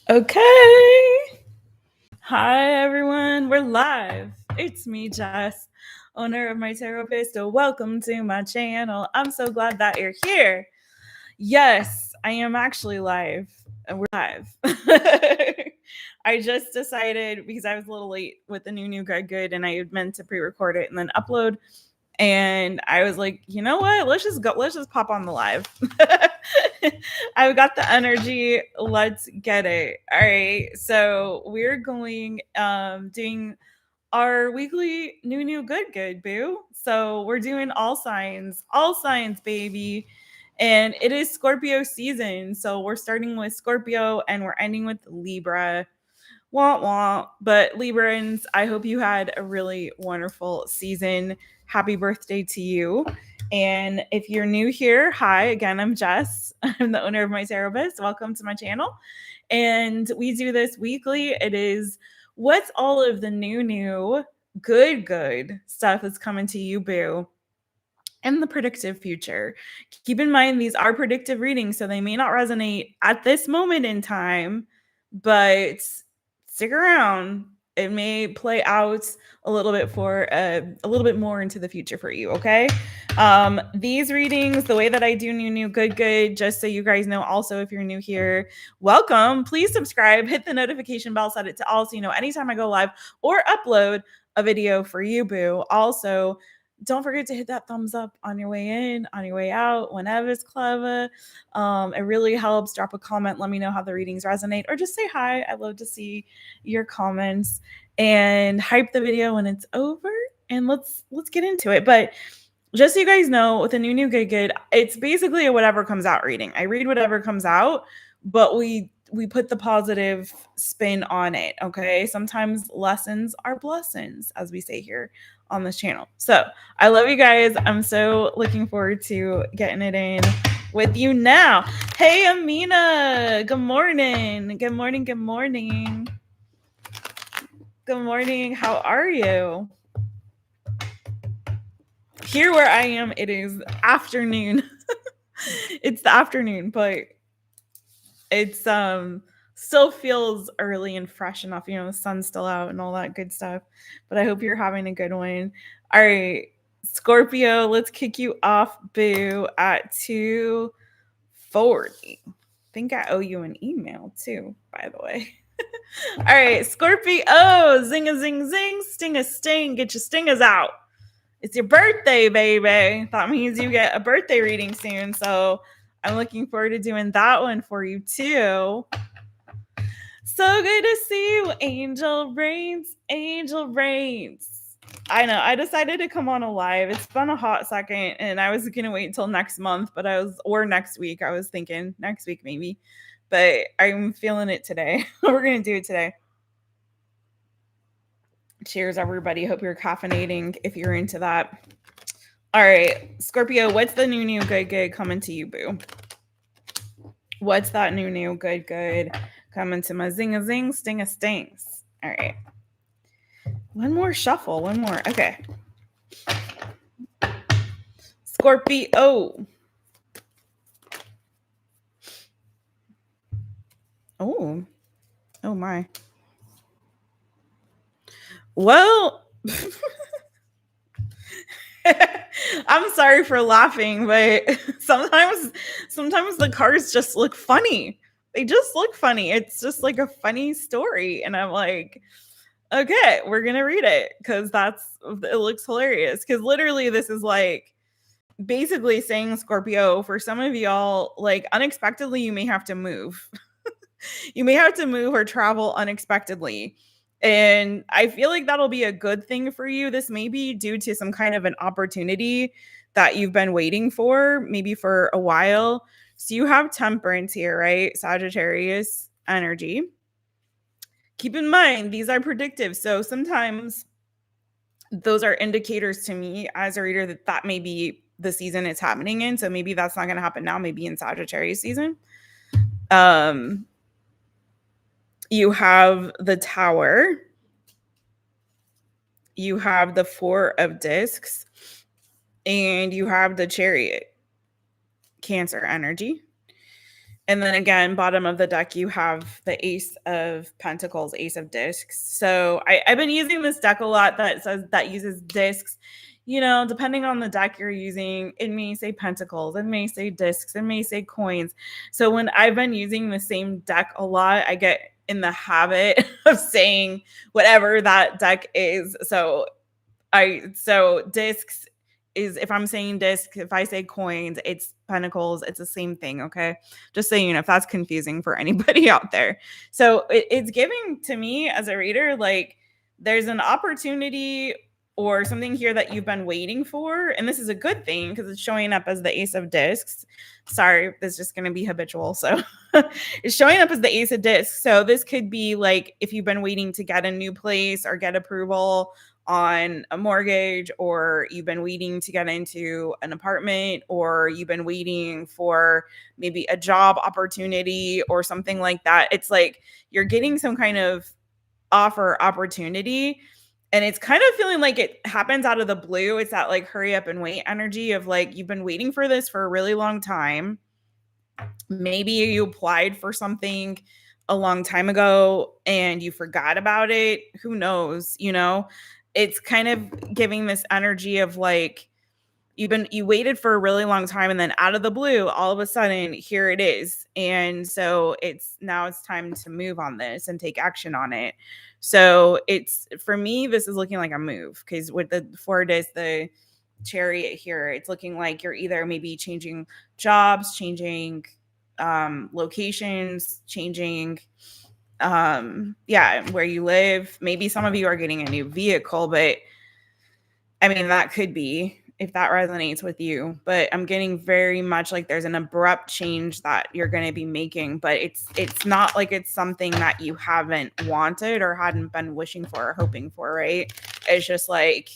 Okay. Hi, everyone. We're live. It's me, Jess, owner of My Taropist. So welcome to my channel. I'm so glad that you're here. Yes, I am actually live. And we're live. I just decided because I was a little late with the new good, and I had meant to pre-record it and then upload. And I was like, you know what? Let's just go. Let's just pop on the live. I've got the energy. Let's get it. All right. So we're going doing our weekly new good boo. So we're doing all signs, baby. And it is Scorpio season. So we're starting with Scorpio and we're ending with Libra. Wah wah. But Librans, I hope you had a really wonderful season. Happy birthday to you. And if you're new here, hi, again, I'm Jess. I'm the owner of My Taropist. Welcome to my channel. And we do this weekly. It is what's all of the new, good stuff that's coming to you, boo, in the predictive future. Keep in mind, these are predictive readings, so they may not resonate at this moment in time, but stick around. It may play out a little bit for a little bit more into the future for you. Okay. These readings, the way that I do new good, just so you guys know, also if you're new here, welcome. Please subscribe, hit the notification bell, set it to all so you know anytime I go live or upload a video for you, boo. Also, don't forget to hit that thumbs up on your way in, on your way out, whenever it's clever. It really helps. Drop a comment. Let me know how the readings resonate, or just say hi. I love to see your comments, and hype the video when it's over. And let's get into it. But just so you guys know, with a new good, it's basically a whatever comes out reading. I read whatever comes out, but we put the positive spin on it. Okay. Sometimes lessons are blessings, as we say here on this channel. So I love you guys. I'm so looking forward to getting it in with you now. Hey, Amina. Good morning. Good morning. Good morning. Good morning. How are you? Here where I am, it is afternoon. It's the afternoon, but it's still feels early and fresh enough. You know, the sun's still out and all that good stuff. But I hope you're having a good one. All right, Scorpio, let's kick you off, boo, at 2:40. I think I owe you an email too, by the way. All right, Scorpio, zing a zing zing, sting a sting, get your stingers out. It's your birthday, baby. That means you get a birthday reading soon. So I'm looking forward to doing that one for you too. So good to see you, Angel Rains. Angel Rains. I know. I decided to come on a live. It's been a hot second, and I was gonna wait until next month, or next week. I was thinking next week maybe, but I'm feeling it today. We're gonna do it today. Cheers, everybody. Hope you're caffeinating if you're into that. All right, Scorpio, what's the new good coming to you, boo? What's that new good coming to my zing a zing, sting a stings? All right. One more shuffle. One more. Okay. Scorpio. Oh. Oh my. Well, I'm sorry for laughing, but sometimes the cards just look funny. They just look funny. It's just like a funny story, and I'm like, okay, we're gonna read it because it looks hilarious. Because literally, this is like basically saying, Scorpio, for some of y'all, like unexpectedly, you may have to move. You may have to move or travel unexpectedly. And I feel like that'll be a good thing for you. This may be due to some kind of an opportunity that you've been waiting for, maybe for a while. So you have temperance here, right? Sagittarius energy. Keep in mind, these are predictive. So sometimes those are indicators to me as a reader that may be the season it's happening in. So maybe that's not going to happen now, maybe in Sagittarius season. You have the Tower. You have the Four of Discs. And you have the Chariot. Cancer energy. And then again, bottom of the deck, you have the Ace of Pentacles, Ace of Discs. So I've been using this deck a lot that says that uses discs. You know, depending on the deck you're using, it may say pentacles, it may say discs, it may say coins. So when I've been using the same deck a lot, I get in the habit of saying whatever that deck is. So discs is, if I'm saying disc, if I say coins, it's pentacles, it's the same thing. Okay. Just so you know, if that's confusing for anybody out there. So it's giving to me as a reader, like there's an opportunity or something here that you've been waiting for. And this is a good thing because it's showing up as the Ace of Discs. Sorry, this is just going to be habitual. So it's showing up as the Ace of Discs. So this could be like if you've been waiting to get a new place or get approval on a mortgage, or you've been waiting to get into an apartment, or you've been waiting for maybe a job opportunity or something like that. It's like you're getting some kind of offer opportunity, and it's kind of feeling like it happens out of the blue. It's that like hurry up and wait energy of like you've been waiting for this for a really long time. Maybe you applied for something a long time ago and you forgot about it. Who knows, you know? It's kind of giving this energy of like you waited for a really long time, and then out of the blue, all of a sudden, here it is. And so it's time to move on this and take action on it. So it's, for me, this is looking like a move, because with the Ford is the Chariot here, it's looking like you're either maybe changing jobs, changing locations, changing where you live. Maybe some of you are getting a new vehicle, but I mean, that could be, if that resonates with you. But I'm getting very much like there's an abrupt change that you're going to be making, but it's not like it's something that you haven't wanted or hadn't been wishing for or hoping for, right? It's just like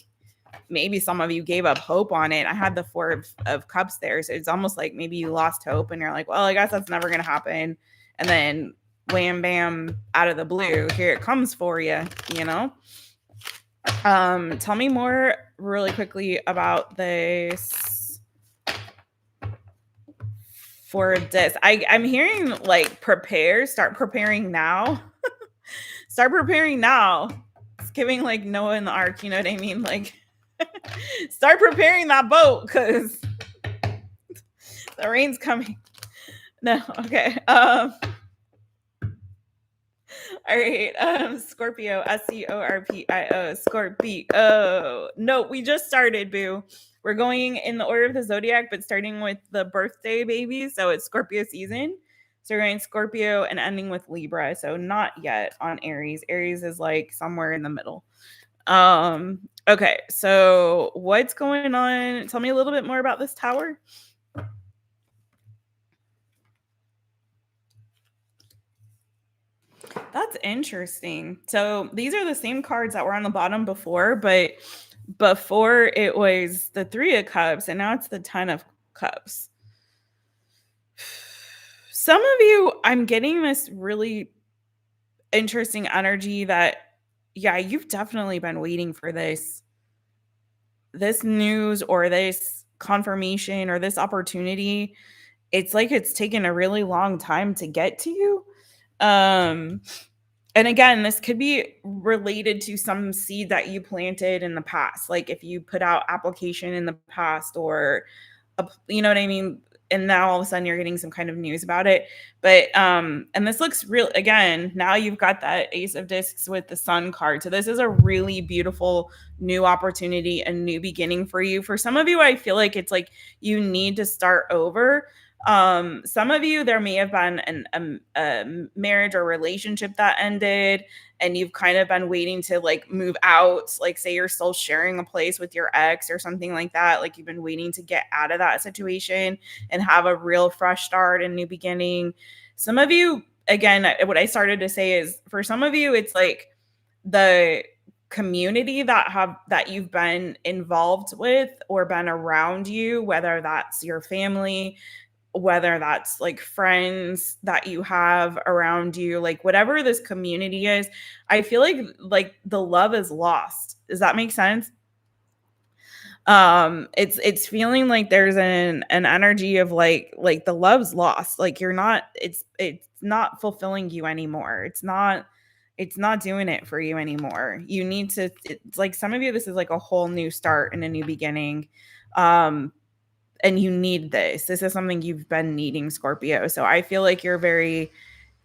maybe some of you gave up hope on it. I had the Four of Cups there, so it's almost like maybe you lost hope and you're like, well, I guess that's never going to happen. And then wham bam, out of the blue, here it comes for you, you know? Tell me more really quickly about this for this. I'm hearing like start preparing now. Start preparing now. It's giving like Noah in the Ark, you know what I mean? Like start preparing that boat because the rain's coming. No, okay. All right, Scorpio, SCORPIO, Scorpio. No, we just started, boo. We're going in the order of the zodiac, but starting with the birthday babies. So it's Scorpio season. So we're going Scorpio and ending with Libra. So not yet on Aries. Aries is like somewhere in the middle. Okay, so what's going on? Tell me a little bit more about this tower. That's interesting. So these are the same cards that were on the bottom before, but before it was the Three of Cups, and now it's the Ten of Cups. Some of you, I'm getting this really interesting energy that, yeah, you've definitely been waiting for this news or this confirmation or this opportunity. It's like it's taken a really long time to get to you. And again, this could be related to some seed that you planted in the past. Like if you put out application in the past, or, you know what I mean? And now all of a sudden you're getting some kind of news about it. But, and this looks real, again, now you've got that Ace of Discs with the Sun card. So this is a really beautiful new opportunity, a new beginning for you. For some of you, I feel like it's like you need to start over. Some of you, there may have been a marriage or relationship that ended, and you've kind of been waiting to like move out. Like say you're still sharing a place with your ex or something like that. Like you've been waiting to get out of that situation and have a real fresh start and new beginning. Some of you, again, what I started to say is for some of you, it's like the community that you've been involved with or been around you, whether that's your family, whether that's like friends that you have around you, like whatever this community is, I feel like the love is lost. Does that make sense? It's feeling like there's an energy of like the love's lost. Like you're not, it's not fulfilling you anymore. It's not doing it for you anymore. You need to, it's like some of you, this is like a whole new start and a new beginning. And you need this. This is something you've been needing, Scorpio. So I feel like you're very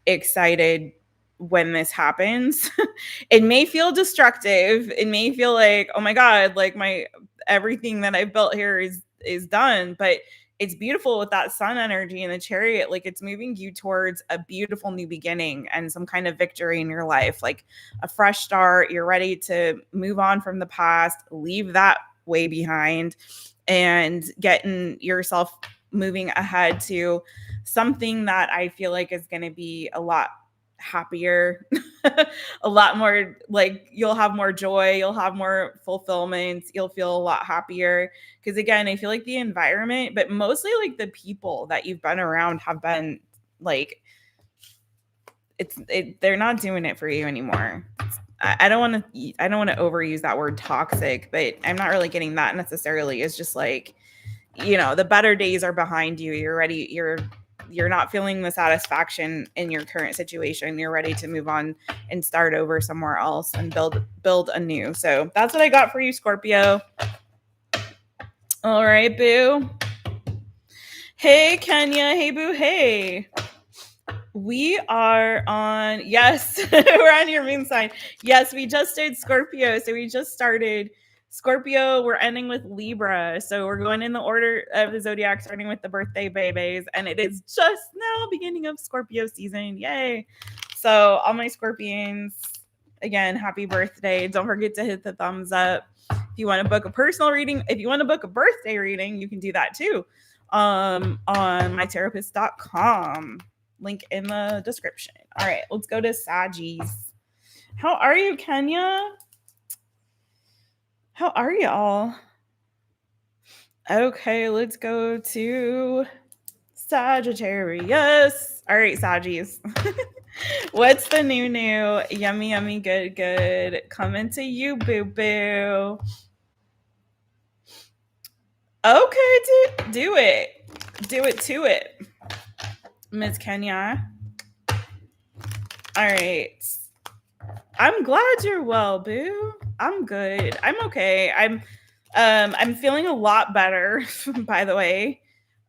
excited when this happens. It may feel destructive. It may feel like, oh my God, like my everything that I've built here is done. But it's beautiful with that sun energy and the chariot. Like it's moving you towards a beautiful new beginning and some kind of victory in your life, like a fresh start. You're ready to move on from the past, leave that way behind, and getting yourself moving ahead to something that I feel like is going to be a lot happier, a lot more, like you'll have more joy, you'll have more fulfillment, you'll feel a lot happier. Because again, I feel like the environment, but mostly like the people that you've been around have been like, they're not doing it for you anymore. I don't want to overuse that word toxic, but I'm not really getting that necessarily. It's just like, you know, the better days are behind you. You're ready. You're not feeling the satisfaction in your current situation. You're ready to move on and start over somewhere else and build anew. So that's what I got for you, Scorpio. All right, boo. Hey, Kenya. Hey, boo. Hey. We are on, yes, we're on your moon sign. Yes, we just did Scorpio. So we just started Scorpio. We're ending with Libra. So we're going in the order of the zodiac, starting with the birthday babies. And it is just now beginning of Scorpio season. Yay. So all my Scorpions, again, happy birthday. Don't forget to hit the thumbs up. If you want to book a personal reading, if you want to book a birthday reading, you can do that too on mytaropist.com. Link in the description. All right, let's go to Sagis. How are you, Kenya? How are y'all? Okay, let's go to Sagittarius. All right, Sagis. What's the new? Yummy, yummy, good. Coming to you, boo-boo. Okay, do it. Do it to it. Miss Kenya. All right. I'm glad you're well, boo. I'm good. I'm okay. I'm feeling a lot better, by the way.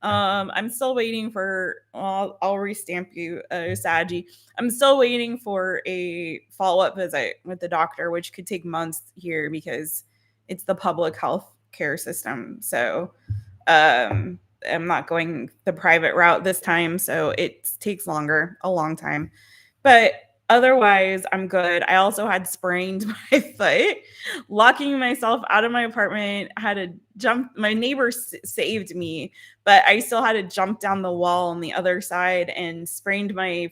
I'm still waiting for, I'll restamp you, Saggy. I'm still waiting for a follow-up visit with the doctor, which could take months here because it's the public health care system. So I'm not going the private route this time, so it takes longer, a long time. But otherwise, I'm good. I also had sprained my foot, locking myself out of my apartment. I had to jump. My neighbor saved me, but I still had to jump down the wall on the other side and sprained my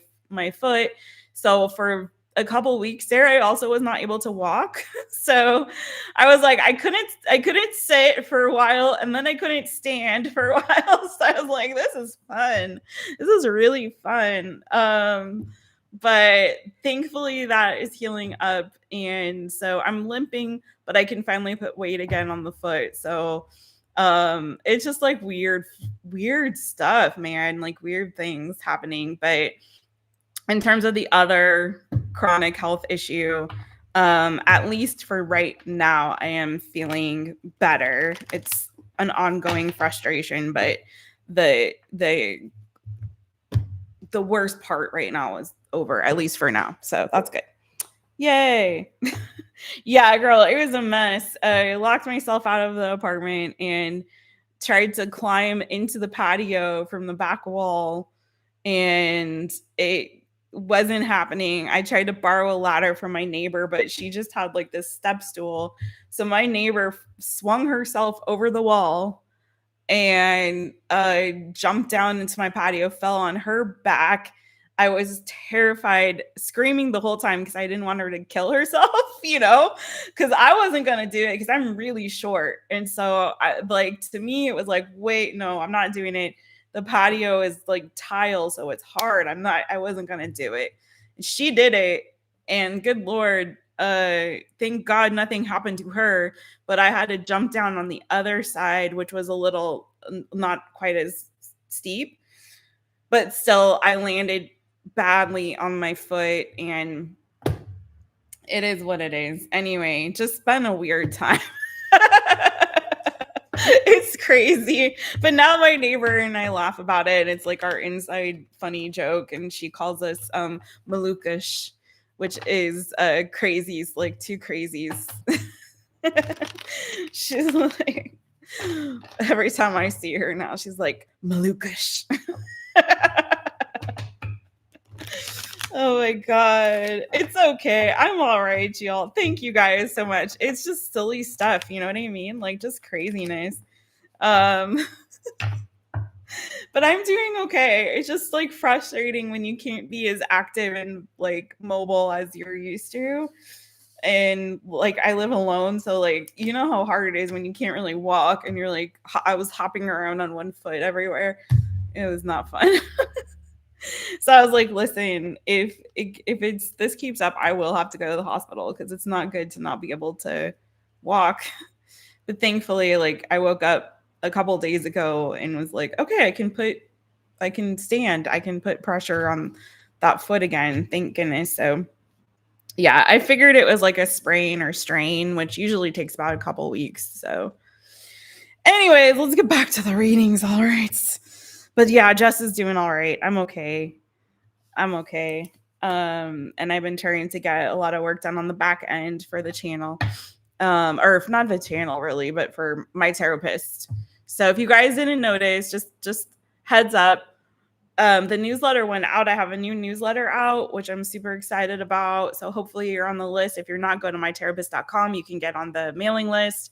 foot. So for a couple weeks there, I also was not able to walk. So I was like, I couldn't sit for a while, and then I couldn't stand for a while. So I was like, this is fun. This is really fun. But thankfully that is healing up, and so I'm limping, but I can finally put weight again on the foot. So it's just like weird stuff, man, like weird things happening. But in terms of the other chronic health issue, at least for right now, I am feeling better. It's an ongoing frustration, but the worst part right now is over, at least for now. So that's good. Yay. Yeah, girl, it was a mess. I locked myself out of the apartment and tried to climb into the patio from the back wall, and it wasn't happening. I tried to borrow a ladder from my neighbor, but she just had like this step stool. So my neighbor swung herself over the wall and jumped down into my patio, fell on her back. I was terrified, screaming the whole time because I didn't want her to kill herself, because I wasn't going to do it because I'm really short. And so to me, it was like, wait, no, I'm not doing it. The patio is like tile, so it's hard. I wasn't going to do it. She did it. And good Lord, Thank God nothing happened to her, but I had to jump down on the other side, which was a little not quite as steep, but still I landed badly on my foot, and it is what it is. Anyway, just been a weird time. It's crazy. But now my neighbor and I laugh about it. It's like our inside funny joke, and she calls us Malukish, which is crazies, like two crazies. She's like, every time I see her now, she's like, Malukish. Oh my God. It's okay. I'm all right, y'all. Thank you guys so much. It's just silly stuff. You know what I mean? Like just craziness. But I'm doing okay. It's just like frustrating when you can't be as active and like mobile as you're used to. And like I live alone, so like you know how hard it is when you can't really walk and you're like I was hopping around on one foot everywhere. It was not fun. So I was like, listen, if it's this keeps up, I will have to go to the hospital because it's not good to not be able to walk. But thankfully, like I woke up a couple days ago and was like, okay, I can stand, I can put pressure on that foot again. Thank goodness. So yeah, I figured it was like a sprain or strain, which usually takes about a couple weeks. So anyways, let's get back to the readings. All right. But yeah, Jess is doing all right. I'm okay. And I've been trying to get a lot of work done on the back end for the channel. Or if not the channel really, but for My Taropist. So if you guys didn't notice, just heads up. The newsletter went out. I have a new newsletter out, which I'm super excited about. So hopefully you're on the list. If you're not, go to mytaropist.com. You can get on the mailing list.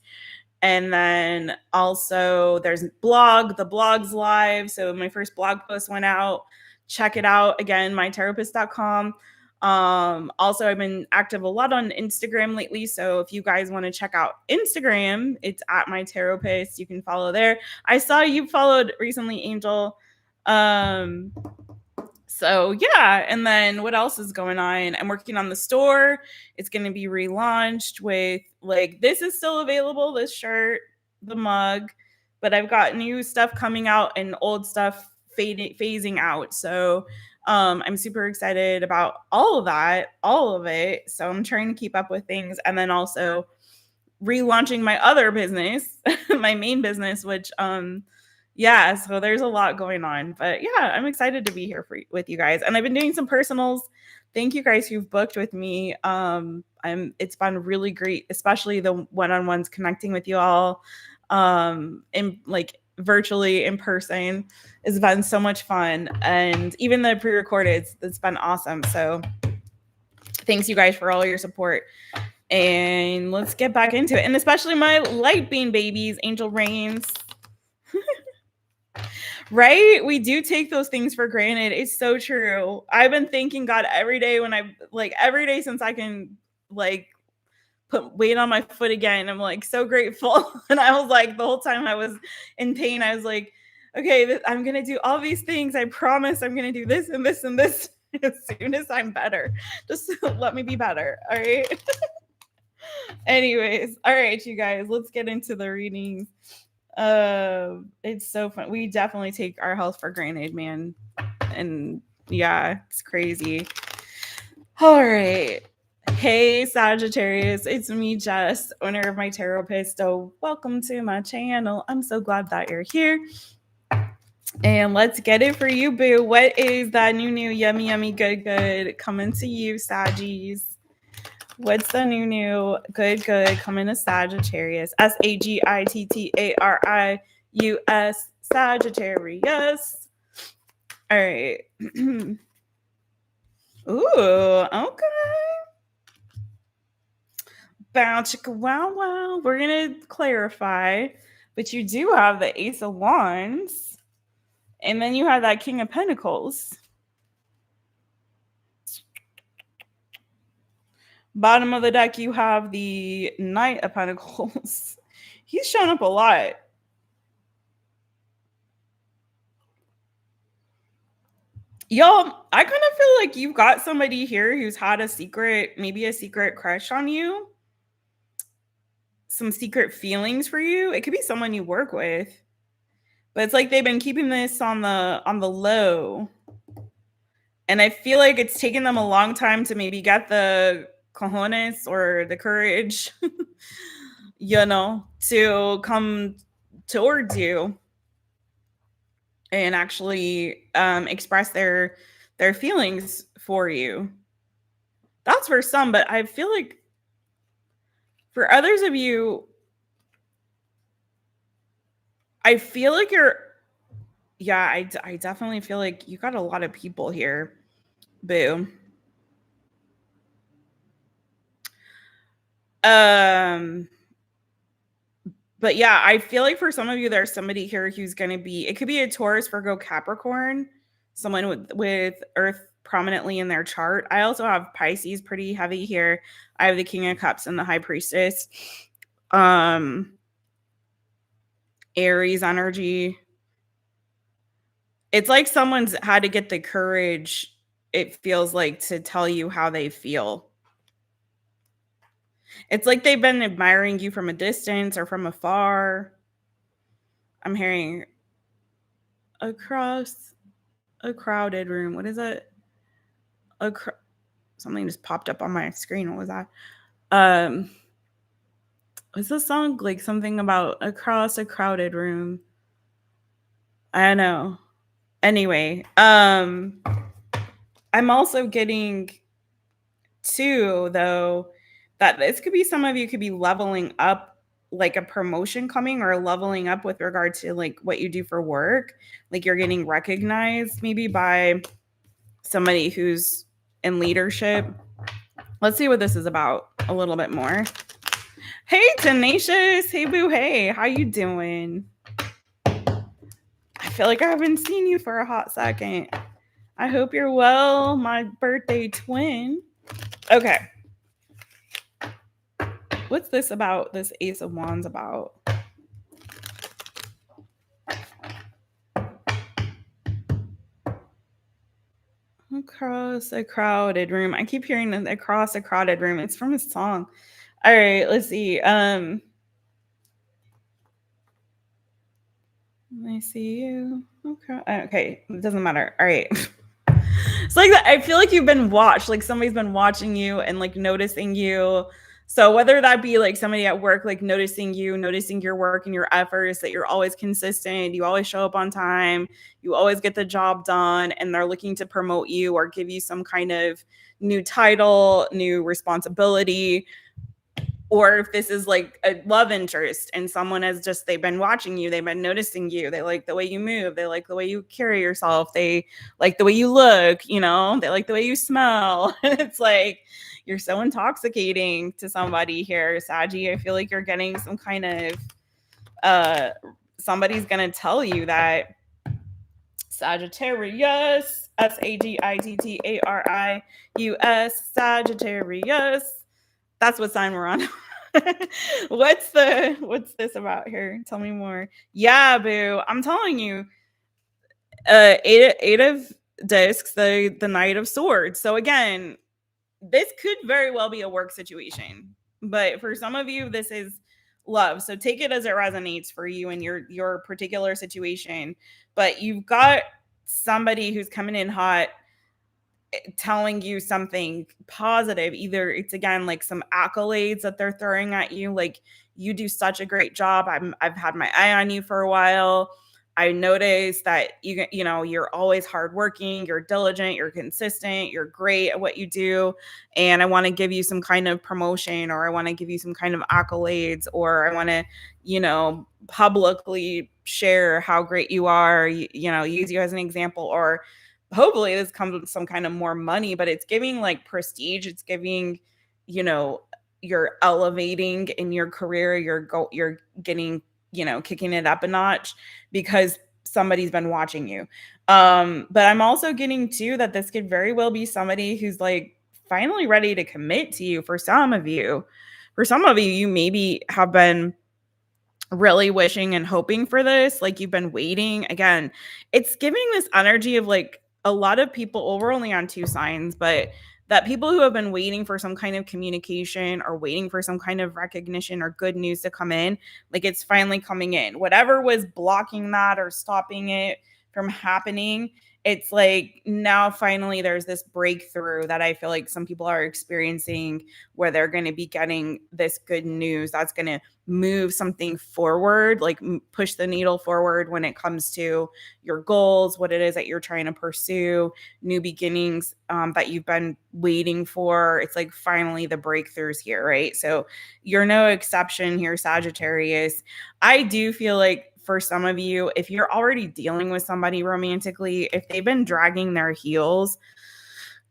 And then also there's blog. The blog's live. So my first blog post went out. Check it out. Again, mytaropist.com. Also, I've been active a lot on Instagram lately. So if you guys want to check out Instagram, it's at My Taropist. You can follow there. I saw you followed recently, Angel. So yeah, and then what else is going on? I'm working on the store. It's going to be relaunched with like this is still available, this shirt, the mug, but I've got new stuff coming out and old stuff phasing out. So I'm super excited about all of that, all of it. So I'm trying to keep up with things, and then also relaunching my other business, my main business, which yeah, so there's a lot going on, but yeah, I'm excited to be here with you guys. And I've been doing some personals. Thank you guys who've booked with me. It's been really great, especially the one-on-ones connecting with you all in like virtually in person. It's been so much fun, and even the pre-recorded, it's been awesome. So thanks you guys for all your support. And let's get back into it. And especially my light beam babies, Angel Reigns. Right? We do take those things for granted. It's so true. I've been thanking God every day every day since I can like put weight on my foot again. I'm like so grateful. And I was like, the whole time I was in pain, I was like, okay, I'm going to do all these things. I promise I'm going to do this and this and this as soon as I'm better. Just let me be better. All right. Anyways, all right, you guys, let's get into the readings. It's so fun. We definitely take our health for granted, man. And yeah, it's crazy. All right. Hey, Sagittarius. It's me, Jess, owner of My Taropist. So welcome to my channel. I'm so glad that you're here. And let's get it for you, boo. What is that new, yummy, yummy, good coming to you, Saggies? What's the new good coming to Sagittarius? SAGITTARIUS, Sagittarius. All right. Ooh, okay. Bow chicka wow wow. We're gonna clarify, but you do have the Ace of Wands, and then you have that King of Pentacles. Bottom of the deck, you have the Knight of Pentacles. He's shown up a lot. Y'all, I kind of feel like you've got somebody here who's had a secret, maybe a secret crush on you, some secret feelings for you. It could be someone you work with, but it's like they've been keeping this on the low. And I feel like it's taken them a long time to maybe get the cojones or the courage, to come towards you and actually express their feelings for you. That's for some, but I feel like for others of you, I feel like I definitely feel like you got a lot of people here. Boo. But yeah, I feel like for some of you, there's somebody here who's going to be, it could be a Taurus, Virgo, Capricorn, someone with Earth prominently in their chart. I also have Pisces pretty heavy here. I have the King of Cups and the High Priestess. Aries energy. It's like someone's had to get the courage, it feels like, to tell you how they feel. It's like they've been admiring you from a distance or from afar. I'm hearing across a crowded room. What is it? Something just popped up on my screen. What was that? Was this song like something about across a crowded room? I don't know. Anyway, I'm also getting too, though, that this could be, some of you could be leveling up, like a promotion coming, or leveling up with regard to like what you do for work. Like you're getting recognized maybe by somebody who's in leadership. Let's see what this is about a little bit more. Hey, Tenacious. Hey, boo. Hey, how you doing? I feel like I haven't seen you for a hot second. I hope you're well, my birthday twin. Okay. What's this about? This Ace of Wands about? Across a crowded room. I keep hearing across a crowded room. It's from a song. All right, let's see. Let me see you. Okay, it doesn't matter. All right. It's like that. I feel like you've been watched. Like somebody's been watching you and like noticing you. So whether that be like somebody at work, like noticing you, noticing your work and your efforts, that you're always consistent, you always show up on time, you always get the job done, and they're looking to promote you or give you some kind of new title, new responsibility. Or if this is like a love interest and someone has just, they've been watching you, they've been noticing you, they like the way you move, they like the way you carry yourself, they like the way you look, they like the way you smell. It's like you're so intoxicating to somebody here, Saggy. I feel like you're getting some kind of somebody's gonna tell you that Sagittarius, Sagittarius, Sagittarius. That's what sign we're on. What's this about here? Tell me more. Yeah, boo. I'm telling you. Eight of discs, the Knight of Swords. So again, this could very well be a work situation. But for some of you, this is love. So take it as it resonates for you in your particular situation. But you've got somebody who's coming in hot, telling you something positive. Either it's again like some accolades that they're throwing at you, like you do such a great job, I've had my eye on you for a while, I noticed that you're always hardworking, you're diligent, you're consistent, you're great at what you do, and I want to give you some kind of promotion, or I want to give you some kind of accolades, or I want to publicly share how great you are, use you as an example. Or hopefully this comes with some kind of more money, but it's giving like prestige. It's giving, you're elevating in your career. You're getting, kicking it up a notch because somebody's been watching you. But I'm also getting too that this could very well be somebody who's like finally ready to commit to you. For some of you, you maybe have been really wishing and hoping for this, like you've been waiting. Again, it's giving this energy of like a lot of people, well, we're only on 2 signs, but that people who have been waiting for some kind of communication or waiting for some kind of recognition or good news to come in, like it's finally coming in. Whatever was blocking that or stopping it from happening, it's like now finally there's this breakthrough that I feel like some people are experiencing, where they're going to be getting this good news that's going to move something forward, like push the needle forward when it comes to your goals, what it is that you're trying to pursue, new beginnings that you've been waiting for. It's like finally the breakthroughs here, right? So you're no exception here, Sagittarius. I do feel like for some of you, if you're already dealing with somebody romantically, if they've been dragging their heels,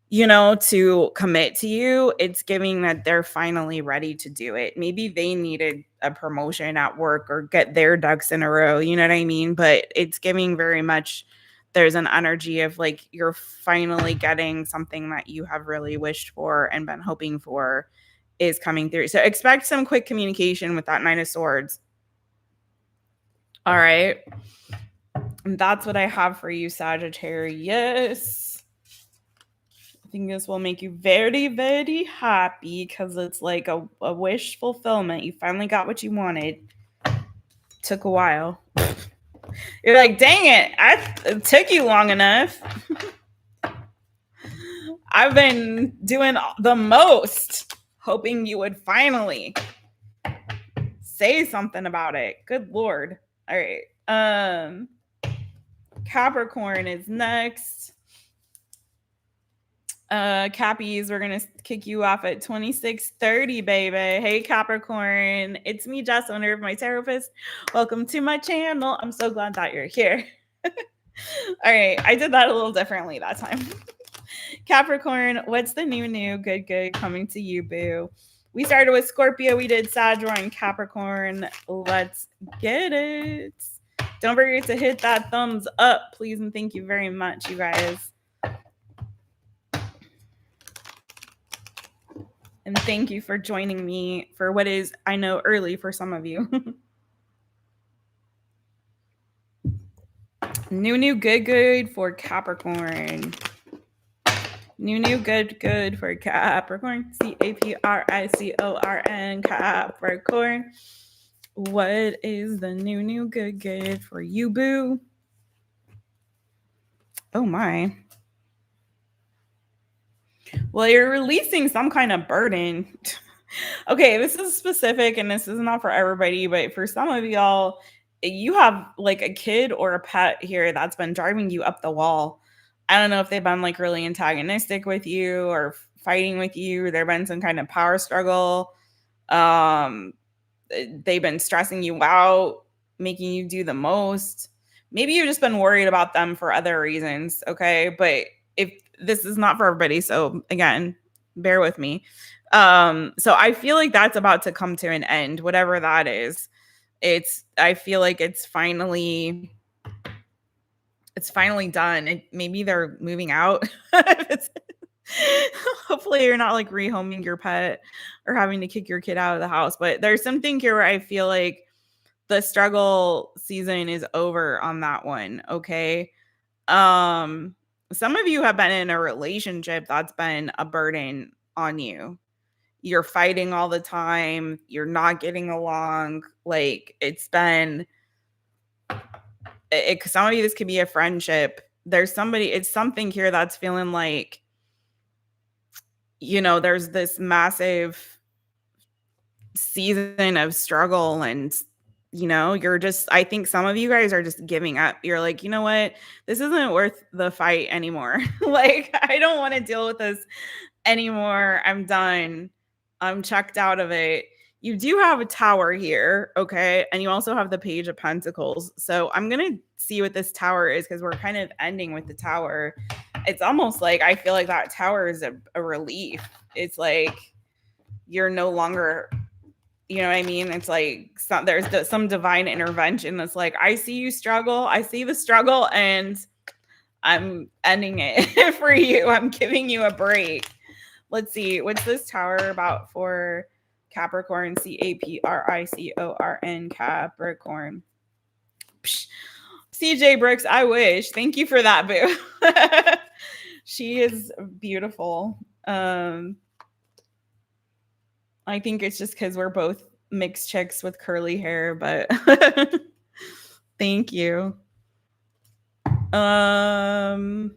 you know, to commit to you, it's giving that they're finally ready to do it. Maybe they needed a promotion at work or get their ducks in a row, you know what I mean? But it's giving very much, there's an energy of like you're finally getting something that you have really wished for and been hoping for is coming through. So expect some quick communication with that Nine of Swords. All right. And that's what I have for you, Sagittarius. I think this will make you very, very happy because it's like a wish fulfillment. You finally got what you wanted. Took a while. You're like, dang it, it took you long enough. I've been doing the most, hoping you would finally say something about it. Good Lord. All right. Capricorn is next. Cappies, we're gonna kick you off at 26:30, baby. Hey Capricorn, it's me, Jess, owner of My Taropist. Welcome to my channel. I'm so glad that you're here. All right, I did that a little differently that time. Capricorn, what's the new good coming to you, boo? We started with Scorpio, we did Sagittarius and Capricorn. Let's get it. Don't forget to hit that thumbs up, please, and thank you very much, you guys. And thank you for joining me for what is, I know, early for some of you. New good for Capricorn. New good for Capricorn. CAPRICORN, Capricorn. What is the new good for you, boo? Oh my. Well, you're releasing some kind of burden. Okay, this is specific and this is not for everybody, but for some of y'all, you have like a kid or a pet here that's been driving you up the wall. I don't know if they've been like really antagonistic with you or fighting with you. There's been some kind of power struggle. They've been stressing you out, making you do the most. Maybe you've just been worried about them for other reasons, okay? But if this is not for everybody, so again, bear with me. So I feel like that's about to come to an end, whatever that is. I feel like it's finally done. Maybe they're moving out. Hopefully you're not like rehoming your pet or having to kick your kid out of the house. But there's something here where I feel like the struggle season is over on that one. Okay. Some of you have been in a relationship that's been a burden on you. You're fighting all the time. You're not getting along. Like it's been, some of you, this could be a friendship. It's something here that's feeling like, you know, there's this massive season of struggle and, you know, I think some of you guys are just giving up. You're like, you know what? This isn't worth the fight anymore. Like, I don't want to deal with this anymore. I'm done. I'm checked out of it. You do have a Tower here, okay? And you also have the Page of Pentacles. So I'm going to see what this Tower is because we're kind of ending with the Tower. It's almost like I feel like that Tower is a relief. It's like you're no longer, you know what I mean? It's like there's some divine intervention that's like, I see you struggle. I see the struggle and I'm ending it for you. I'm giving you a break. Let's see. What's this Tower about for Capricorn? CAPRICORN, Capricorn. Psh. CJ Brooks, I wish. Thank you for that, boo. She is beautiful. I think it's just because we're both mixed chicks with curly hair, but thank you. Um,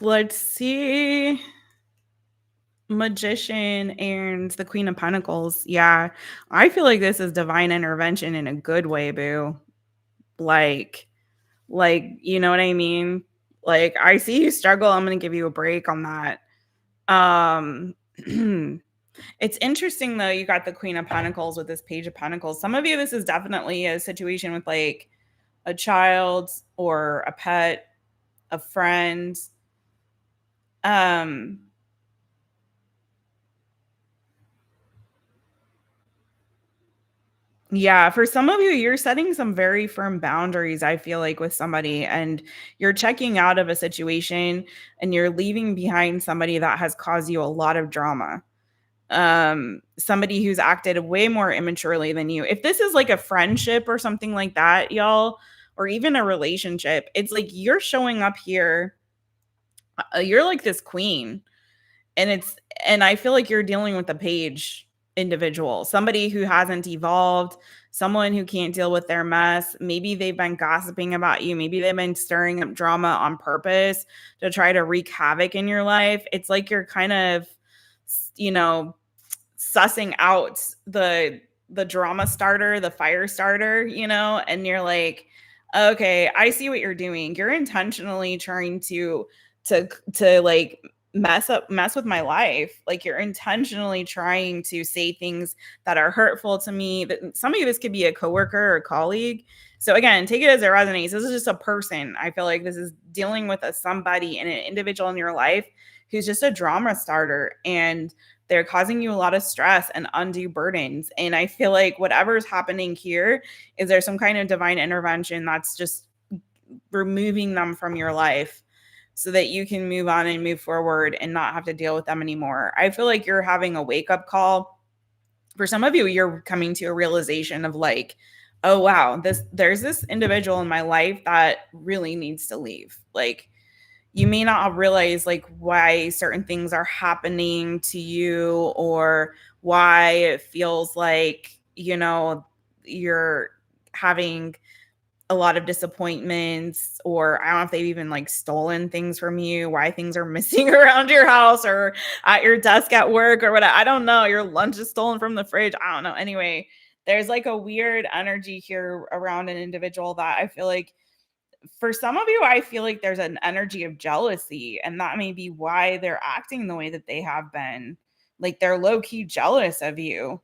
let's see. Magician and the Queen of Pentacles. Yeah. I feel like this is divine intervention in a good way, boo. Like, you know what I mean? Like, I see you struggle. I'm going to give you a break on that. Um, it's interesting though. You got the Queen of Pentacles with this Page of Pentacles. Some of you, this is definitely a situation with like a child or a pet, a friend. Um, Yeah, for some of you, you're setting some very firm boundaries, I feel like, with somebody, and you're checking out of a situation and you're leaving behind somebody that has caused you a lot of drama. Somebody who's acted way more immaturely than you. If this is like a friendship or something like that, y'all, or even a relationship, it's like you're showing up here, you're like this queen, and I feel like you're dealing with a page individual, somebody who hasn't evolved, someone who can't deal with their mess. Maybe they've been gossiping about you, maybe they've been stirring up drama on purpose to try to wreak havoc in your life. It's like you're kind of, you know, sussing out the drama starter, the fire starter, you know, and you're like, okay, I see what you're doing. You're intentionally trying to like mess with my life. Like, you're intentionally trying to say things that are hurtful to me. That some of you, this could be a coworker or a colleague. So again, take it as it resonates. This is just a person. I feel like this is dealing with somebody and an individual in your life who's just a drama starter, and they're causing you a lot of stress and undue burdens. And I feel like whatever's happening here is there some kind of divine intervention that's just removing them from your life so that you can move on and move forward and not have to deal with them anymore. I feel like you're having a wake up call. For some of you, you're coming to a realization of like, oh wow, there's this individual in my life that really needs to leave. Like, you may not realize like why certain things are happening to you, or why it feels like, you know, you're having a lot of disappointments, or I don't know if they've even like stolen things from you, why things are missing around your house or at your desk at work or whatever. I don't know. Your lunch is stolen from the fridge. I don't know. Anyway, there's like a weird energy here around an individual that I feel like, for some of you, I feel like there's an energy of jealousy, and that may be why they're acting the way that they have been. Like, they're low key jealous of you.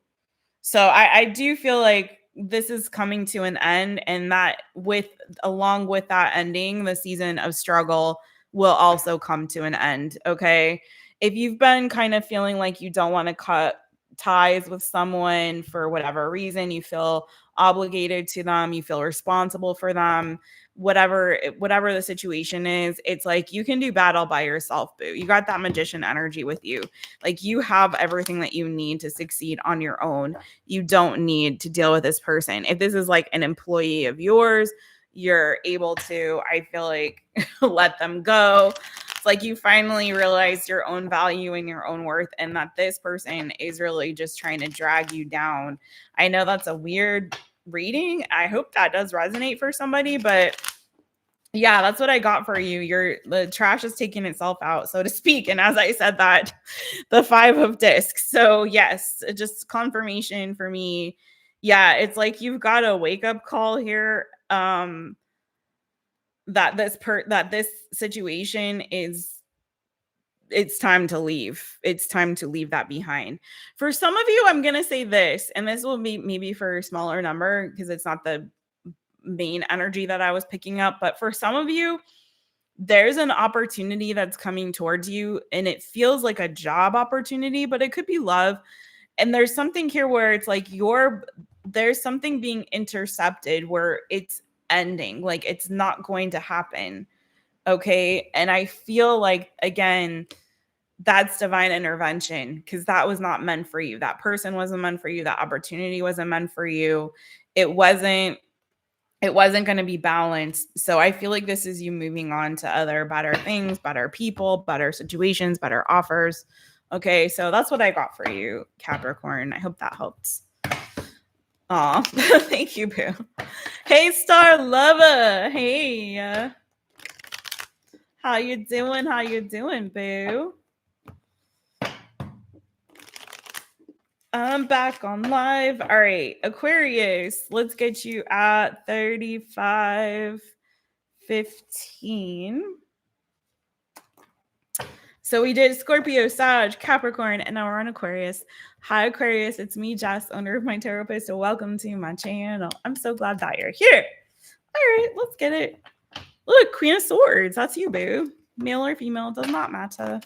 So I do feel like this is coming to an end, and that with along with that ending, the season of struggle will also come to an end. Okay. If you've been kind of feeling like you don't want to cut ties with someone for whatever reason, you feel obligated to them, you feel responsible for them, whatever the situation is, it's like you can do battle by yourself, boo. You got that magician energy with you. Like, you have everything that you need to succeed on your own. You don't need to deal with this person. If this is like an employee of yours, you're able to, I feel like, let them go. It's like you finally realize your own value and your own worth, and that this person is really just trying to drag you down. I know that's a weird reading. I hope that does resonate for somebody, but yeah, that's what I got for you. The trash is taking itself out, so to speak. And as I said that, the 5 of discs. So yes, just confirmation for me. Yeah, it's like you've got a wake up call here. That this situation is, it's time to leave. It's time to leave that behind. For some of you, I'm gonna say this, and this will be maybe for a smaller number because it's not the main energy that I was picking up. But for some of you, there's an opportunity that's coming towards you, and it feels like a job opportunity, but it could be love. And there's something here where it's like there's something being intercepted where it's ending, like it's not going to happen. Okay. And I feel like, again, that's divine intervention, because that was not meant for you. That person wasn't meant for you. That opportunity wasn't meant for you. It wasn't going to be balanced. So I feel like this is you moving on to other better things, better people, better situations, better offers. Okay, so that's what I got for you, Capricorn. I hope that helps. Aw, thank you, Boo. Hey, Star Lover. Hey. How you doing? How you doing, Boo? I'm back on live. All right, Aquarius, let's get you at 35:15. So we did Scorpio, Sag, Capricorn, and now we're on Aquarius. Hi, Aquarius. It's me, Jess, owner of My Taropist. So welcome to my channel. I'm so glad that you're here. All right, let's get it. Look, Queen of Swords. That's you, boo. Male or female, does not matter.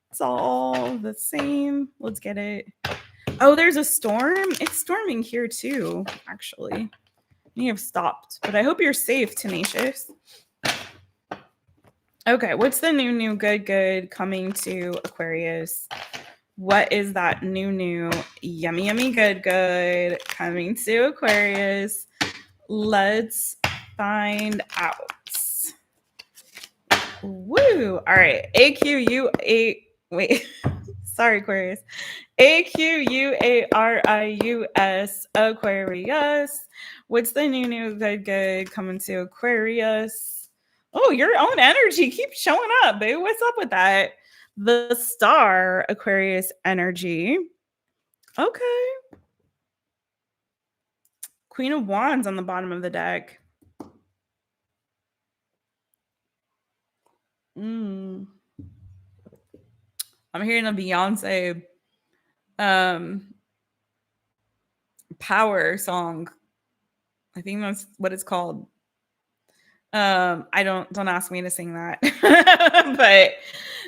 It's all the same. Let's get it. Oh, there's a storm. It's storming here too, actually. You have stopped, but I hope you're safe, Tenacious. Okay, what's the new good coming to Aquarius? What is that new yummy good coming to Aquarius? Let's find out. Woo! All right, wait, sorry, Aquarius. AQUARIUS, Aquarius. What's the new good coming to Aquarius? Oh, your own energy keeps showing up, boo. What's up with that? The star Aquarius energy. Okay. Queen of Wands on the bottom of the deck. I'm hearing a Beyonce power song. I think that's what it's called. I don't ask me to sing that. But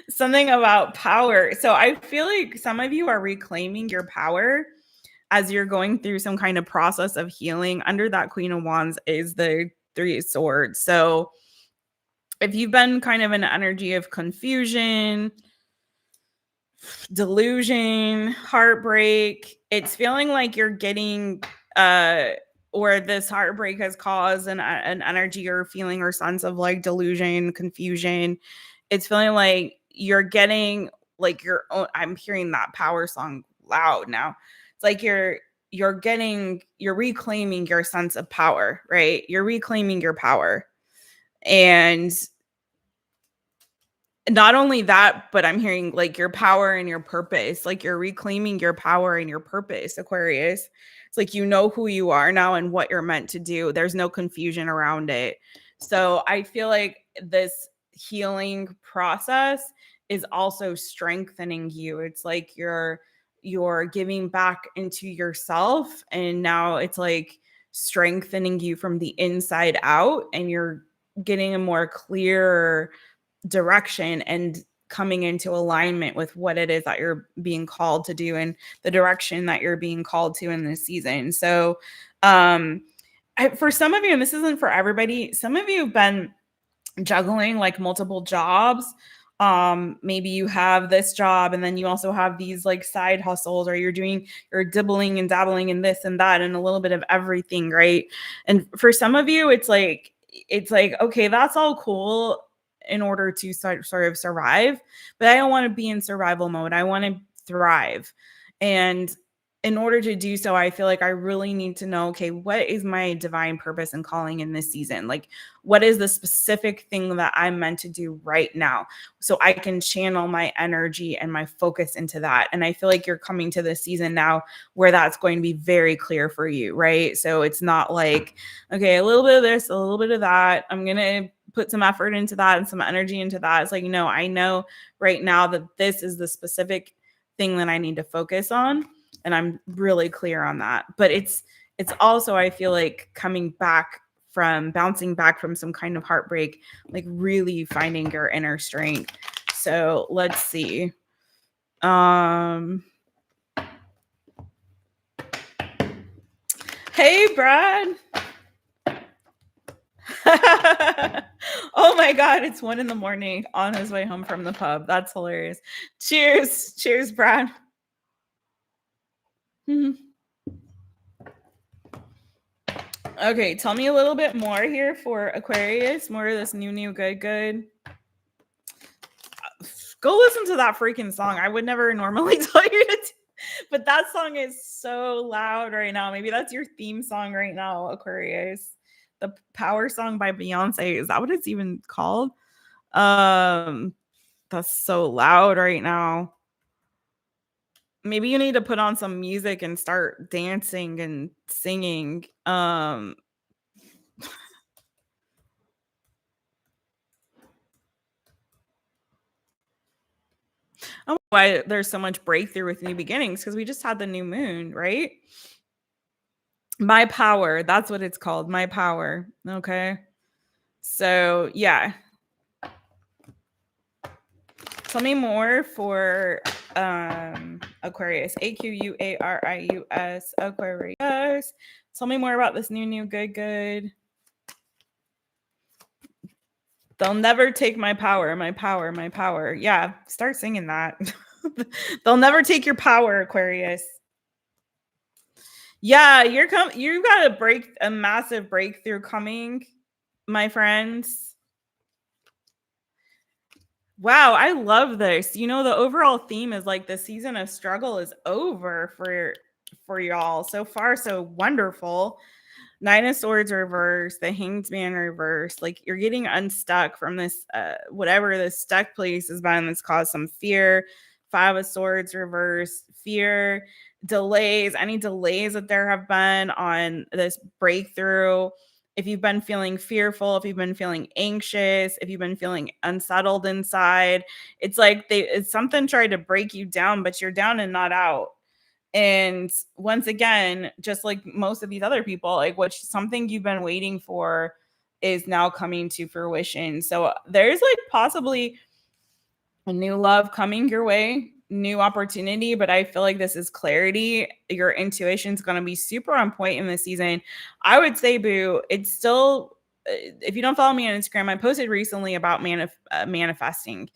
something about power. So I feel like some of you are reclaiming your power as you're going through some kind of process of healing. Under that Queen of Wands is the Three of Swords. So if you've been kind of in an energy of confusion, delusion, heartbreak, it's feeling like you're getting or this heartbreak has caused an energy or feeling or sense of like delusion, confusion. It's feeling like you're getting like your own. I'm hearing that power song loud now. It's like you're reclaiming your sense of power, right? You're reclaiming your power. And not only that, but I'm hearing like your power and your purpose, like you're reclaiming your power and your purpose, Aquarius. It's like you know who you are now and what you're meant to do. There's no confusion around it. So I feel like this healing process is also strengthening you. It's like you're giving back into yourself, and now it's like strengthening you from the inside out, and you're getting a more clear direction and coming into alignment with what it is that you're being called to do and the direction that you're being called to in this season. So for some of you, and this isn't for everybody, some of you have been juggling like multiple jobs. Maybe you have this job and then you also have these like side hustles, or you're dibbling and dabbling in this and that and a little bit of everything, right? And for some of you, it's like, okay, that's all cool in order to sort of survive, but I don't want to be in survival mode. I want to thrive. And in order to do so, I feel like I really need to know, okay, what is my divine purpose and calling in this season? Like, what is the specific thing that I'm meant to do right now? So I can channel my energy and my focus into that. And I feel like you're coming to this season now where that's going to be very clear for you, right? So it's not like, okay, a little bit of this, a little bit of that. I'm going to put some effort into that and some energy into that. It's like, no, I know right now that this is the specific thing that I need to focus on. And I'm really clear on that. But it's also, I feel like bouncing back from some kind of heartbreak, like really finding your inner strength. So let's see. Hey, Brad. Oh, Oh my God, it's 1 a.m. on his way home from the pub. That's hilarious. Cheers. Cheers, Brad. Okay, tell me a little bit more here for Aquarius. More of this new, good. Go listen to that freaking song. I would never normally tell you to but that song is so loud right now. Maybe that's your theme song right now, Aquarius. The Power Song by Beyonce. Is that what it's even called? That's so loud right now. Maybe you need to put on some music and start dancing and singing. Why there's so much breakthrough with new beginnings, because we just had the new moon, right? My Power, that's what it's called. My Power. Okay. So yeah. Tell me more for Aquarius. AQUARIUS, Aquarius. Tell me more about this new good. They'll never take my power, my power, my power. Yeah, start singing that. They'll never take your power, Aquarius. Yeah, you got a massive breakthrough coming, my friends. Wow, I love this. You know, the overall theme is like the season of struggle is over for y'all. So far, so wonderful. 9 of Swords reverse, the Hanged Man reverse. Like you're getting unstuck from this, whatever this stuck place has been that's caused some fear. 5 of Swords reverse, fear, delays, any delays that there have been on this breakthrough. If you've been feeling fearful, if you've been feeling anxious, if you've been feeling unsettled inside, it's like it's something tried to break you down, but you're down and not out. And once again, just like most of these other people, like something you've been waiting for is now coming to fruition. So there's like possibly a new love coming your way, new opportunity, but I feel like this is clarity. Your intuition is going to be super on point in this season. I would say, Boo, it's still, if you don't follow me on Instagram, I posted recently about manifesting,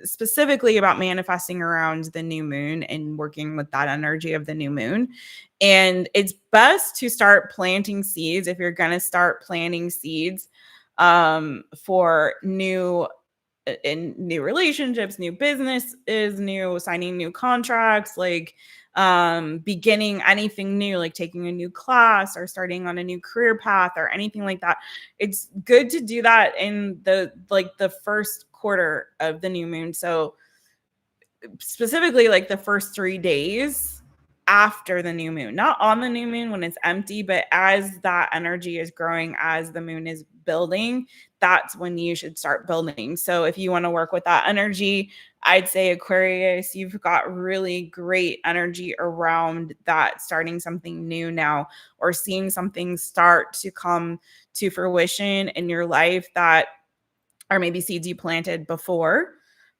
specifically about manifesting around the new moon and working with that energy of the new moon. And it's best to start planting seeds if you're going to start planting seeds for new relationships, new businesses, signing new contracts, like beginning anything new, like taking a new class or starting on a new career path or anything like that. It's good to do that in the first quarter of the new moon. So specifically like the first 3 days after the new moon, not on the new moon when it's empty, but as that energy is growing, as the moon is building, that's when you should start building. So if you want to work with that energy, I'd say Aquarius, you've got really great energy around that, starting something new now or seeing something start to come to fruition in your life that are maybe seeds you planted before.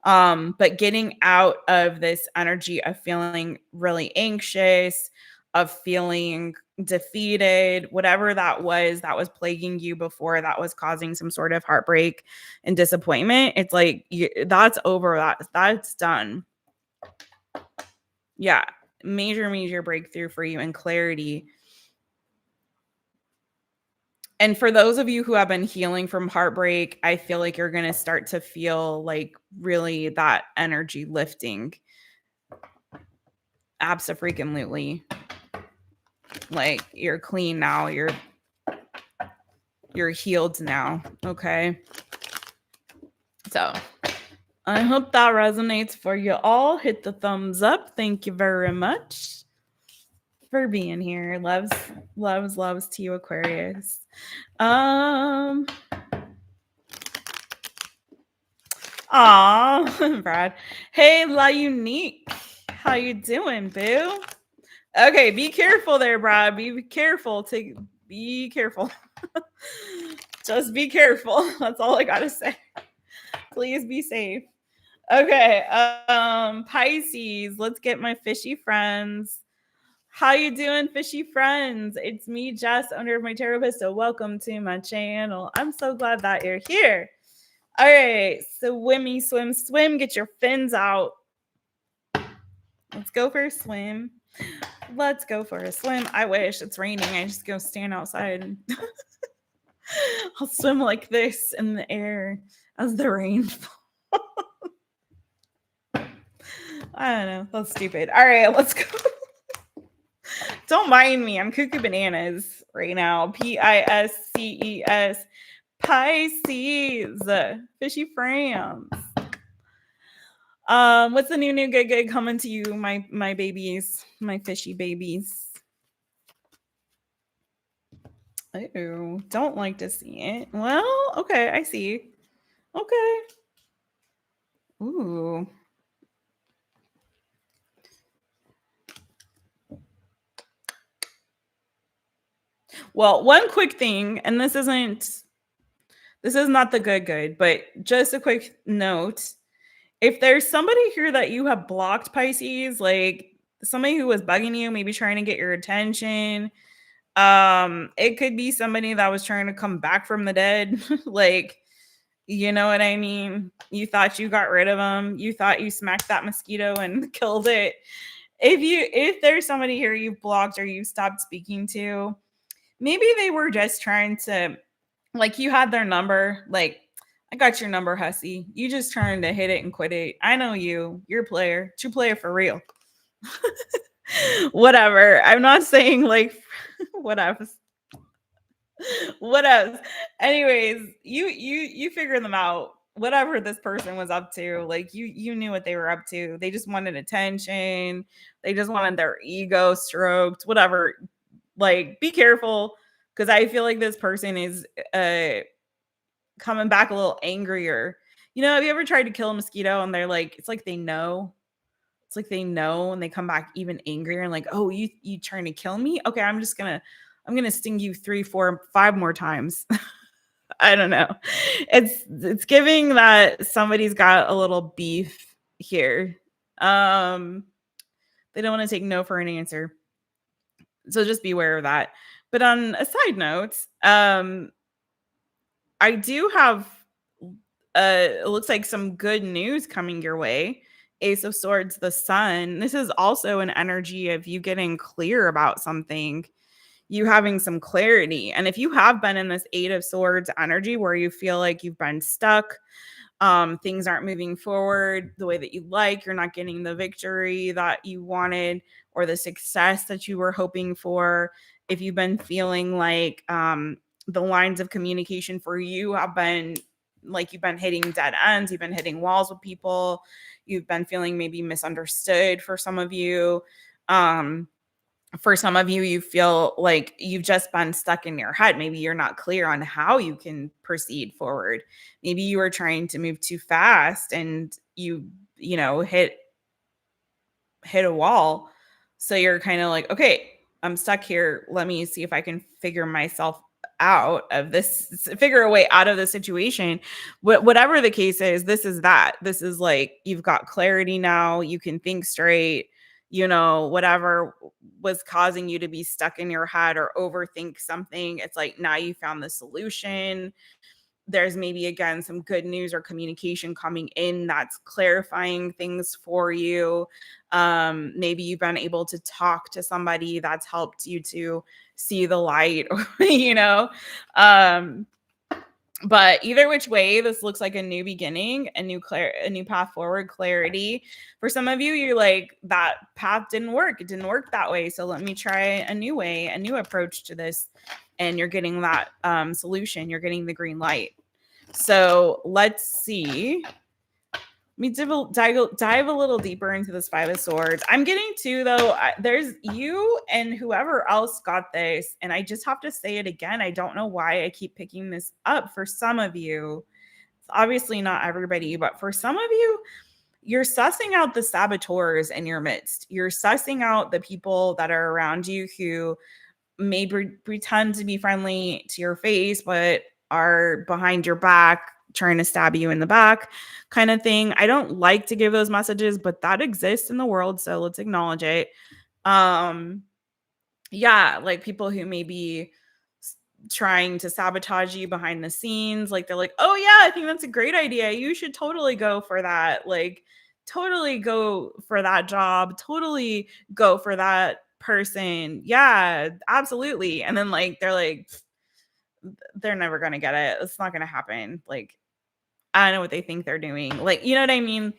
But getting out of this energy of feeling really anxious, of feeling defeated, whatever that was plaguing you before, that was causing some sort of heartbreak and disappointment. It's like that's over. That's done. Yeah, major breakthrough for you and clarity. And for those of you who have been healing from heartbreak, I feel like you're going to start to feel like really that energy lifting. Abso-freaking-lutely. Like you're clean now. You're healed now. Okay. So I hope that resonates for you all. Hit the thumbs up. Thank you very much for being here. Loves to you, Aquarius. Aw, Brad. Hey, La Unique. How you doing, boo? Okay, be careful there, Brad. Be careful. Be careful. Just be careful. That's all I gotta say. Please be safe. Okay, Pisces. Let's get my fishy friends. How you doing, fishy friends? It's me, Jess, owner of My Taropist. So welcome to my channel. I'm so glad that you're here. All right, swimmy, swim, swim. Get your fins out. Let's go for a swim. Let's go for a swim. I wish it's raining. I just go stand outside and I'll swim like this in the air as the rain falls. I don't know. That's stupid. All right, let's go. Don't mind me. I'm cuckoo bananas right now. PISCES. Pisces. Fishy friends. What's the new good coming to you, my babies, my fishy babies? Oh, don't like to see it. Well, okay, I see. Okay. Ooh. Well, one quick thing, and this is not the good, but just a quick note. If there's somebody here that you have blocked, Pisces, like somebody who was bugging you, maybe trying to get your attention, it could be somebody that was trying to come back from the dead. Like, you know what I mean? You thought you got rid of them. You thought you smacked that mosquito and killed it. If there's somebody here you've blocked or you stopped speaking to, maybe they were just trying to, like, you had their number, like, I got your number, hussy. You just trying to hit it and quit it. I know you. You're a player. True player for real. Whatever. I'm not saying like what else. What else? Anyways, you figure them out. Whatever this person was up to, like you knew what they were up to. They just wanted attention. They just wanted their ego stroked. Whatever. Like, be careful, because I feel like this person is coming back a little angrier. You know, have you ever tried to kill a mosquito and they're like, it's like they know. It's like they know and they come back even angrier and like, oh, you trying to kill me? Okay, I'm gonna sting you 3, 4, 5 more times. I don't know. It's giving that somebody's got a little beef here. They don't want to take no for an answer. So just be aware of that. But on a side note, I do have it looks like some good news coming your way. Ace of Swords, the Sun. This is also an energy of you getting clear about something, you having some clarity. And if you have been in this Eight of Swords energy where you feel like you've been stuck, things aren't moving forward the way that you like, you're not getting the victory that you wanted or the success that you were hoping for, if you've been feeling like the lines of communication for you have been like you've been hitting dead ends, you've been hitting walls with people, you've been feeling maybe misunderstood for some of you. For some of you, you feel like you've just been stuck in your head. Maybe you're not clear on how you can proceed forward. Maybe you were trying to move too fast and you know, hit a wall. So you're kind of like, okay, I'm stuck here. Let me see if I can figure myself out of this, figure a way out of the situation. Whatever the case is, this is that. This is like, you've got clarity now. You can think straight. You know, whatever was causing you to be stuck in your head or overthink something, it's like now you found the solution. There's maybe again some good news or communication coming in that's clarifying things for you. Maybe you've been able to talk to somebody that's helped you to see the light, you know. But either which way, this looks like a new beginning, a new path forward, clarity. For some of you, you're like, that path didn't work. It didn't work that way. So let me try a new way, a new approach to this. And you're getting that solution. You're getting the green light. So let's see. Let me dive a little deeper into this Five of Swords. I'm getting to, though, there's you and whoever else got this. And I just have to say it again. I don't know why I keep picking this up. For some of you, it's obviously not everybody, but for some of you, you're sussing out the saboteurs in your midst. You're sussing out the people that are around you who may pretend to be friendly to your face, but are behind your back, trying to stab you in the back kind of thing. I don't like to give those messages, but that exists in the world. So let's acknowledge it. Yeah, like people who maybe trying to sabotage you behind the scenes. Like they're like, oh yeah, I think that's a great idea. You should totally go for that. Like totally go for that job. Totally go for that person. Yeah, absolutely. And then like they're like, they're never gonna get it. It's not gonna happen. Like I don't know what they think they're doing. Like, you know what I mean?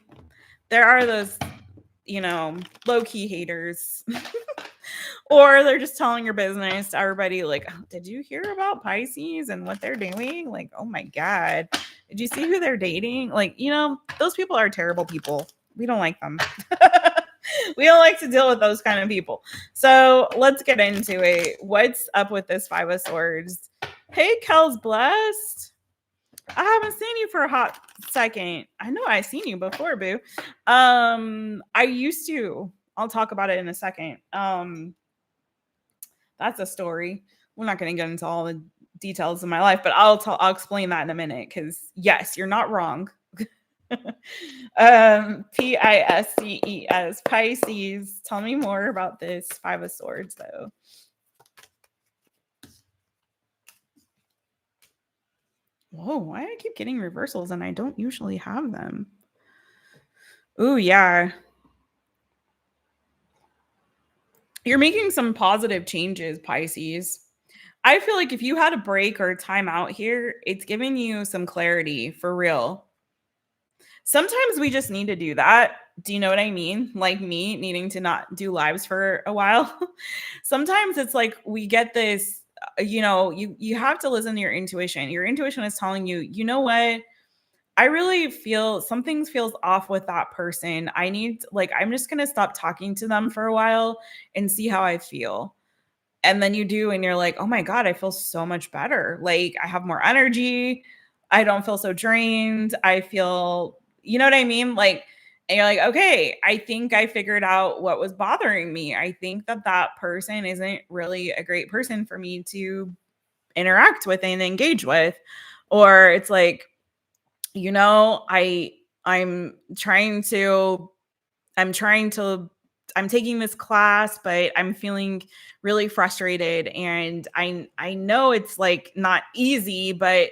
There are those, you know, low-key haters. Or they're just telling your business to everybody, like, oh, did you hear about Pisces and what they're doing? Like, oh my God. Did you see who they're dating? Like, you know, those people are terrible people. We don't like them. We don't like to deal with those kind of people. So let's get into it. What's up with this Five of Swords? Hey, Kel's blessed. I haven't seen you for a hot second. I know I've seen you before, boo. I used to. I'll talk about it in a second. That's a story. We're not going to get into all the details of my life, but I'll explain that in a minute. Because yes, you're not wrong. Pisces, Pisces. Tell me more about this Five of Swords, though. Whoa, why do I keep getting reversals and I don't usually have them? Ooh, yeah. You're making some positive changes, Pisces. I feel like if you had a break or a time out here, it's giving you some clarity for real. Sometimes we just need to do that. Do you know what I mean? Like me needing to not do lives for a while. Sometimes it's like we get this, you know, you have to listen to your intuition. Your intuition is telling you, you know what? I really feel something feels off with that person. I'm just going to stop talking to them for a while and see how I feel. And then you do, and you're like, oh my God, I feel so much better. Like I have more energy. I don't feel so drained. I feel, you know what I mean? Like, and you're like, okay, I think I figured out what was bothering me. I think that person isn't really a great person for me to interact with and engage with. Or it's like, you know, I'm taking this class, but I'm feeling really frustrated, and I know it's like not easy, but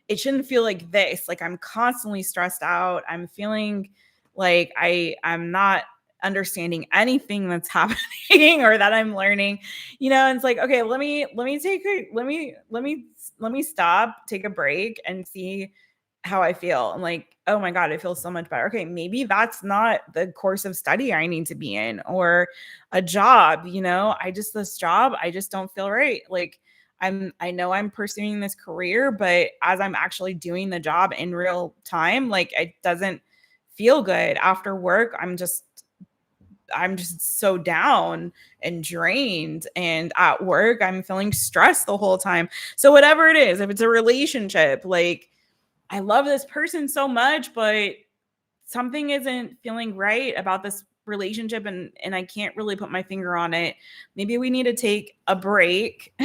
it shouldn't feel like this. Like I'm constantly stressed out. I'm feeling like I'm not understanding anything that's happening or that I'm learning. You know, and it's like, okay, let me stop, take a break and see how I feel. I'm like, oh my God, I feel so much better. Okay, maybe that's not the course of study I need to be in, or a job, you know, this job, I just don't feel right. Like I know I'm pursuing this career, but as I'm actually doing the job in real time, like it doesn't feel good. After work, I'm just so down and drained, and at work I'm feeling stressed the whole time. So whatever it is, if it's a relationship, like I love this person so much, but something isn't feeling right about this relationship, and I can't really put my finger on it. Maybe we need to take a break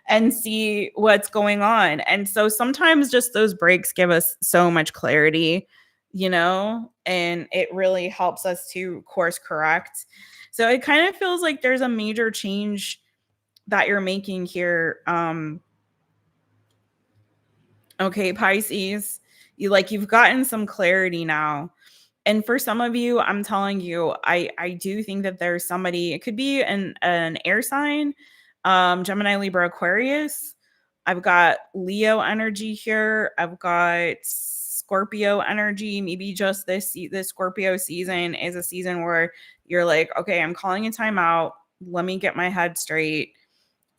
and see what's going on. And so sometimes just those breaks give us so much clarity, you know, and it really helps us to course correct. So it kind of feels like there's a major change that you're making here. Okay, Pisces, you've gotten some clarity now. And for some of you, I'm telling you, I do think that there's somebody, it could be an air sign, Gemini, Libra, Aquarius. I've got Leo energy here. I've got Scorpio energy. Maybe just this Scorpio season is a season where you're like, okay, I'm calling a timeout. Let me get my head straight.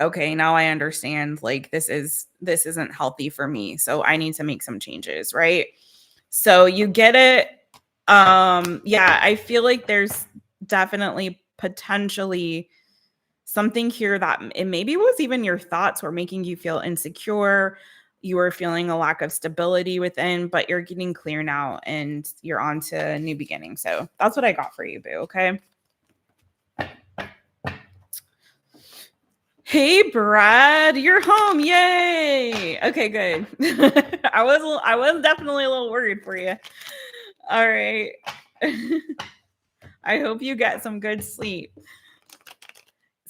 Okay, now I understand, like this isn't healthy for me. So I need to make some changes, right? So you get it. Yeah, I feel like there's definitely potentially something here that it maybe was even your thoughts were making you feel insecure. You were feeling a lack of stability within, but you're getting clear now and you're on to a new beginning. So that's what I got for you, boo. Okay. Hey, Brad, you're home. Yay. Okay, good. I was definitely a little worried for you. All right. I hope you get some good sleep.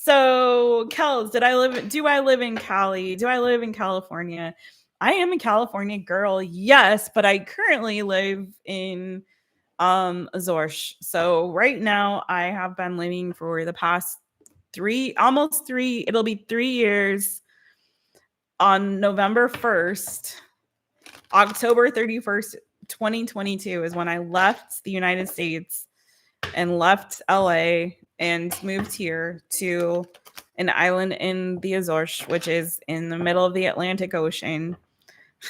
So, Kels, do I live in Cali? Do I live in California? I am a California girl, yes, but I currently live in Azores. So right now I have been living for the past almost 3, it'll be 3 years on November 1st. October 31st, 2022 is when I left the United States and left LA and moved here to an island in the Azores, which is in the middle of the Atlantic Ocean.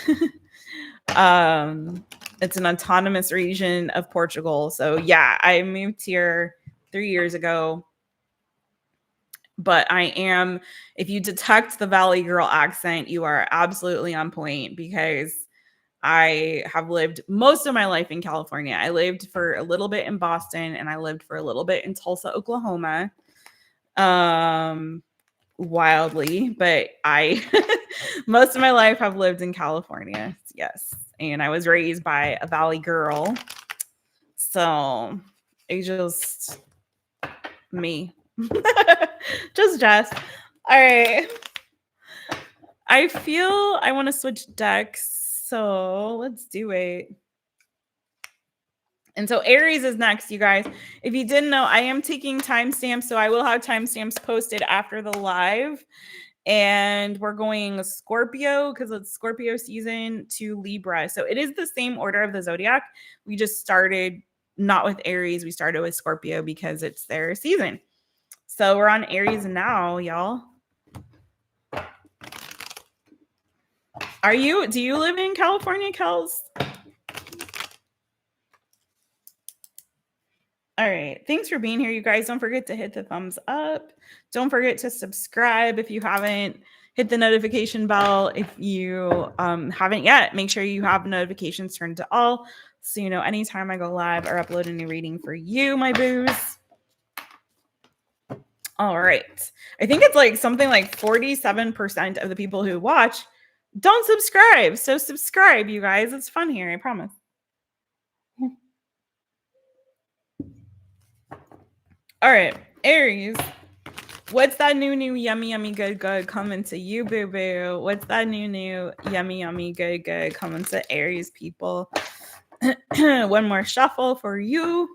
It's an autonomous region of Portugal. So yeah, I moved here 3 years ago. But I am, if you detect the Valley Girl accent, you are absolutely on point because I have lived most of my life in California. I lived for a little bit in Boston and I lived for a little bit in Tulsa, Oklahoma. Wildly, but I most of my life have lived in California. Yes. And I was raised by a Valley girl. So it's just me. Just Jess. All right. I feel I want to switch decks. So let's do it. And so Aries is next, you guys. If you didn't know, I am taking timestamps. So I will have timestamps posted after the live. And we're going Scorpio because it's Scorpio season to Libra. So it is the same order of the zodiac. We just started not with Aries. We started with Scorpio because it's their season. So we're on Aries now, y'all. Do you live in California, Kels? All right. Thanks for being here, you guys. Don't forget to hit the thumbs up. Don't forget to subscribe if you haven't. Hit the notification bell if you haven't yet. Make sure you have notifications turned to all so you know anytime I go live or upload a new reading for you, my boos. All right. I think it's like something like 47% of the people who watch don't subscribe. So subscribe, you guys. It's fun here, I promise. All right, Aries. What's that new yummy good coming to you, boo boo? What's that new yummy good coming to Aries people? One more shuffle for you.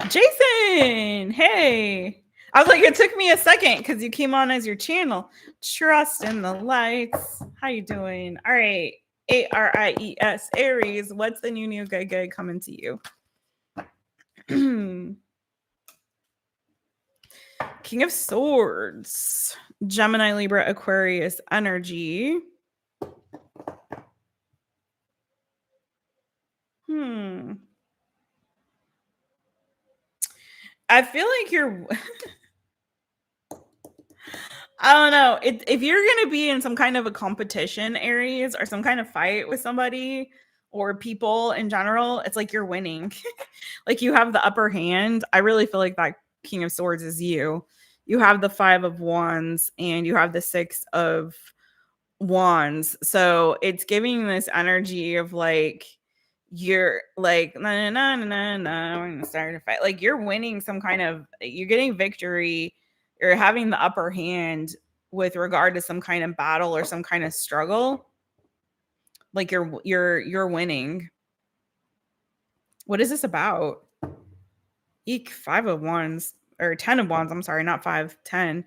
Jason, hey. I was like, it took me a second because you came on as your channel. Trust in the lights. How you doing? All right. ARIES, Aries. What's the new good coming to you? King of Swords. Gemini, Libra, Aquarius energy. I feel like you're I don't know. If you're going to be in some kind of a competition, Aries, or some kind of fight with somebody or people in general, it's like you're winning. Like you have the upper hand. I really feel like that King of Swords is you. You have the 5 of Wands and you have the 6 of Wands. So it's giving this energy of like, you're like, we're gonna start a fight. Like you're winning you're getting victory. You're having the upper hand with regard to some kind of battle or some kind of struggle. Like you're winning. What is this about? Eek, 5 of Wands or 10 of Wands. I'm sorry, not 5, 10.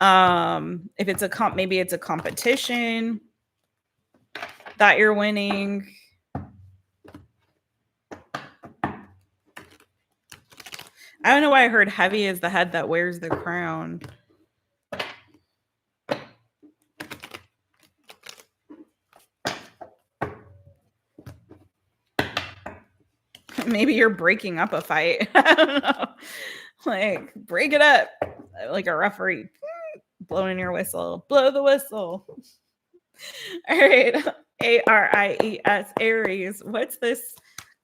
If it's maybe it's a competition that you're winning. I don't know why I heard heavy is the head that wears the crown. Maybe you're breaking up a fight. I don't know. Like, break it up. Like a referee blowing your whistle. Blow the whistle. All right. ARIES, Aries. What's this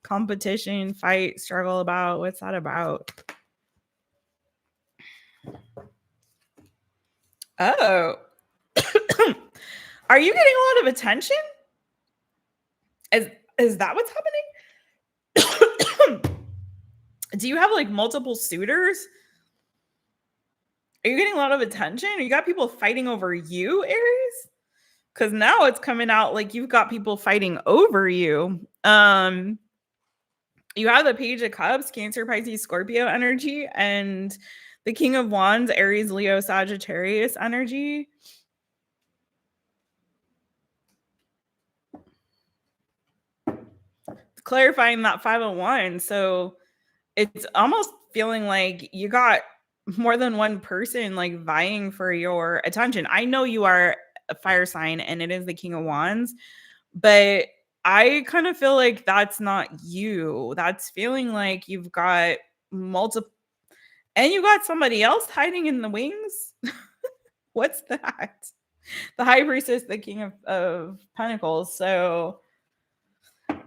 competition, fight, struggle about? What's that about? Oh. Are you getting a lot of attention? Is that what's happening? Do you have like multiple suitors? Are you getting a lot of attention? You got people fighting over you, Aries? Because now it's coming out like you've got people fighting over you. You have the Page of Cups, Cancer, Pisces, Scorpio energy, and the King of Wands, Aries, Leo, Sagittarius energy. Clarifying that 501. So it's almost feeling like you got more than one person like vying for your attention. I know you are a fire sign and it is the King of Wands, but I kind of feel like that's not you. That's feeling like you've got multiple, and you got somebody else hiding in the wings. What's that? The High Priestess, the King of Pentacles. So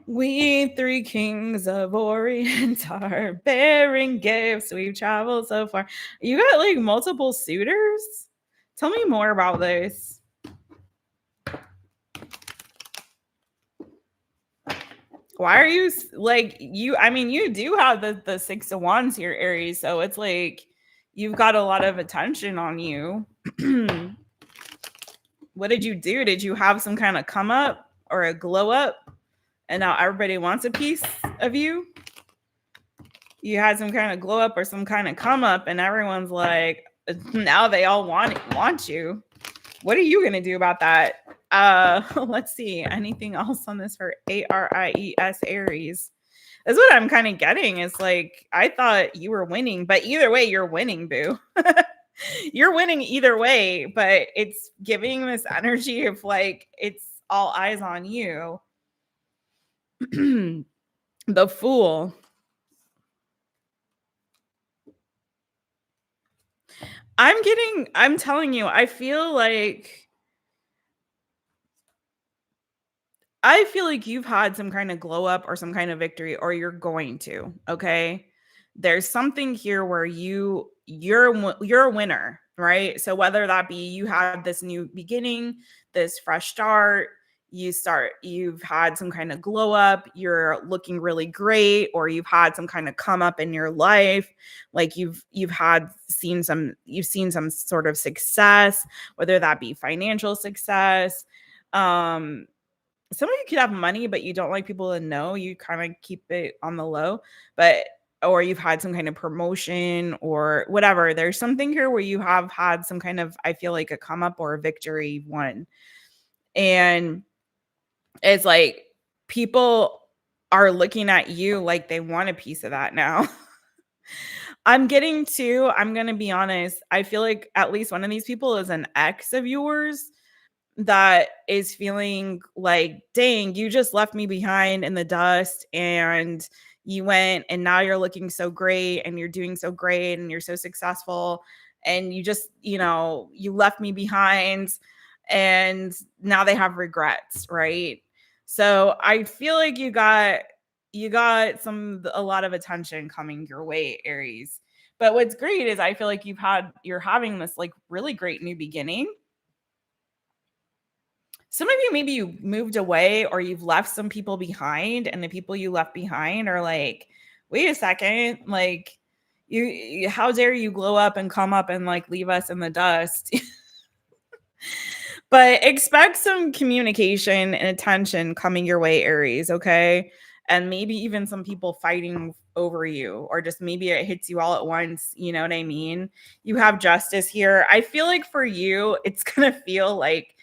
we three kings of Orient are bearing gifts. We've traveled so far. You got like multiple suitors? Tell me more about this. Why are you like you? I mean, you do have the 6 of Wands here, Aries. So it's like you've got a lot of attention on you. What did you do? Did you have some kind of come up or a glow up? And now everybody wants a piece of you? You had some kind of glow up or some kind of come up, and everyone's like, now they all want you. What are you gonna do about that? Let's see. Anything else on this for ARIES Aries? That's what I'm kind of getting. Is like I thought you were winning, but either way, you're winning, boo. You're winning either way, but it's giving this energy of like it's all eyes on you. The Fool. I'm telling you, I feel like you've had some kind of glow up or some kind of victory, or you're going to. Okay. There's something here where you're a winner, right? So whether that be you have this new beginning, this fresh start, you've had some kind of glow up, you're looking really great, or you've had some kind of come up in your life, like you've seen some sort of success, whether that be financial success. Some of you could have money, but you don't like people to know. You kind of keep it on the low, but or you've had some kind of promotion or whatever. There's something here where you have had some kind of, I feel like, a come up or a victory won. And it's like people are looking at you like they want a piece of that now. I'm going to be honest. I feel like at least one of these people is an ex of yours that is feeling like, dang, you just left me behind in the dust and you went and now you're looking so great and you're doing so great and you're so successful and you just, you left me behind and now they have regrets, right? So I feel like you got a lot of attention coming your way, Aries. But what's great is I feel like you're having this like really great new beginning. Some of you, maybe you moved away or you've left some people behind, and the people you left behind are like, wait a second, like how dare you glow up and come up and like leave us in the dust. But expect some communication and attention coming your way, Aries, okay? And maybe even some people fighting over you, or just maybe it hits you all at once. You know what I mean? You have Justice here. I feel like for you, it's going to feel like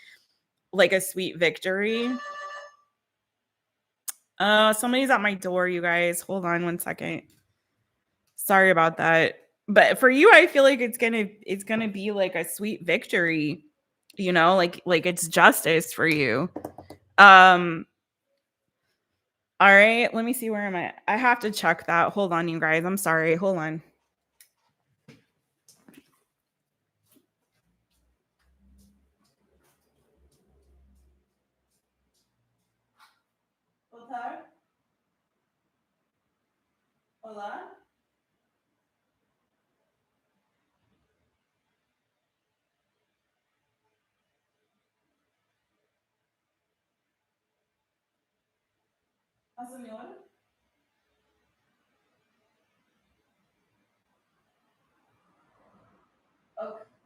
a sweet victory. Somebody's at my door, you guys. Hold on one second. Sorry about that. But for you, I feel like it's gonna be like a sweet victory, like it's justice for you. All right, let me see, where am I? I have to check that. Hold on, you guys. I'm sorry. Hold on. Hola. Okay.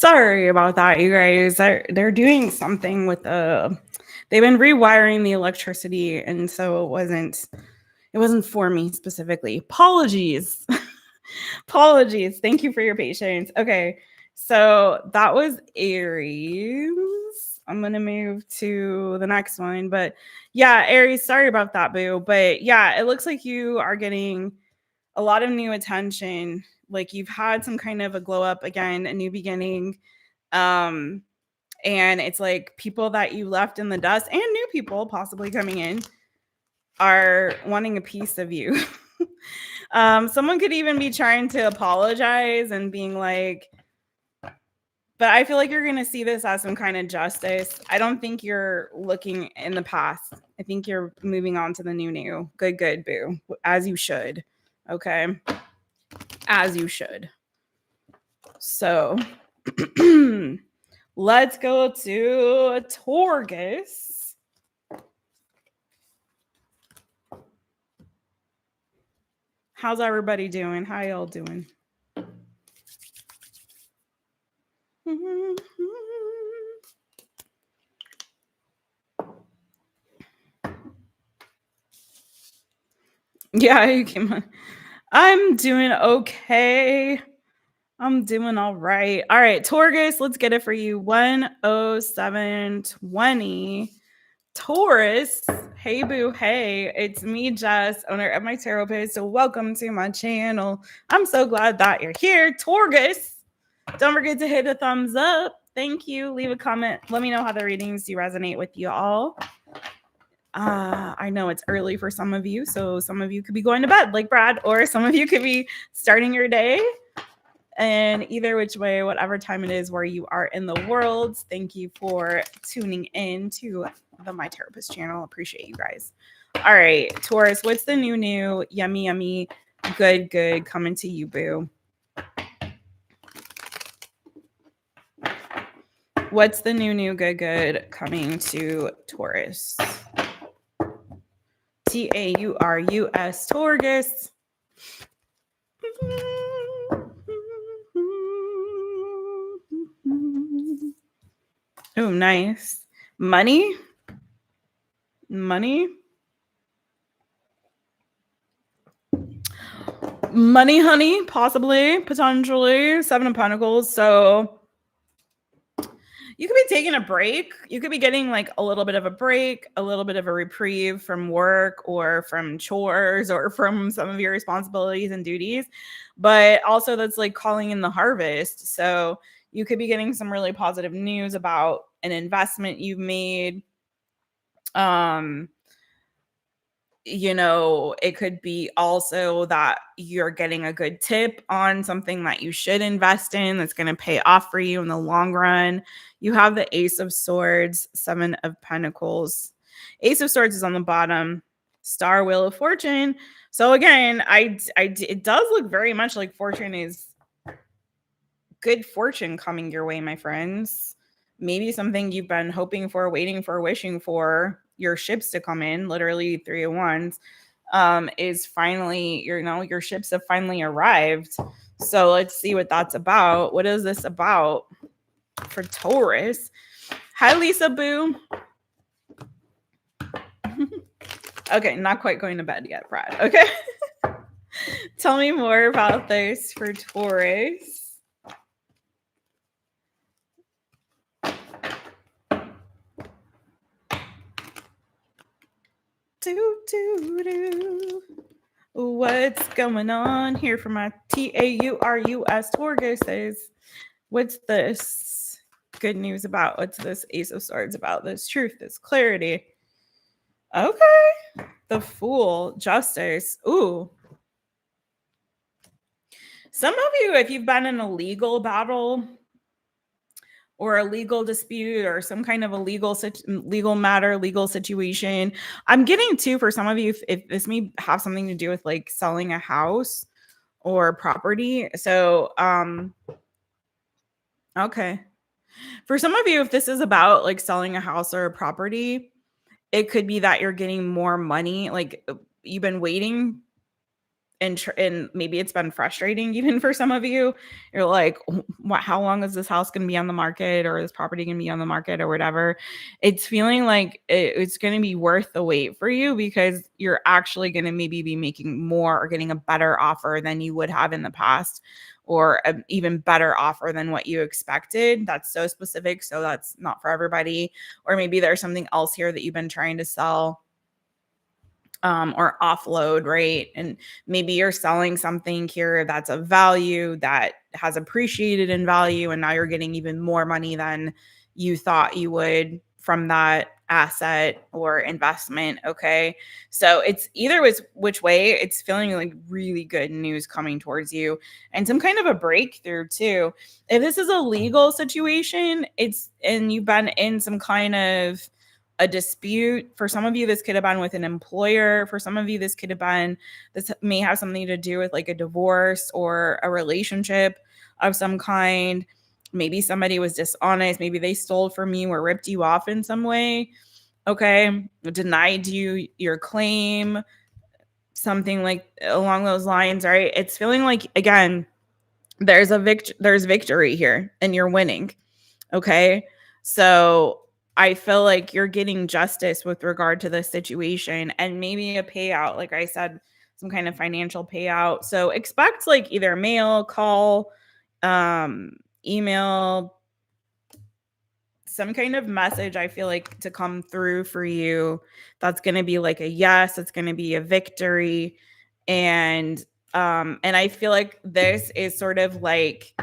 Sorry about that, you guys. They're doing something with they've been rewiring the electricity, and so it wasn't for me specifically. Apologies. Apologies. Thank you for your patience. Okay. So that was Aries. I'm going to move to the next one. But yeah, Aries, sorry about that, boo. But yeah, it looks like you are getting a lot of new attention. Like you've had some kind of a glow up again, a new beginning. Um, and it's like people that you left in the dust and new people possibly coming in are wanting a piece of you. Someone could even be trying to apologize and being like, but I feel like you're going to see this as some kind of justice. I don't think you're looking in the past. I think you're moving on to the new. Good, boo. As you should. Okay. As you should. So let's go to Taurus. How's everybody doing? How y'all doing? Yeah, you came on. I'm doing okay. I'm doing all right. All right, Taurus, let's get it for you. 10720. Taurus, hey boo, hey, it's me, Jess, owner of My Taropist. So welcome to my channel. I'm so glad that you're here. Taurus, don't forget to hit a thumbs up. Thank you. Leave a comment. Let me know how the readings do resonate with you all. I know it's early for some of you, so some of you could be going to bed like Brad, or some of you could be starting your day. And either which way, whatever time it is where you are in the world, thank you for tuning in to the My Taropist channel. Appreciate you guys. All right, Taurus, what's the new, yummy, good coming to you, boo? What's the new, good coming to Taurus? TAURUS, Taurus. Oh, nice. Money, honey, possibly, potentially. 7 of Pentacles. So you could be taking a break. You could be getting like a little bit of a break, a little bit of a reprieve from work or from chores or from some of your responsibilities and duties. But also that's like calling in the harvest. So you could be getting some really positive news about an investment you've made. It could be also that you're getting a good tip on something that you should invest in that's going to pay off for you in the long run. You have the Ace of Swords, 7 of Pentacles. Ace of Swords is on the bottom. Star, Wheel of Fortune. So again, it does look very much like fortune is good fortune coming your way, my friends. Maybe something you've been hoping for, waiting for, wishing for your ships to come in, literally 3 of Wands, is finally, your ships have finally arrived. So let's see what that's about. What is this about for Taurus? Hi, Lisa Boo. Okay, not quite going to bed yet, Brad. Okay. Tell me more about this for Taurus. What's going on here for my TAURUS Tauruses? What's this good news about? What's this Ace of Swords about? This truth, this clarity. Okay. The Fool, Justice. Ooh. Some of you, if you've been in a legal battle or a legal dispute or some kind of a legal matter, legal situation, I'm getting too, for some of you, if this may have something to do with like selling a house or property. So, okay. For some of you, if this is about like selling a house or a property, it could be that you're getting more money. Like you've been waiting and maybe it's been frustrating even for some of you. You're like, how long is this house going to be on the market, or this property going to be on the market, or whatever? It's feeling like it's going to be worth the wait for you, because you're actually going to maybe be making more or getting a better offer than you would have in the past, or an even better offer than what you expected. That's so specific, so that's not for everybody. Or maybe there's something else here that you've been trying to sell or offload, right? And maybe you're selling something here that's of value, that has appreciated in value, and now you're getting even more money than you thought you would from that asset or investment. Okay. So it's either which way, it's feeling like really good news coming towards you, and some kind of a breakthrough too. If this is a legal situation, and you've been in some kind of a dispute. For some of you, this could have been with an employer. For some of you, this may have something to do with like a divorce or a relationship of some kind. Maybe somebody was dishonest. Maybe they stole from you or ripped you off in some way. Okay. Denied you your claim, something like along those lines, right? It's feeling like, again, there's victory here, and you're winning. Okay. So I feel like you're getting justice with regard to this situation, and maybe a payout. Like I said, some kind of financial payout. So expect like either mail, call, email, some kind of message, I feel like, to come through for you. That's going to be like a yes. It's going to be a victory. And I feel like this is sort of like,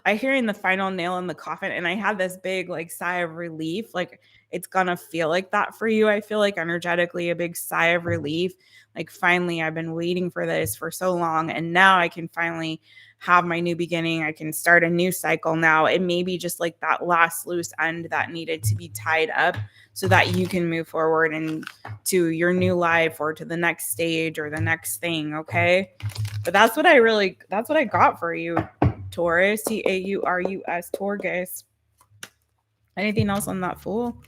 I hearing the final nail in the coffin, and I had this big like sigh of relief. Like it's gonna feel like that for you. I feel like energetically a big sigh of relief. Like finally, I've been waiting for this for so long, and now I can finally have my new beginning. I can start a new cycle now. It may be just like that last loose end that needed to be tied up so that you can move forward and to your new life, or to the next stage, or the next thing. Okay. But that's what I got for you, Taurus. TAURUS, Taurus. Anything else on that fool?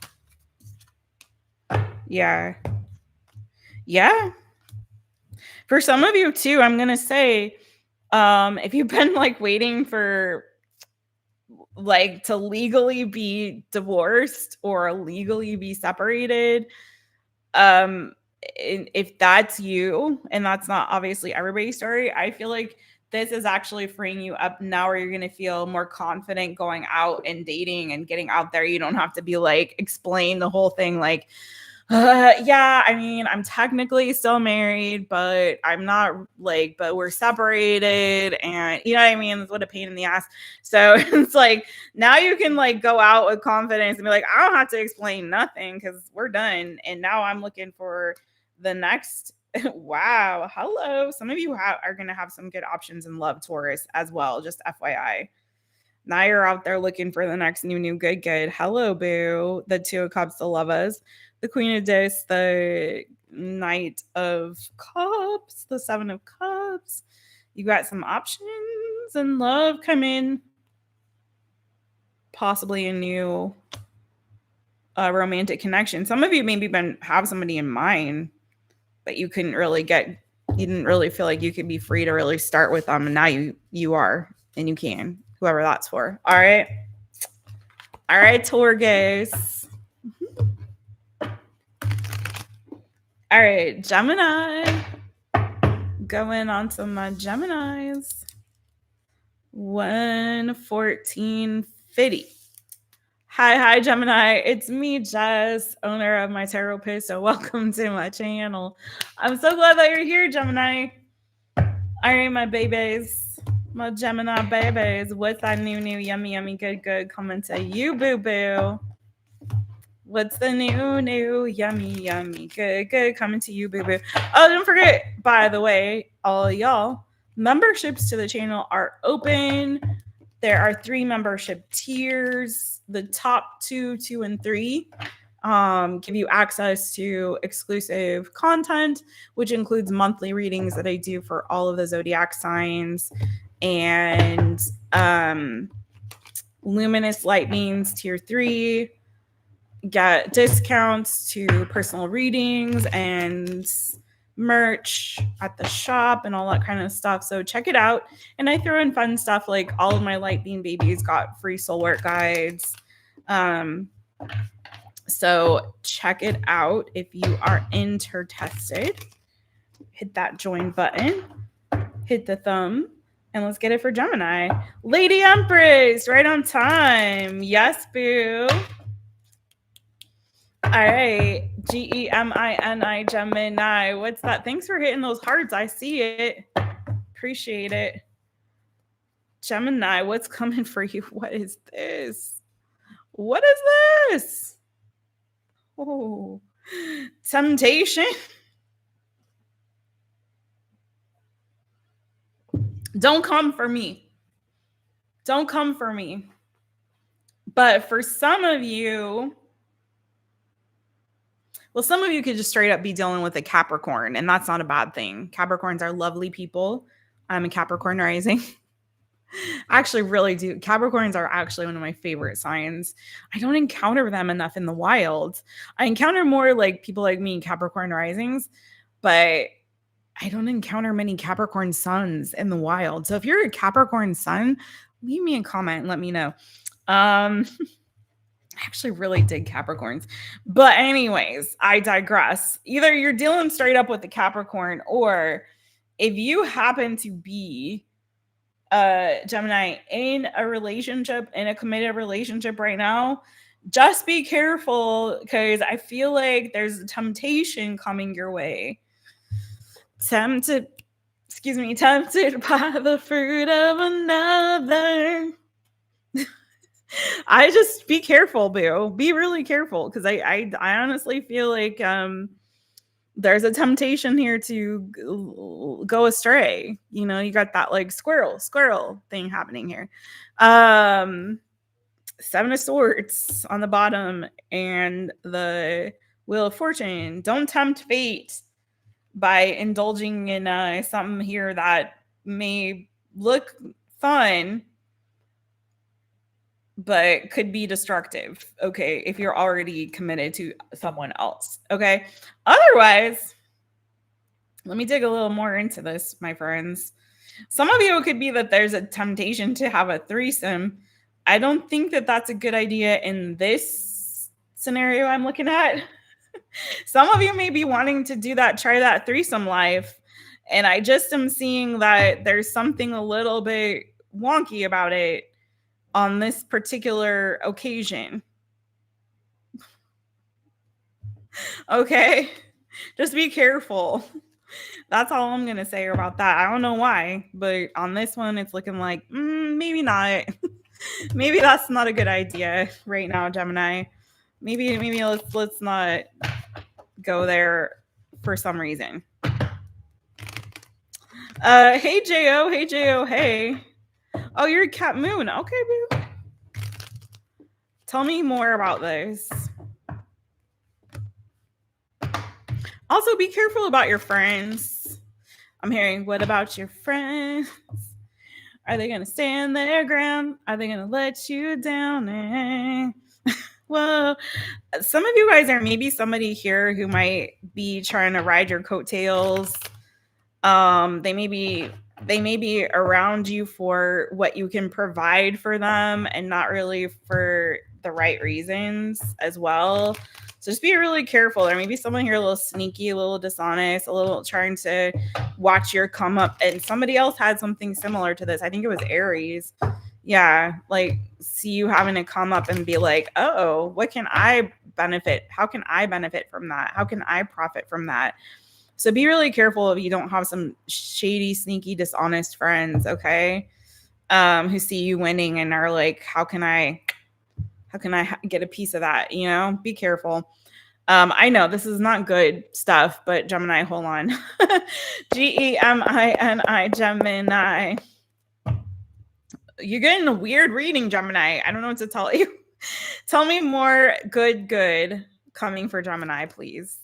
Yeah. Yeah. For some of you too, I'm gonna say, if you've been like waiting for like to legally be divorced or legally be separated, if that's you, and that's not obviously everybody's story, I feel like this is actually freeing you up now, where you're going to feel more confident going out and dating and getting out there. You don't have to be like explain the whole thing like, yeah, I mean, I'm technically still married, but I'm not like, but we're separated, and you know what I mean? What a pain in the ass. So it's like, now you can like go out with confidence and be like, I don't have to explain nothing because we're done. And now I'm looking for the next. Wow. Hello. Some of you are going to have some good options in love, Taurus, as well. Just FYI. Now you're out there looking for the next new good. Hello, boo. The Two of Cups, the lovers, the Queen of Discs, the Knight of Cups, the Seven of Cups. You got some options in love coming. Possibly a new romantic connection. Some of you maybe have somebody in mind, but you didn't really feel like you could be free to really start with them. And now you are, and you can, whoever that's for. All right. Taurus. All right, Gemini. Going on to my Geminis. 11450. Hi, Gemini. It's me, Jess, owner of My Taropist. So welcome to my channel. I'm so glad that you're here, Gemini. All right, my babies, my Gemini babies. What's that new, yummy, good coming to you, boo-boo? What's the new, yummy, good coming to you, boo-boo? Oh, don't forget, by the way, all y'all, memberships to the channel are open. There are 3 membership tiers. The top 2, 2, and 3 give you access to exclusive content, which includes monthly readings that I do for all of the zodiac signs, and luminous lightnings tier 3 get discounts to personal readings and merch at the shop and all that kind of stuff. So check it out. And I throw in fun stuff like all of my light beam babies got free soul work guides. So check it out if you are interested. Hit that join button, hit the thumb, and let's get it for Gemini. Lady Empress, right on time. Yes, boo. All right. GEMINI, Gemini. What's that? Thanks for hitting those hearts. I see it. Appreciate it. Gemini, what's coming for you? What is this? What is this? Oh, temptation. Don't come for me. Don't come for me. But for some of you, well, some of you could just straight up be dealing with a Capricorn, and that's not a bad thing. Capricorns are lovely people. I'm a Capricorn rising. I actually really do. Capricorns are actually one of my favorite signs. I don't encounter them enough in the wild. I encounter more like people like me, Capricorn risings, but I don't encounter many Capricorn suns in the wild. So if you're a Capricorn sun, leave me a comment and let me know. I actually really dig Capricorns. But anyways, I digress. Either you're dealing straight up with the Capricorn, or if you happen to be Gemini in a relationship, in a committed relationship right now, just be careful, because I feel like there's a temptation coming your way. Tempted by the fruit of another. I just be careful, boo. Be really careful, because I honestly feel like there's a temptation here to go astray. You know, you got that like squirrel thing happening here. 7 of Swords on the bottom and the Wheel of Fortune. Don't tempt fate by indulging in something here that may look fun, but could be destructive, okay, if you're already committed to someone else, okay? Otherwise, let me dig a little more into this, my friends. Some of you, it could be that there's a temptation to have a threesome. I don't think that that's a good idea in this scenario I'm looking at. Some of you may be wanting to do that, try that threesome life, and I just am seeing that there's something a little bit wonky about it on this particular occasion. Okay, just be careful. That's all I'm gonna say about that. I don't know why, but on this one, it's looking like maybe not. Maybe that's not a good idea right now, Gemini. Maybe let's not go there for some reason. Hey Jo, hey. Oh, you're a Cat Moon. Okay, boo. Tell me more about this. Also, be careful about your friends. I'm hearing, what about your friends? Are they going to stand their ground? Are they going to let you down? Well, some of you guys are maybe somebody here who might be trying to ride your coattails. They may be around you for what you can provide for them and not really for the right reasons as well. So just be really careful. There may be someone here a little sneaky, a little dishonest, a little trying to watch your come up. And somebody else had something similar to this. I think it was Aries. Yeah, like see you having to come up and be like, oh, what can I benefit? How can I benefit from that? How can I profit from that? So be really careful if you don't have some shady, sneaky, dishonest friends, okay? Who see you winning and are like, how can I get a piece of that? You know, be careful. I know this is not good stuff, but Gemini, hold on. GEMINI, Gemini. You're getting a weird reading, Gemini. I don't know what to tell you. Tell me more good coming for Gemini, please.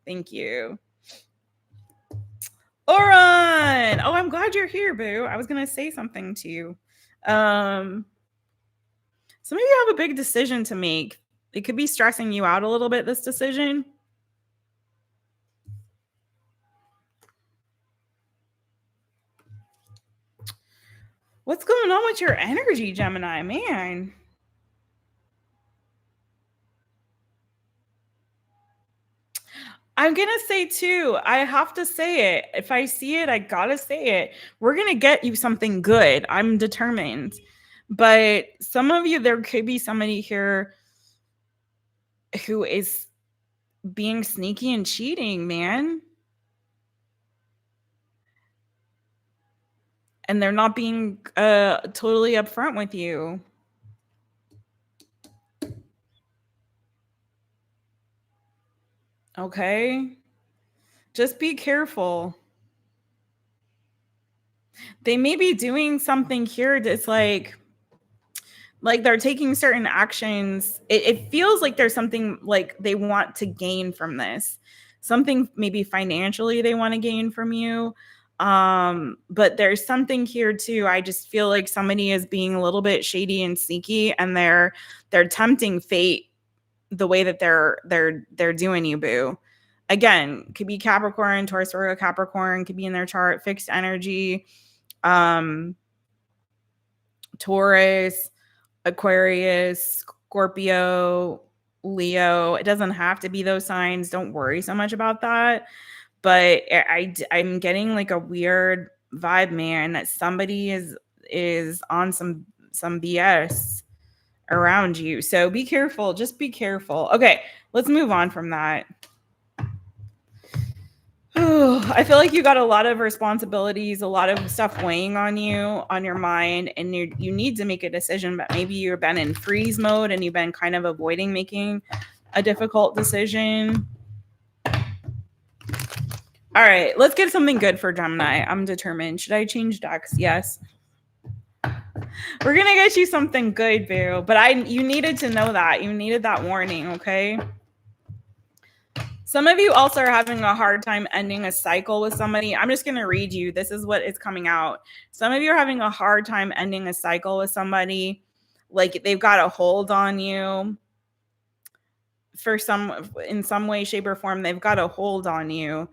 Thank you. Oran! Oh, I'm glad you're here, boo. I was going to say something to you. Some of you have a big decision to make. It could be stressing you out a little bit, this decision. What's going on with your energy, Gemini? Man. I'm going to say too, I have to say it. If I see it, I got to say it. We're going to get you something good. I'm determined. But some of you, there could be somebody here who is being sneaky and cheating, man. And they're not being totally upfront with you. Okay? Just be careful. They may be doing something here that's like they're taking certain actions. It feels like there's something like they want to gain from this. Something maybe financially they want to gain from you. But there's something here too. I just feel like somebody is being a little bit shady and sneaky, and they're tempting fate the way that they're doing you, boo. Again, could be Capricorn, Taurus, Virgo, Capricorn, could be in their chart, fixed energy, Taurus, Aquarius, Scorpio, Leo. It doesn't have to be those signs. Don't worry so much about that. But I'm getting like a weird vibe, man, that somebody is on some BS around you. So be careful. Just be careful. Okay, let's move on from that. I feel like you got a lot of responsibilities, a lot of stuff weighing on you, on your mind, and you need to make a decision, but maybe you've been in freeze mode and you've been kind of avoiding making a difficult decision. All right, let's get something good for Gemini. I'm determined. Should I change decks? Yes. We're going to get you something good, boo. But you needed to know that. You needed that warning, okay? Some of you also are having a hard time ending a cycle with somebody. I'm just going to read you. This is what is coming out. Some of you are having a hard time ending a cycle with somebody. Like they've got a hold on you in some way, shape, or form. They've got a hold on you,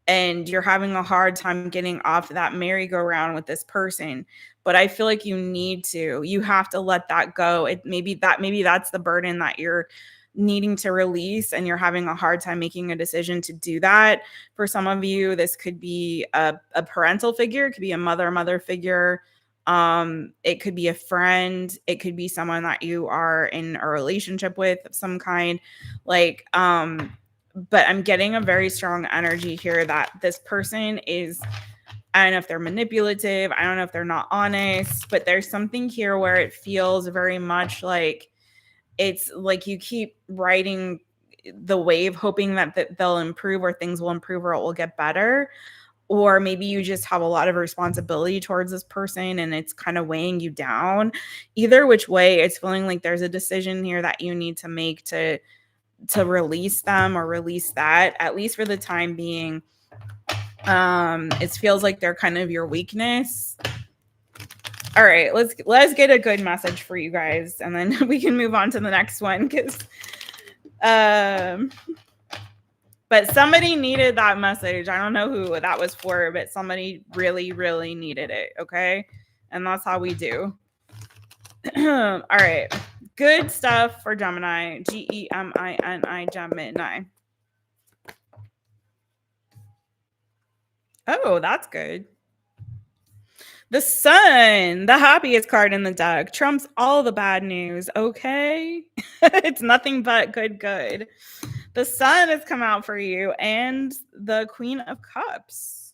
and you're having a hard time getting off that merry-go-round with this person. But I feel like you have to let that go. Maybe that's the burden that you're needing to release, and you're having a hard time making a decision to do that. For some of you, this could be a parental figure. It could be a mother figure. It could be a friend. It could be someone that you are in a relationship with of some kind. But I'm getting a very strong energy here that this person is, I don't know if they're manipulative. I don't know if they're not honest, but there's something here where it feels very much like it's like you keep riding the wave, hoping that they'll improve, or things will improve, or it will get better. Or maybe you just have a lot of responsibility towards this person and it's kind of weighing you down. Either which way, it's feeling like there's a decision here that you need to make to release them or release that, at least for the time being. It feels like they're kind of your weakness. All right, let's get a good message for you guys, and then we can move on to the next one, because but somebody needed that message. I don't know who that was for, but somebody really, really needed it, okay? And that's how we do. All right, good stuff for Gemini. Gemini, Gemini. Oh, that's good. The sun, the happiest card in the deck, trumps all the bad news, okay? It's nothing but good. The sun has come out for you, and the Queen of Cups.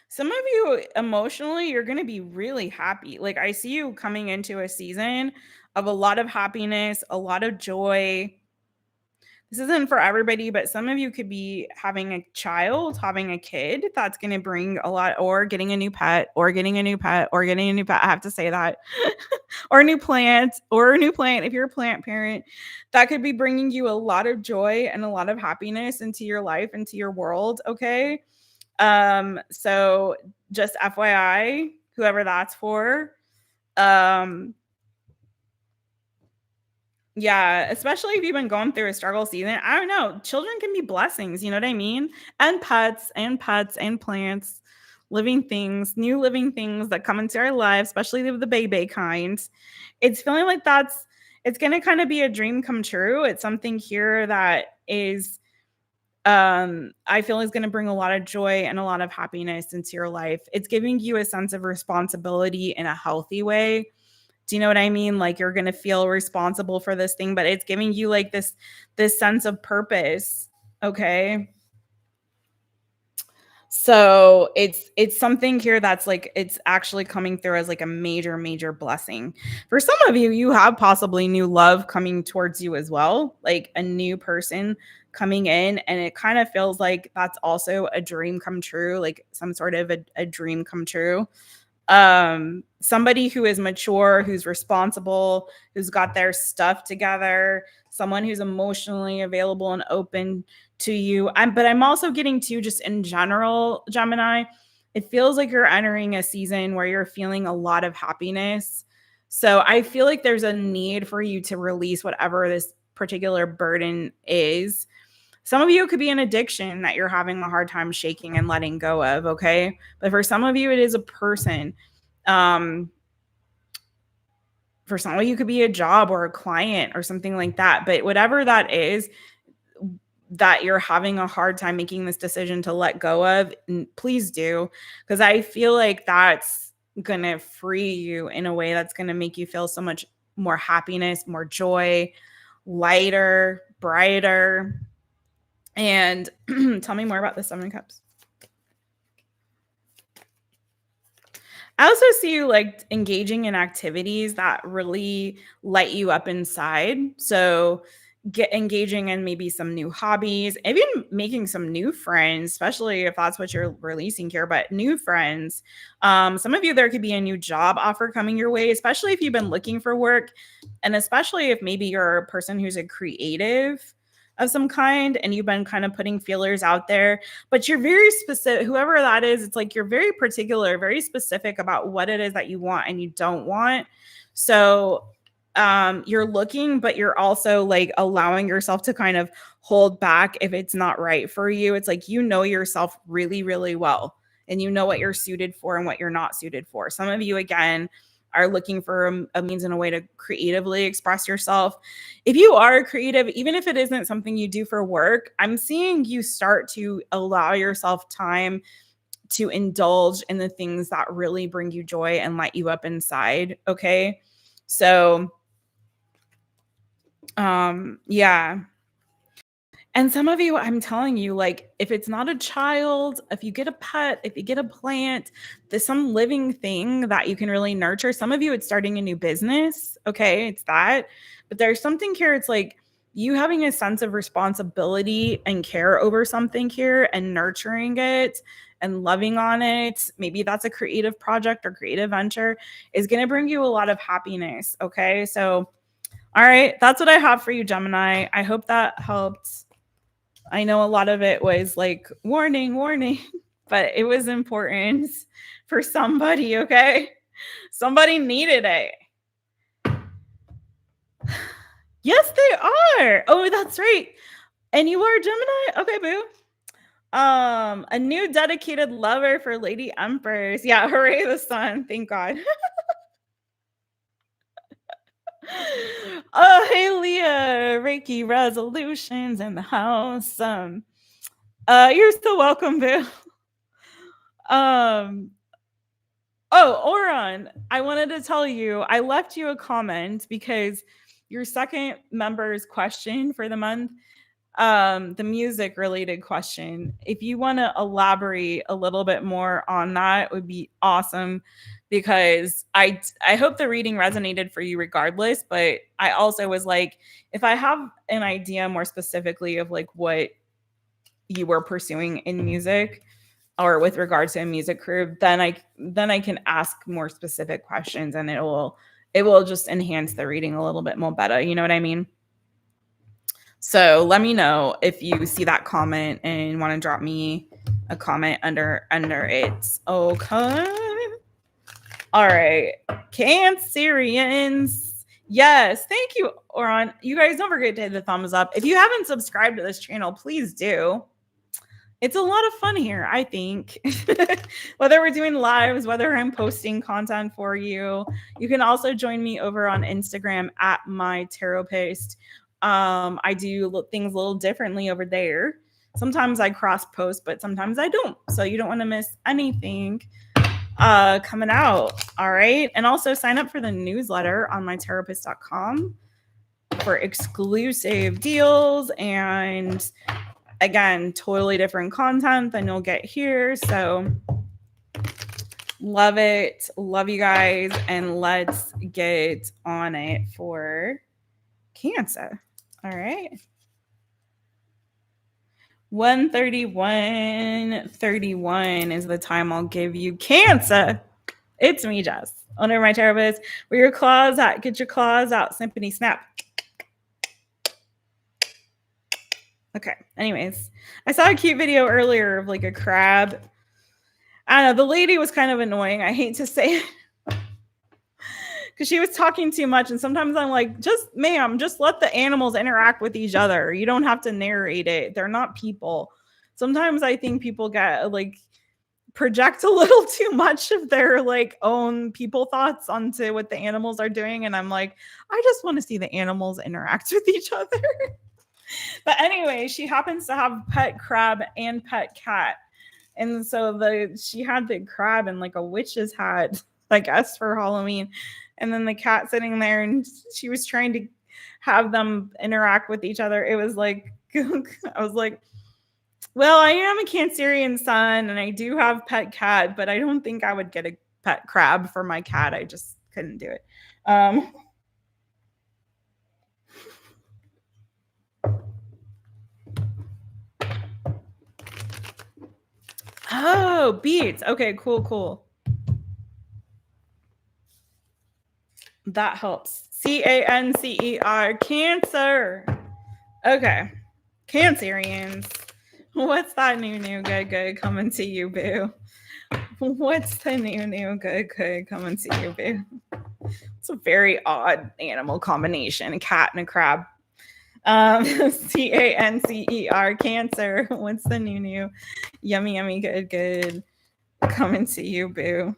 Some of you, emotionally, you're going to be really happy. Like, I see you coming into a season of a lot of happiness, a lot of joy. This isn't for everybody, but some of you could be having a child, having a kid. That's going to bring a lot, or getting a new pet, or getting a new pet, or getting a new pet. I have to say that. Or a new plant, if you're a plant parent. That could be bringing you a lot of joy and a lot of happiness into your life, into your world, okay? So just FYI, whoever that's for, Yeah, especially if you've been going through a struggle season. I don't know. Children can be blessings, you know what I mean? And pets and plants, living things, new living things that come into our lives, especially the baby kind. It's feeling like it's going to kind of be a dream come true. It's something here that is I feel is going to bring a lot of joy and a lot of happiness into your life. It's giving you a sense of responsibility in a healthy way. Do you know what I mean? Like you're going to feel responsible for this thing, but it's giving you like this sense of purpose, okay? So it's something here that's like it's actually coming through as like a major blessing. For some of you, you have possibly new love coming towards you as well, like a new person coming in, and it kind of feels like that's also a dream come true, like some sort of a dream come true. Somebody who is mature, who's responsible, who's got their stuff together, someone who's emotionally available and open to you. But I'm also getting to just in general, Gemini, it feels like you're entering a season where you're feeling a lot of happiness. So I feel like there's a need for you to release whatever this particular burden is. Some of you, it could be an addiction that you're having a hard time shaking and letting go of, okay? But for some of you, it is a person. For some of you, it could be a job or a client or something like that. But whatever that is that you're having a hard time making this decision to let go of, please do. Because I feel like that's going to free you in a way that's going to make you feel so much more happiness, more joy, lighter, brighter. And tell me more about the Seven of Cups. I also see you like engaging in activities that really light you up inside. So get engaging in maybe some new hobbies, even making some new friends, especially if that's what you're releasing here, but new friends. Some of you, there could be a new job offer coming your way, especially if you've been looking for work. And especially if maybe you're a person who's a creative of some kind and you've been kind of putting feelers out there, but you're very specific, whoever that is, it's like you're very particular, very specific about what it is that you want and you don't want. So you're looking, but you're also like allowing yourself to kind of hold back if it's not right for you. It's like you know yourself really well, and you know what you're suited for and what you're not suited for. Some of you, again, are looking for a means and a way to creatively express yourself. If you are creative, even if it isn't something you do for work, I'm seeing you start to allow yourself time to indulge in the things that really bring you joy and light you up inside. Okay. So, yeah. And some of you, I'm telling you, like, if it's not a child, if you get a pet, if you get a plant, there's some living thing that you can really nurture. Some of you, it's starting a new business. Okay, it's that. But there's something here, it's like you having a sense of responsibility and care over something here and nurturing it and loving on it. Maybe that's a creative project or creative venture is going to bring you a lot of happiness. Okay, so all right, that's what I have for you, Gemini. I hope that helped. I know a lot of it was like warning, but it was important for somebody, okay? Somebody needed it. Yes, they are. Oh, that's right. And you are Gemini? Okay, boo. A new dedicated lover for Lady Empress. Yeah, hooray the sun. Thank God. Oh, hey Leah. Reiki resolutions in the house. You're so welcome, boo. Oh, Oron, I wanted to tell you, I left you a comment because your second member's question for the month, the music related question, if you want to elaborate a little bit more on that, would be awesome, because I hope the reading resonated for you regardless, but I also was like, if I have an idea more specifically of like what you were pursuing in music, or with regards to a music career, then I can ask more specific questions, and it will just enhance the reading a little bit more better. You know what I mean? So let me know if you see that comment and want to drop me a comment under it. Okay. All right. Cancerians. Yes, thank you, Oron. You guys don't forget to hit the thumbs up. If you haven't subscribed to this channel, please do. It's a lot of fun here, I think. Whether we're doing lives, whether I'm posting content for you. You can also join me over on Instagram at My Taropist. I do things a little differently over there. Sometimes I cross post, but sometimes I don't. So you don't want to miss anything coming out. All right. And also sign up for the newsletter on mytaropist.com for exclusive deals and, again, totally different content than you'll get here. So love it. Love you guys. And let's get on it for Cancer. All right. 1:31 is the time I'll give you. Cancer. It's me, Jess, owner of My Taropist. Where your claws at? Get your claws out. Snippity snap. Okay. Anyways, I saw a cute video earlier of like a crab. I don't know. The lady was kind of annoying. I hate to say it. Because she was talking too much. And sometimes I'm like, ma'am, just let the animals interact with each other. You don't have to narrate it. They're not people. Sometimes I think people get like project a little too much of their like own people thoughts onto what the animals are doing. And I'm like, I just want to see the animals interact with each other. But anyway, she happens to have pet crab and pet cat. And so she had the crab in like a witch's hat, I guess, for Halloween. And then the cat sitting there, and she was trying to have them interact with each other. It was like, I was like, well, I am a Cancerian sun, and I do have pet cat, but I don't think I would get a pet crab for my cat. I just couldn't do it. Oh, beets. Okay, cool. That helps. Cancer. Cancer. Okay. Cancerians. What's that new good coming to you, boo? What's the new good coming to you, boo? It's a very odd animal combination, a cat and a crab. Cancer. Cancer. What's the new yummy good coming to you, boo?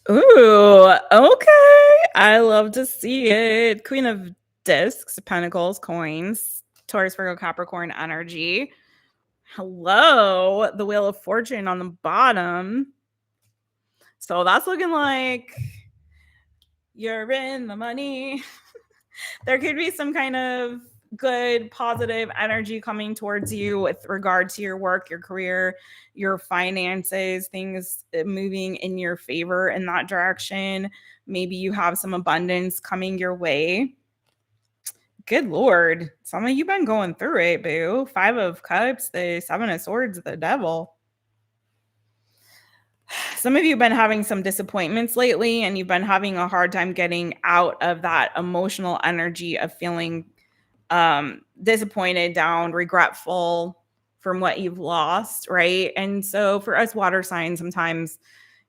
Ooh, okay. I love to see it. Queen of Discs, Pentacles, Coins, Taurus, Virgo, Capricorn energy. Hello, the Wheel of Fortune on the bottom. So that's looking like you're in the money. There could be some kind of good, positive energy coming towards you with regard to your work, your career, your finances, things moving in your favor in that direction. Maybe you have some abundance coming your way. Good Lord. Some of you been going through it, boo. 5 of Cups, the 7 of Swords, the Devil. Some of you have been having some disappointments lately, and you've been having a hard time getting out of that emotional energy of feeling disappointed, down, regretful from what you've lost, right? And so for us water signs, sometimes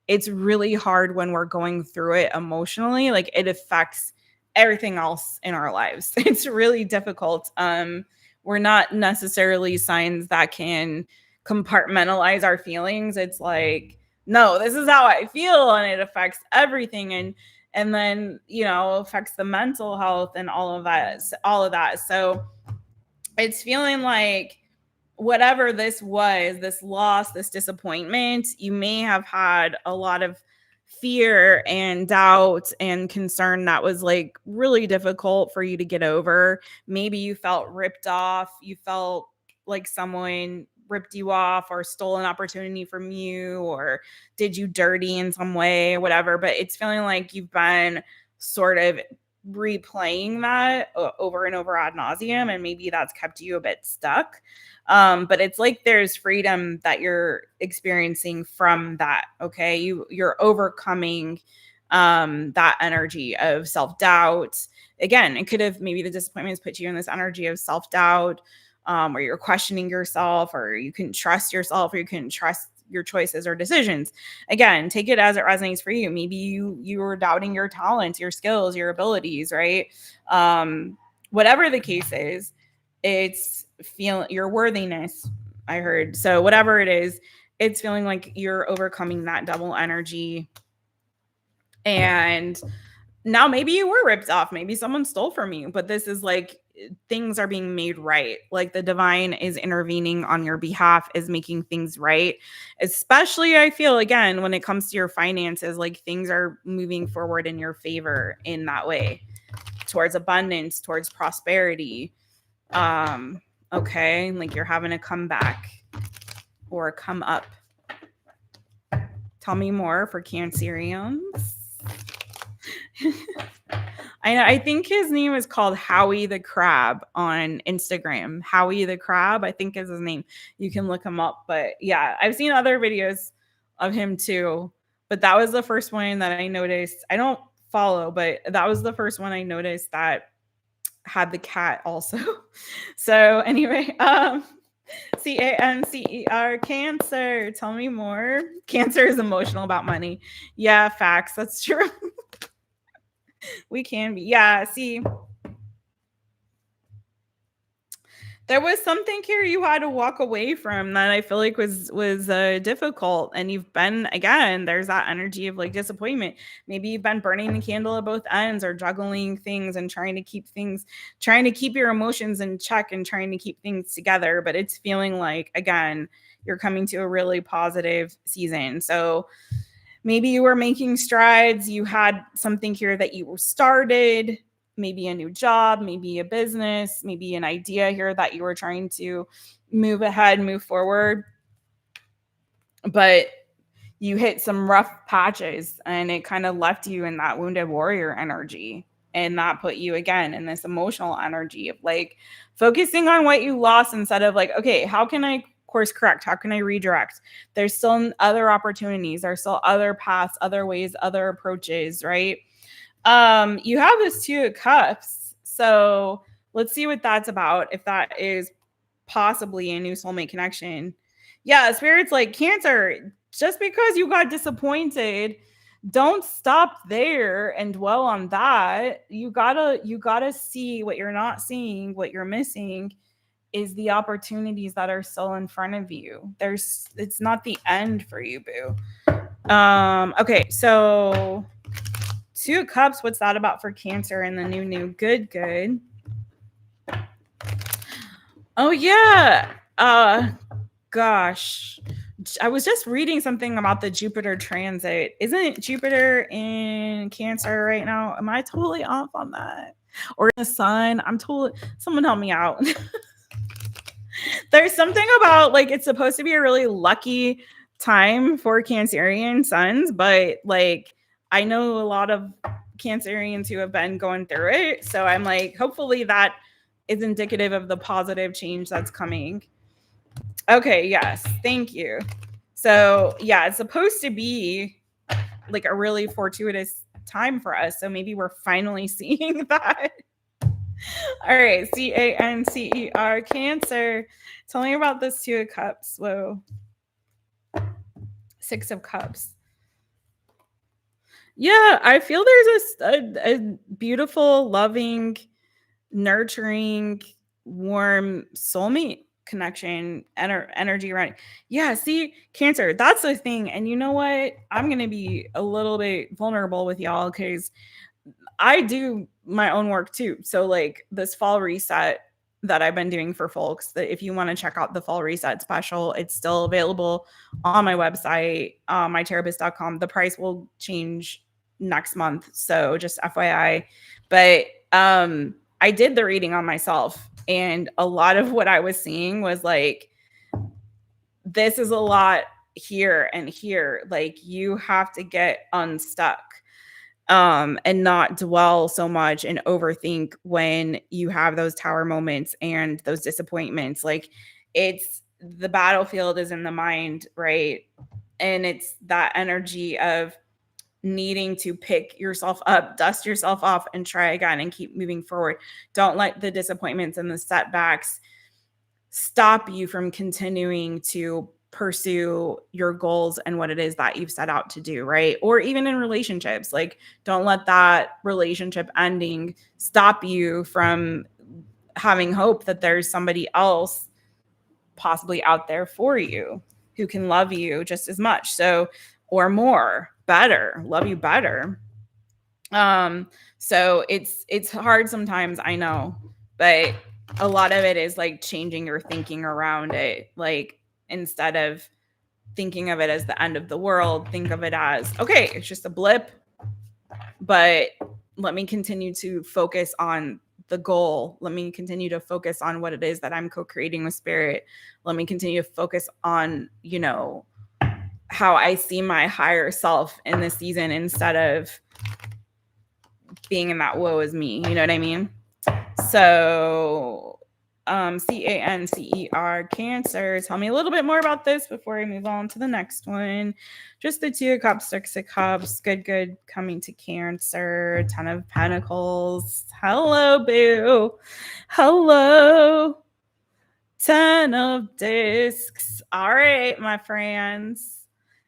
it's really hard when we're going through it emotionally. Like it affects everything else in our lives. It's really difficult. We're not necessarily signs that can compartmentalize our feelings. It's like, no, this is how I feel, and it affects everything. And then, affects the mental health and all of that. So it's feeling like whatever this was, this loss, this disappointment, you may have had a lot of fear and doubt and concern that was like really difficult for you to get over. Maybe you felt ripped off. You felt like someone ripped you off or stole an opportunity from you or did you dirty in some way, whatever. But it's feeling like you've been sort of replaying that over and over ad nauseum, and maybe that's kept you a bit stuck. But it's like there's freedom that you're experiencing from that. Okay, you're overcoming that energy of self-doubt. Again, it could have, maybe the disappointments put you in this energy of self-doubt, where you're questioning yourself, or you couldn't trust yourself, or you couldn't trust your choices or decisions. Again, take it as it resonates for you. Maybe you were doubting your talents, your skills, your abilities, right? Whatever the case is, it's feeling your worthiness, I heard. So whatever it is, it's feeling like you're overcoming that double energy. And now maybe you were ripped off, maybe someone stole from you, but this is like things are being made right. Like the divine is intervening on your behalf, is making things right. Especially, I feel, again, when it comes to your finances, like things are moving forward in your favor in that way, towards abundance, towards prosperity. Okay, like you're having a comeback or a come up. Tell me more for Cancerians. I think his name is called Howie the Crab on Instagram. Howie the Crab, I think, is his name. You can look him up. But yeah, I've seen other videos of him too. But that was the first one that I noticed. I don't follow, but that was the first one I noticed that had the cat also. So anyway, Cancer, Cancer. Tell me more. Cancer is emotional about money. Yeah, facts. That's true. We can be. Yeah, see, there was something here you had to walk away from that I feel like was difficult, and you've been, again, there's that energy of like disappointment. Maybe you've been burning the candle at both ends, or juggling things and trying to keep your emotions in check and trying to keep things together. But it's feeling like, again, you're coming to a really positive season. So maybe you were making strides. You had something here that you started, maybe a new job, maybe a business, maybe an idea here that you were trying to move ahead, move forward. But you hit some rough patches and it kind of left you in that wounded warrior energy. And that put you again in this emotional energy of like focusing on what you lost instead of like, okay, how can I course correct? How can I redirect? There's still other opportunities. There's still other paths, other ways, other approaches, right? You have this Two of Cups. So let's see what that's about. If that is possibly a new soulmate connection. Yeah, Spirit's like, Cancer, just because you got disappointed, don't stop there and dwell on that. You gotta see what you're not seeing, what you're missing is the opportunities that are still in front of you. It's not the end for you, boo. Okay, so Two of Cups, what's that about for Cancer and the new? Good. Oh yeah. Gosh. I was just reading something about the Jupiter transit. Isn't Jupiter in Cancer right now? Am I totally off on that? Or the sun? Someone help me out. There's something about like it's supposed to be a really lucky time for Cancerian suns, but like I know a lot of Cancerians who have been going through it. So I'm like, hopefully that is indicative of the positive change that's coming. Okay, yes, thank you. So yeah, it's supposed to be like a really fortuitous time for us. So maybe we're finally seeing that. All right, Cancer, Cancer. Tell me about this Two of Cups. Whoa. Six of Cups. Yeah, I feel there's a beautiful, loving, nurturing, warm soulmate connection energy around it. Yeah, see, Cancer, that's the thing. And you know what? I'm going to be a little bit vulnerable with y'all because I do my own work too. So like this fall reset that I've been doing for folks, that if you want to check out the fall reset special, it's still available on my website, mytaropist.com. The price will change next month. So just FYI. But I did the reading on myself, and a lot of what I was seeing was like, this is a lot here and here. Like you have to get unstuck. And not dwell so much and overthink when you have those tower moments and those disappointments. Like it's the battlefield is in the mind, right? And it's that energy of needing to pick yourself up, dust yourself off, and try again and keep moving forward. Don't let the disappointments and the setbacks stop you from continuing to pursue your goals and what it is that you've set out to do, right? Or even in relationships, like don't let that relationship ending stop you from having hope that there's somebody else possibly out there for you who can love you just as much, so, or more, better, love you better. So it's hard sometimes, I know, but a lot of it is like changing your thinking around it. Like instead of thinking of it as the end of the world, think of it as, okay, it's just a blip, but let me continue to focus on the goal. Let me continue to focus on what it is that I'm co-creating with spirit. Let me continue to focus on, you know, how I see my higher self in this season instead of being in that woe is me. You know what I mean? So Cancer, Cancer. Tell me a little bit more about this before I move on to the next one. Just the 2 of Cups, 6 of Cups. Good. Coming to Cancer. 10 of Pentacles. Hello, boo. Hello. 10 of Discs. All right, my friends.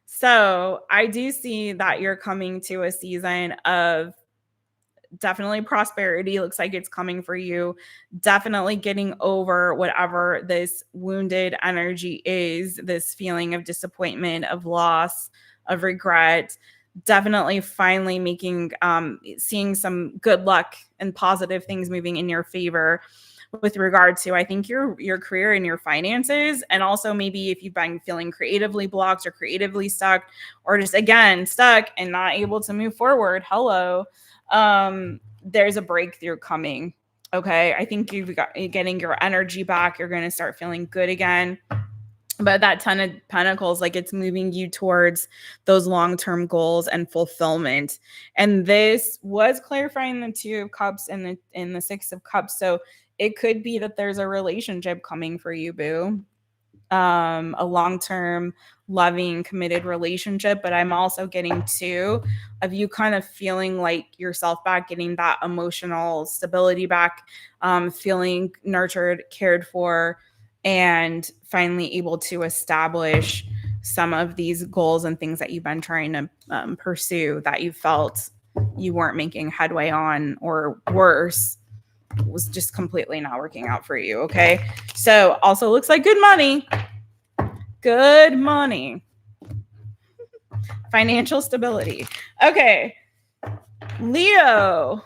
So I do see that you're coming to a season of definitely prosperity. Looks like it's coming for you. Definitely getting over whatever this wounded energy is, this feeling of disappointment, of loss, of regret. Definitely finally making, seeing some good luck and positive things moving in your favor with regard to, I think, your career and your finances. And also maybe if you've been feeling creatively blocked or creatively stuck, or just again stuck and not able to move forward. Hello. There's a breakthrough coming. Okay. I think you're getting your energy back. You're going to start feeling good again. But that 10 of Pentacles, like it's moving you towards those long-term goals and fulfillment. And this was clarifying the 2 of Cups and the 6 of Cups. So it could be that there's a relationship coming for you, boo. A long-term, loving, committed relationship. But I'm also getting 2 of you kind of feeling like yourself back, getting that emotional stability back, feeling nurtured, cared for, and finally able to establish some of these goals and things that you've been trying to pursue that you felt you weren't making headway on, or worse, was just completely not working out for you. Okay. So also looks like good money. Good money. Financial stability. Okay. Leo.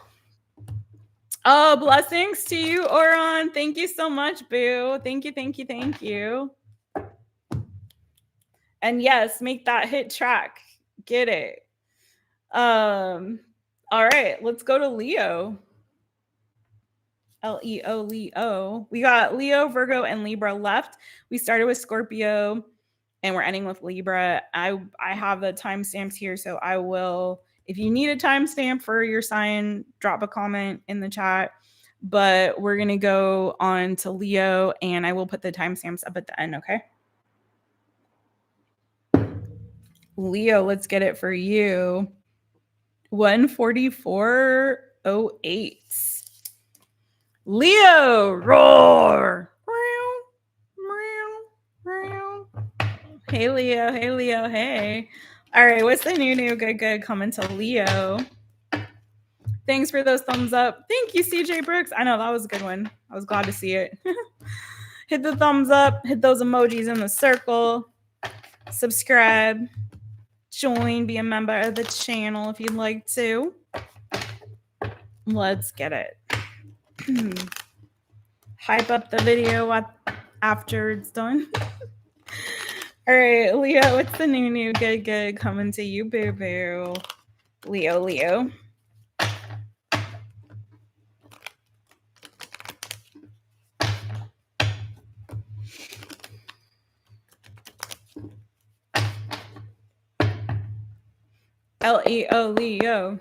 Oh, blessings to you, Oron. Thank you so much, boo. Thank you. And yes, make that hit track. Get it. All right, let's go to Leo. Leo. We got Leo, Virgo, and Libra left. We started with Scorpio and we're ending with Libra. I have the timestamps here, so I will, if you need a timestamp for your sign, drop a comment in the chat. But we're going to go on to Leo, and I will put the timestamps up at the end, okay? Leo, let's get it for you. 144.08. Leo, roar. Hey, Leo. Hey. All right, what's the new good coming to Leo? Thanks for those thumbs up. Thank you, CJ Brooks. I know that was a good one. I was glad to see it. Hit the thumbs up. Hit those emojis in the circle. Subscribe. Join. Be a member of the channel if you'd like to. Let's get it. Hype up the video after it's done. All right, Leo, what's the new good coming to you, boo-boo? Leo. LEO. Leo.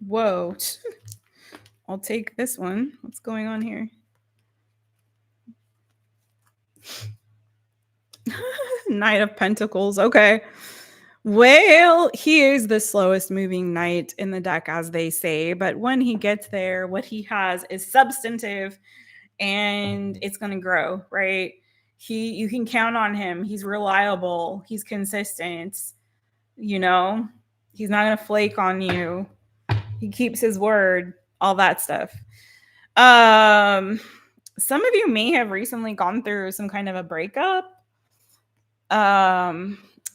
Whoa. I'll take this one. What's going on here? Knight of Pentacles. Okay. Well, he is the slowest moving knight in the deck, as they say. But when he gets there, what he has is substantive and it's going to grow, right? You can count on him. He's reliable. He's consistent. You know, he's not going to flake on you. He keeps his word, all that stuff. Some of you may have recently gone through some kind of a breakup,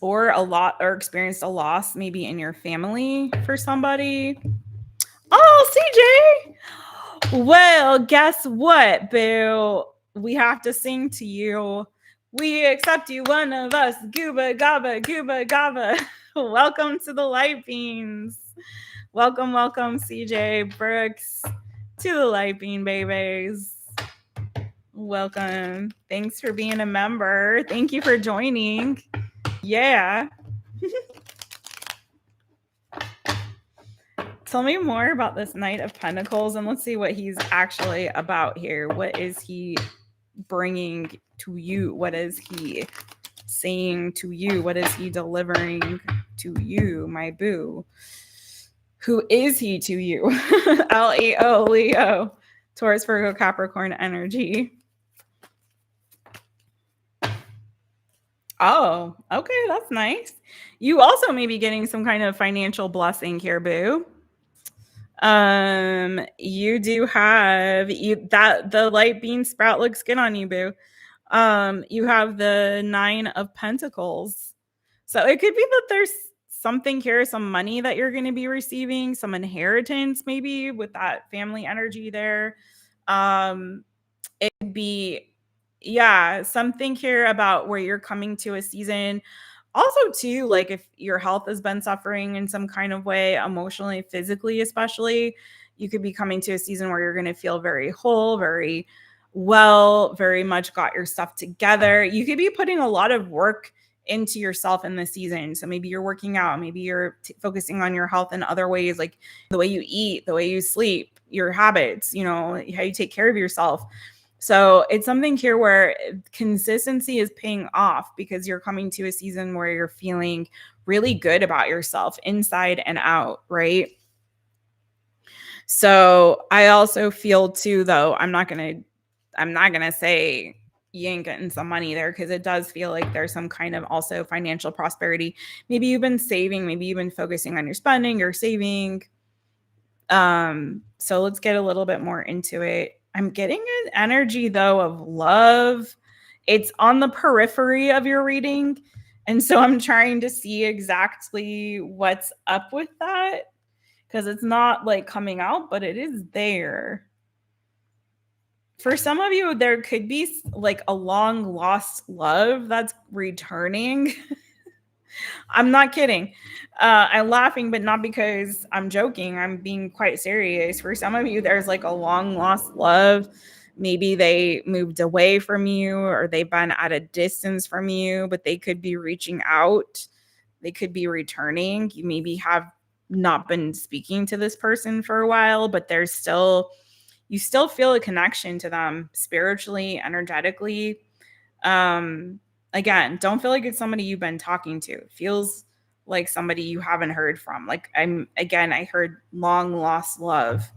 or experienced a loss maybe in your family for somebody. Oh, CJ. Well, guess what, boo? We have to sing to you. We accept you, one of us. Gooba gaba, gooba gaba. Welcome to the Light Beans. Welcome, CJ Brooks, to the Light Bean babies. Welcome. Thanks for being a member. Thank you for joining. Yeah. Tell me more about this Knight of Pentacles, and let's see what he's actually about here. What is he bringing to you? What is he saying to you? What is he delivering to you, my boo? Who is he to you? Leo, Leo, Taurus, Virgo, Capricorn energy. Oh, okay, that's nice. You also may be getting some kind of financial blessing here, boo. You do have that the light bean sprout looks good on you, boo. You have the 9 of Pentacles. So it could be that there's something here, some money that you're going to be receiving, some inheritance maybe with that family energy there. It could be, yeah, something here about where you're coming to a season. Also, too, like if your health has been suffering in some kind of way, emotionally, physically, especially, you could be coming to a season where you're going to feel very whole, very well, very much got your stuff together. You could be putting a lot of work into yourself in this season. So maybe you're working out, maybe you're focusing on your health in other ways, like the way you eat, the way you sleep, your habits, you know, how you take care of yourself. So it's something here where consistency is paying off because you're coming to a season where you're feeling really good about yourself inside and out, right? So I also feel too, though, I'm not gonna say you ain't getting some money there, because it does feel like there's some kind of also financial prosperity. Maybe you've been saving, maybe you've been focusing on your spending, your saving. So let's get a little bit more into it. I'm getting an energy, though, of love. It's on the periphery of your reading. And so I'm trying to see exactly what's up with that, because it's not like coming out, but it is there. For some of you, there could be like a long lost love that's returning. I'm not kidding. I'm laughing, but not because I'm joking. I'm being quite serious. For some of you, there's like a long lost love. Maybe they moved away from you, or they've been at a distance from you, but they could be reaching out. They could be returning. You maybe have not been speaking to this person for a while, but you still feel a connection to them spiritually, energetically. Again, don't feel like it's somebody you've been talking to. It feels like somebody you haven't heard from. Like I heard long lost love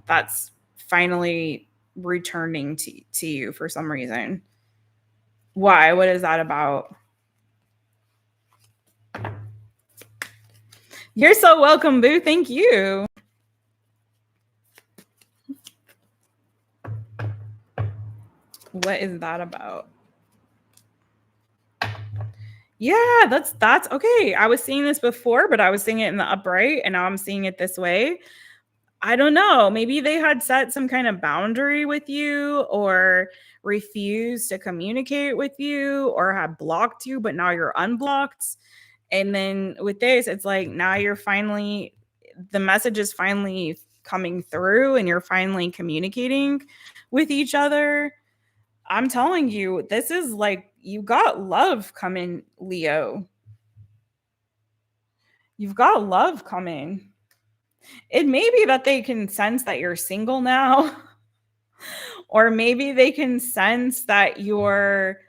that's finally returning to you for some reason. Why? What is that about? You're so welcome, boo. Thank you. What is that about? Yeah, that's okay. I was seeing this before, but I was seeing it in the upright, and now I'm seeing it this way. I don't know. Maybe they had set some kind of boundary with you, or refused to communicate with you, or had blocked you, but now you're unblocked. And then with this, it's like now the message is finally coming through, and you're finally communicating with each other. I'm telling you, this is like you got love coming, Leo. You've got love coming. It may be that they can sense that you're single now, or maybe they can sense that you're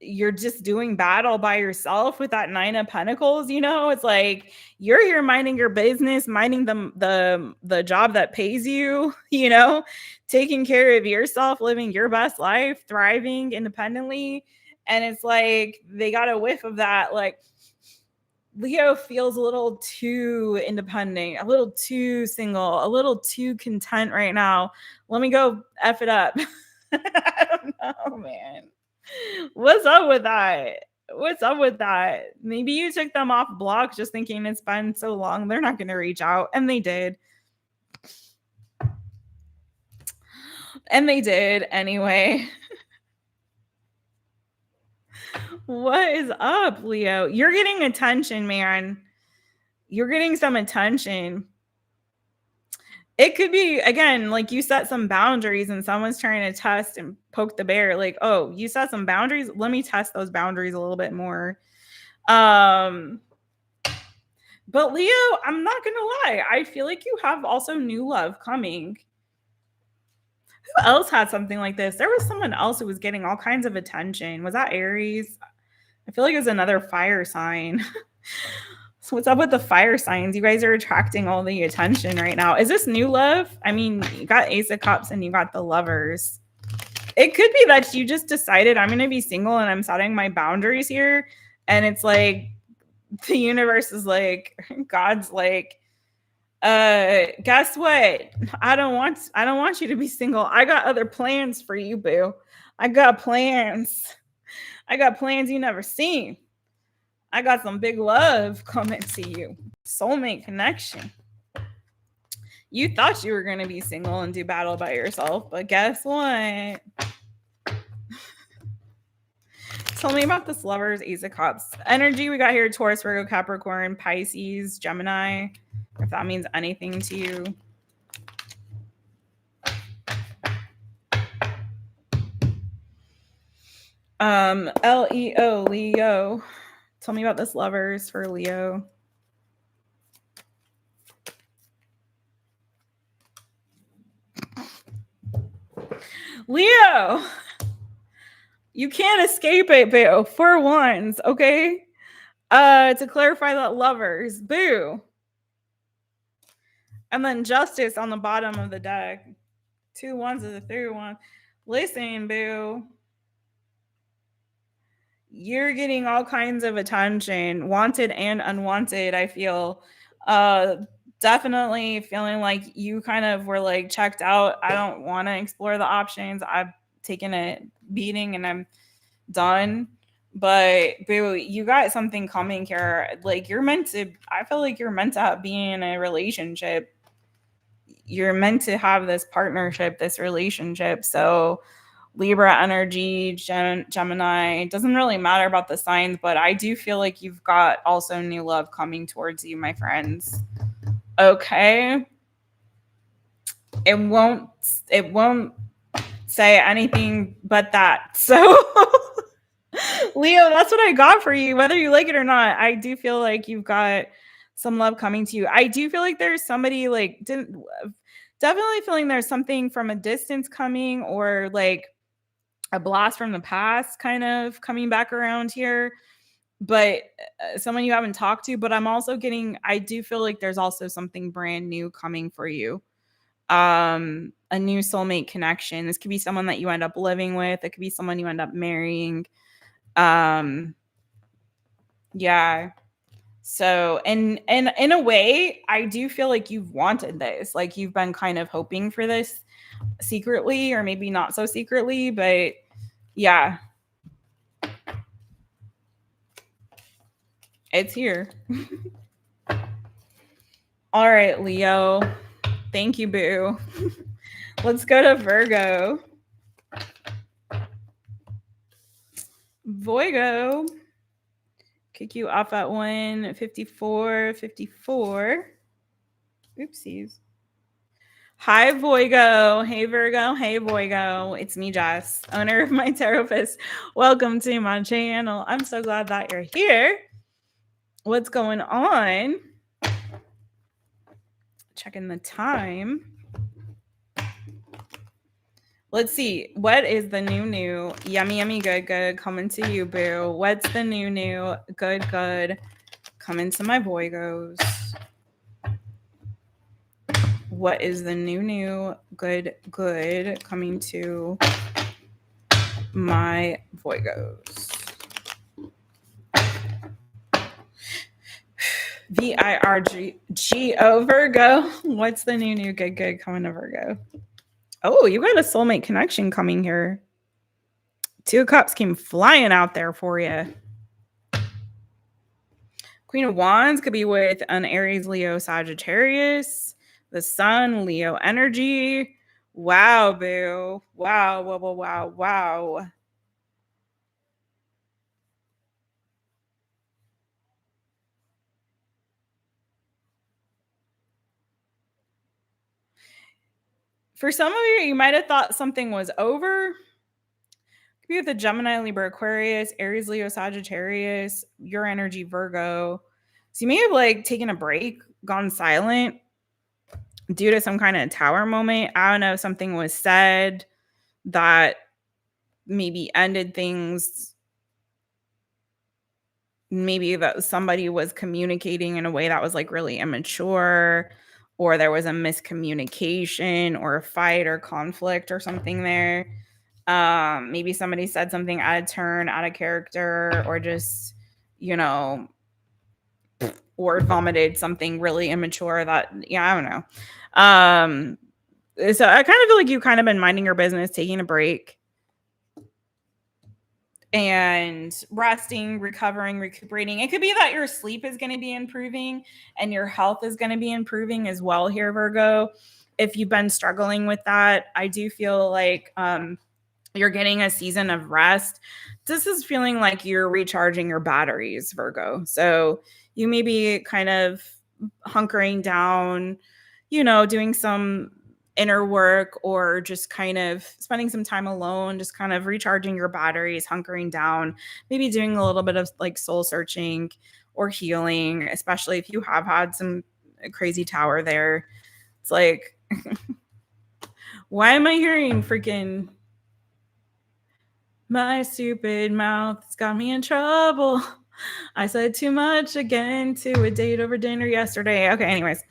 you're just doing battle by yourself with that 9 of Pentacles. You know, it's like you're here minding your business, minding the job that pays you, you know, taking care of yourself, living your best life, thriving independently. And it's like they got a whiff of that. Like Leo feels a little too independent, a little too single, a little too content right now. Let me go F it up. I don't know, man. What's up with that? What's up with that? Maybe you took them off block just thinking it's been so long. They're not going to reach out. And they did. And they did anyway. What is up, Leo? You're getting attention, man. You're getting some attention. It could be, again, like you set some boundaries and someone's trying to test and poke the bear. Like, oh, you set some boundaries. Let me test those boundaries a little bit more. But Leo, I'm not going to lie. I feel like you have also new love coming. Who else had something like this? There was someone else who was getting all kinds of attention. Was that Aries? I feel like it was another fire sign. So what's up with the fire signs? You guys are attracting all the attention right now. Is this new love? I mean, you got Ace of Cups and you got the Lovers. It could be that you just decided I'm going to be single and I'm setting my boundaries here. And it's like the universe is like, God's like, guess what? I don't want you to be single. I got other plans for you, boo. I got plans you never seen. I got some big love coming to you. Soulmate connection. You thought you were going to be single and do battle by yourself, but guess what? Tell me about this Lovers, Ace of Cups. Energy we got here, Taurus, Virgo, Capricorn, Pisces, Gemini. If that means anything to you. Leo, Leo. Tell me about this Lovers for Leo. Leo, you can't escape it, boo. 4 wands, okay? To clarify that Lovers, boo. And then Justice on the bottom of the deck. 2 wands of the 3 one. Listen, boo. You're getting all kinds of attention, wanted and unwanted, I feel. Definitely feeling like you kind of were like checked out. I don't want to explore the options. I've taken a beating and I'm done. But boo, you got something coming here. Like I feel like you're meant to be in a relationship. You're meant to have this partnership, this relationship. So Libra energy, Gemini, it doesn't really matter about the signs, but I do feel like you've got also new love coming towards you, my friends. Okay. It won't say anything but that. So Leo, that's what I got for you, whether you like it or not. I do feel like you've got some love coming to you. I do feel like there's somebody like definitely feeling there's something from a distance coming, or like a blast from the past kind of coming back around here, but someone you haven't talked to. But I do feel like there's also something brand new coming for you. A new soulmate connection. This could be someone that you end up living with. It could be someone you end up marrying. Yeah. So, and in a way, I do feel like you've wanted this. Like you've been kind of hoping for this secretly, or maybe not so secretly, but yeah. It's here. All right, Leo. Thank you, boo. Let's go to Virgo. Voigo. Kick you off at 154.54. Oopsies. Hi, Voigo. Hey, Virgo. Hey, Voigo. It's me, Jess, owner of My Taropist. Welcome to my channel. I'm so glad that you're here. What's going on? Checking the time. Let's see. What is the new, yummy, yummy, good coming to you, boo? What's the new, good coming to my boygos? What is the new, good coming to my boygos? VIRGO Virgo. What's the new, good coming to Virgo? Oh, you got a soulmate connection coming here. Two of Cups came flying out there for you. Queen of Wands could be with an Aries, Leo, Sagittarius. The Sun, Leo energy. Wow, boo. Wow. For some of you might have thought something was over. Could be with the Gemini, Libra, Aquarius, Aries, Leo, Sagittarius, your energy, Virgo. So you may have like taken a break, gone silent due to some kind of tower moment. I don't know if something was said that maybe ended things. Maybe that somebody was communicating in a way that was like really immature, or there was a miscommunication or a fight or conflict or something there. Maybe somebody said something out of turn, out of character, or just, you know, or vomited something really immature that, yeah, I don't know. So I kind of feel like you've kind of been minding your business, taking a break and resting, recovering, recuperating. It could be that your sleep is going to be improving and your health is going to be improving as well here, Virgo. If you've been struggling with that, I do feel like you're getting a season of rest. This is feeling like you're recharging your batteries, Virgo. So you may be kind of hunkering down, doing some inner work or just kind of spending some time alone, just kind of recharging your batteries, hunkering down, maybe doing a little bit of like soul searching or healing, especially if you have had some crazy tower there. It's like, why am I hearing freaking my stupid mouth's got me in trouble? I said too much again to a date over dinner yesterday. Okay, anyways.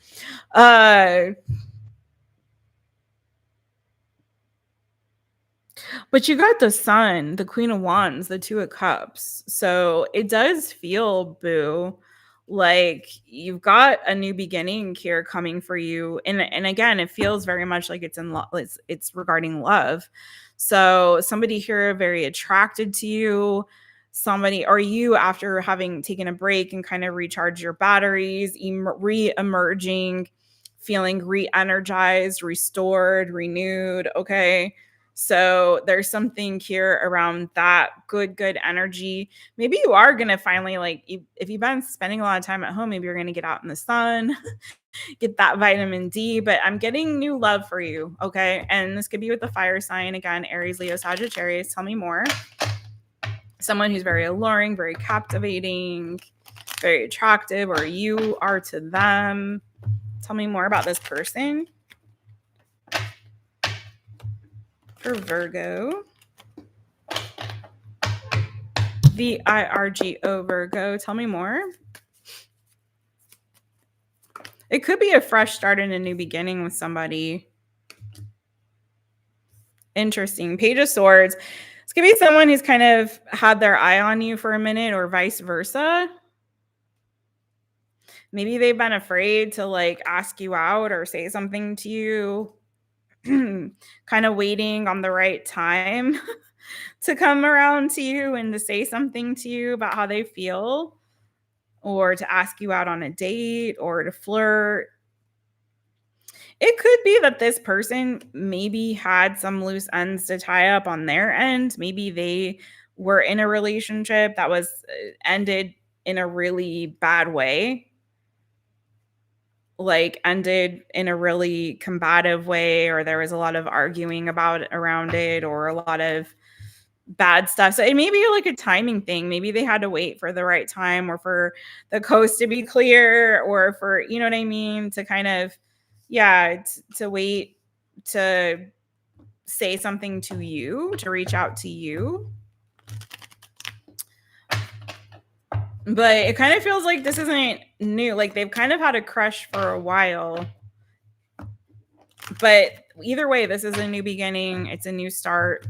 But you got the Sun, the Queen of Wands, the Two of Cups. So it does feel, boo, like you've got a new beginning here coming for you. And again, it feels very much like it's in love. It's regarding love. So somebody here very attracted to you. Somebody, or you, after having taken a break and kind of recharge your batteries, re-emerging, feeling re-energized, restored, renewed. Okay. So there's something here around that good energy. Maybe you are going to finally, like, if you've been spending a lot of time at home, maybe you're going to get out in the sun, get that vitamin D. But I'm getting new love for you. Okay. And this could be with the fire sign again, Aries, Leo, Sagittarius. Tell me more. Someone who's very alluring, very captivating, very attractive, or you are to them. Tell me more about this person. For Virgo. VIRGO Virgo. Tell me more. It could be a fresh start and a new beginning with somebody. Interesting. Page of Swords. This could be someone who's kind of had their eye on you for a minute, or vice versa. Maybe they've been afraid to like ask you out or say something to you. Kind of waiting on the right time to come around to you and to say something to you about how they feel, or to ask you out on a date, or to flirt. It could be that this person maybe had some loose ends to tie up on their end. Maybe they were in a relationship that was ended in a really bad way, like ended in a really combative way, or there was a lot of arguing about around it, or a lot of bad stuff. So it may be like a timing thing. Maybe they had to wait for the right time, or for the coast to be clear, or for, you know what I mean, to kind of, yeah, to wait to say something to you, to reach out to you. But it kind of feels like this isn't new. Like they've kind of had a crush for a while. But either way, this is a new beginning. It's a new start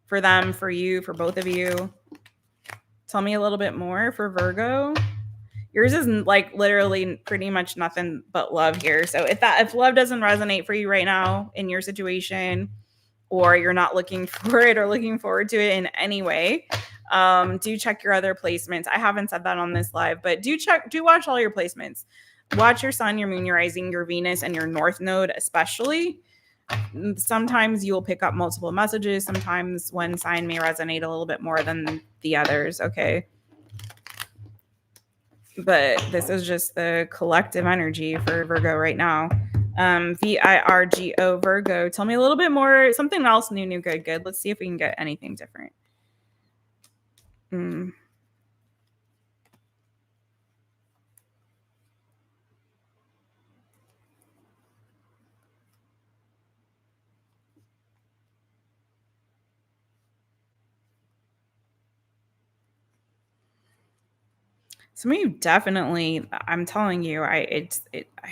for them, for you, for both of you. Tell me a little bit more for Virgo. Yours is like literally pretty much nothing but love here. So if love doesn't resonate for you right now in your situation, or you're not looking for it or looking forward to it in any way, do check your other placements. I haven't said that on this live, but do watch all your placements. Watch your sun, your moon, your rising, your Venus, and your north node especially. Sometimes you'll pick up multiple messages. Sometimes one sign may resonate a little bit more than the others, okay? But this is just the collective energy for Virgo right now. VIRGO, Virgo. Tell me a little bit more, something else new, good. Let's see if we can get anything different. Some of you definitely, I'm telling you, I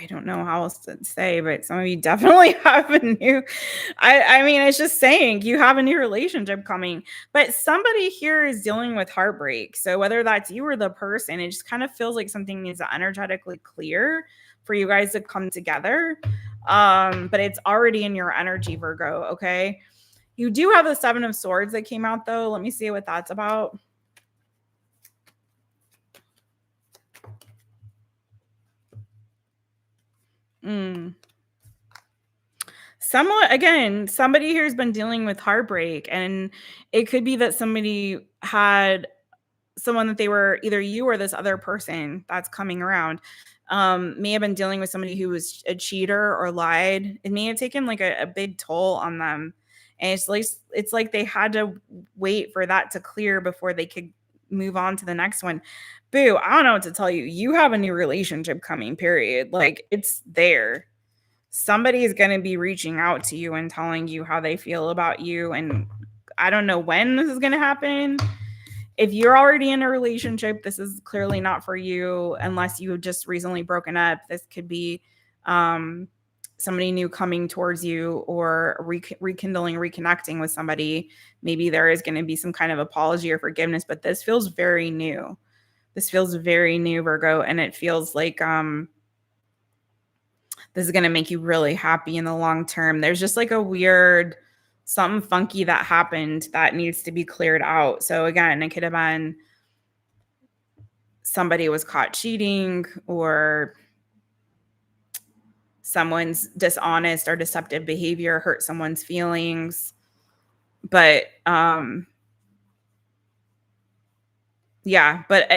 don't know how else to say, but some of you definitely have a new, I mean, it's just saying you have a new relationship coming, but somebody here is dealing with heartbreak. So whether that's you or the person, it just kind of feels like something needs to energetically clear for you guys to come together. But it's already in your energy, Virgo, okay? You do have the 7 of Swords that came out though. Let me see what that's about. Somewhat, again, somebody here has been dealing with heartbreak, and it could be that somebody had someone that they were, either you or this other person that's coming around, may have been dealing with somebody who was a cheater or lied. It may have taken like a big toll on them, and it's like they had to wait for that to clear before they could move on to the next one. Boo, I don't know what to tell you. You have a new relationship coming, period. Like, it's there. Somebody is going to be reaching out to you and telling you how they feel about you. And I don't know when this is going to happen. If you're already in a relationship, this is clearly not for you unless you have just recently broken up. This could be somebody new coming towards you, or rekindling, reconnecting with somebody. Maybe there is going to be some kind of apology or forgiveness, but this feels very new. This feels very new, Virgo, and it feels like this is going to make you really happy in the long term. There's just like a weird, something funky that happened that needs to be cleared out. So again, it could have been somebody was caught cheating, or someone's dishonest or deceptive behavior hurt someone's feelings. But yeah, but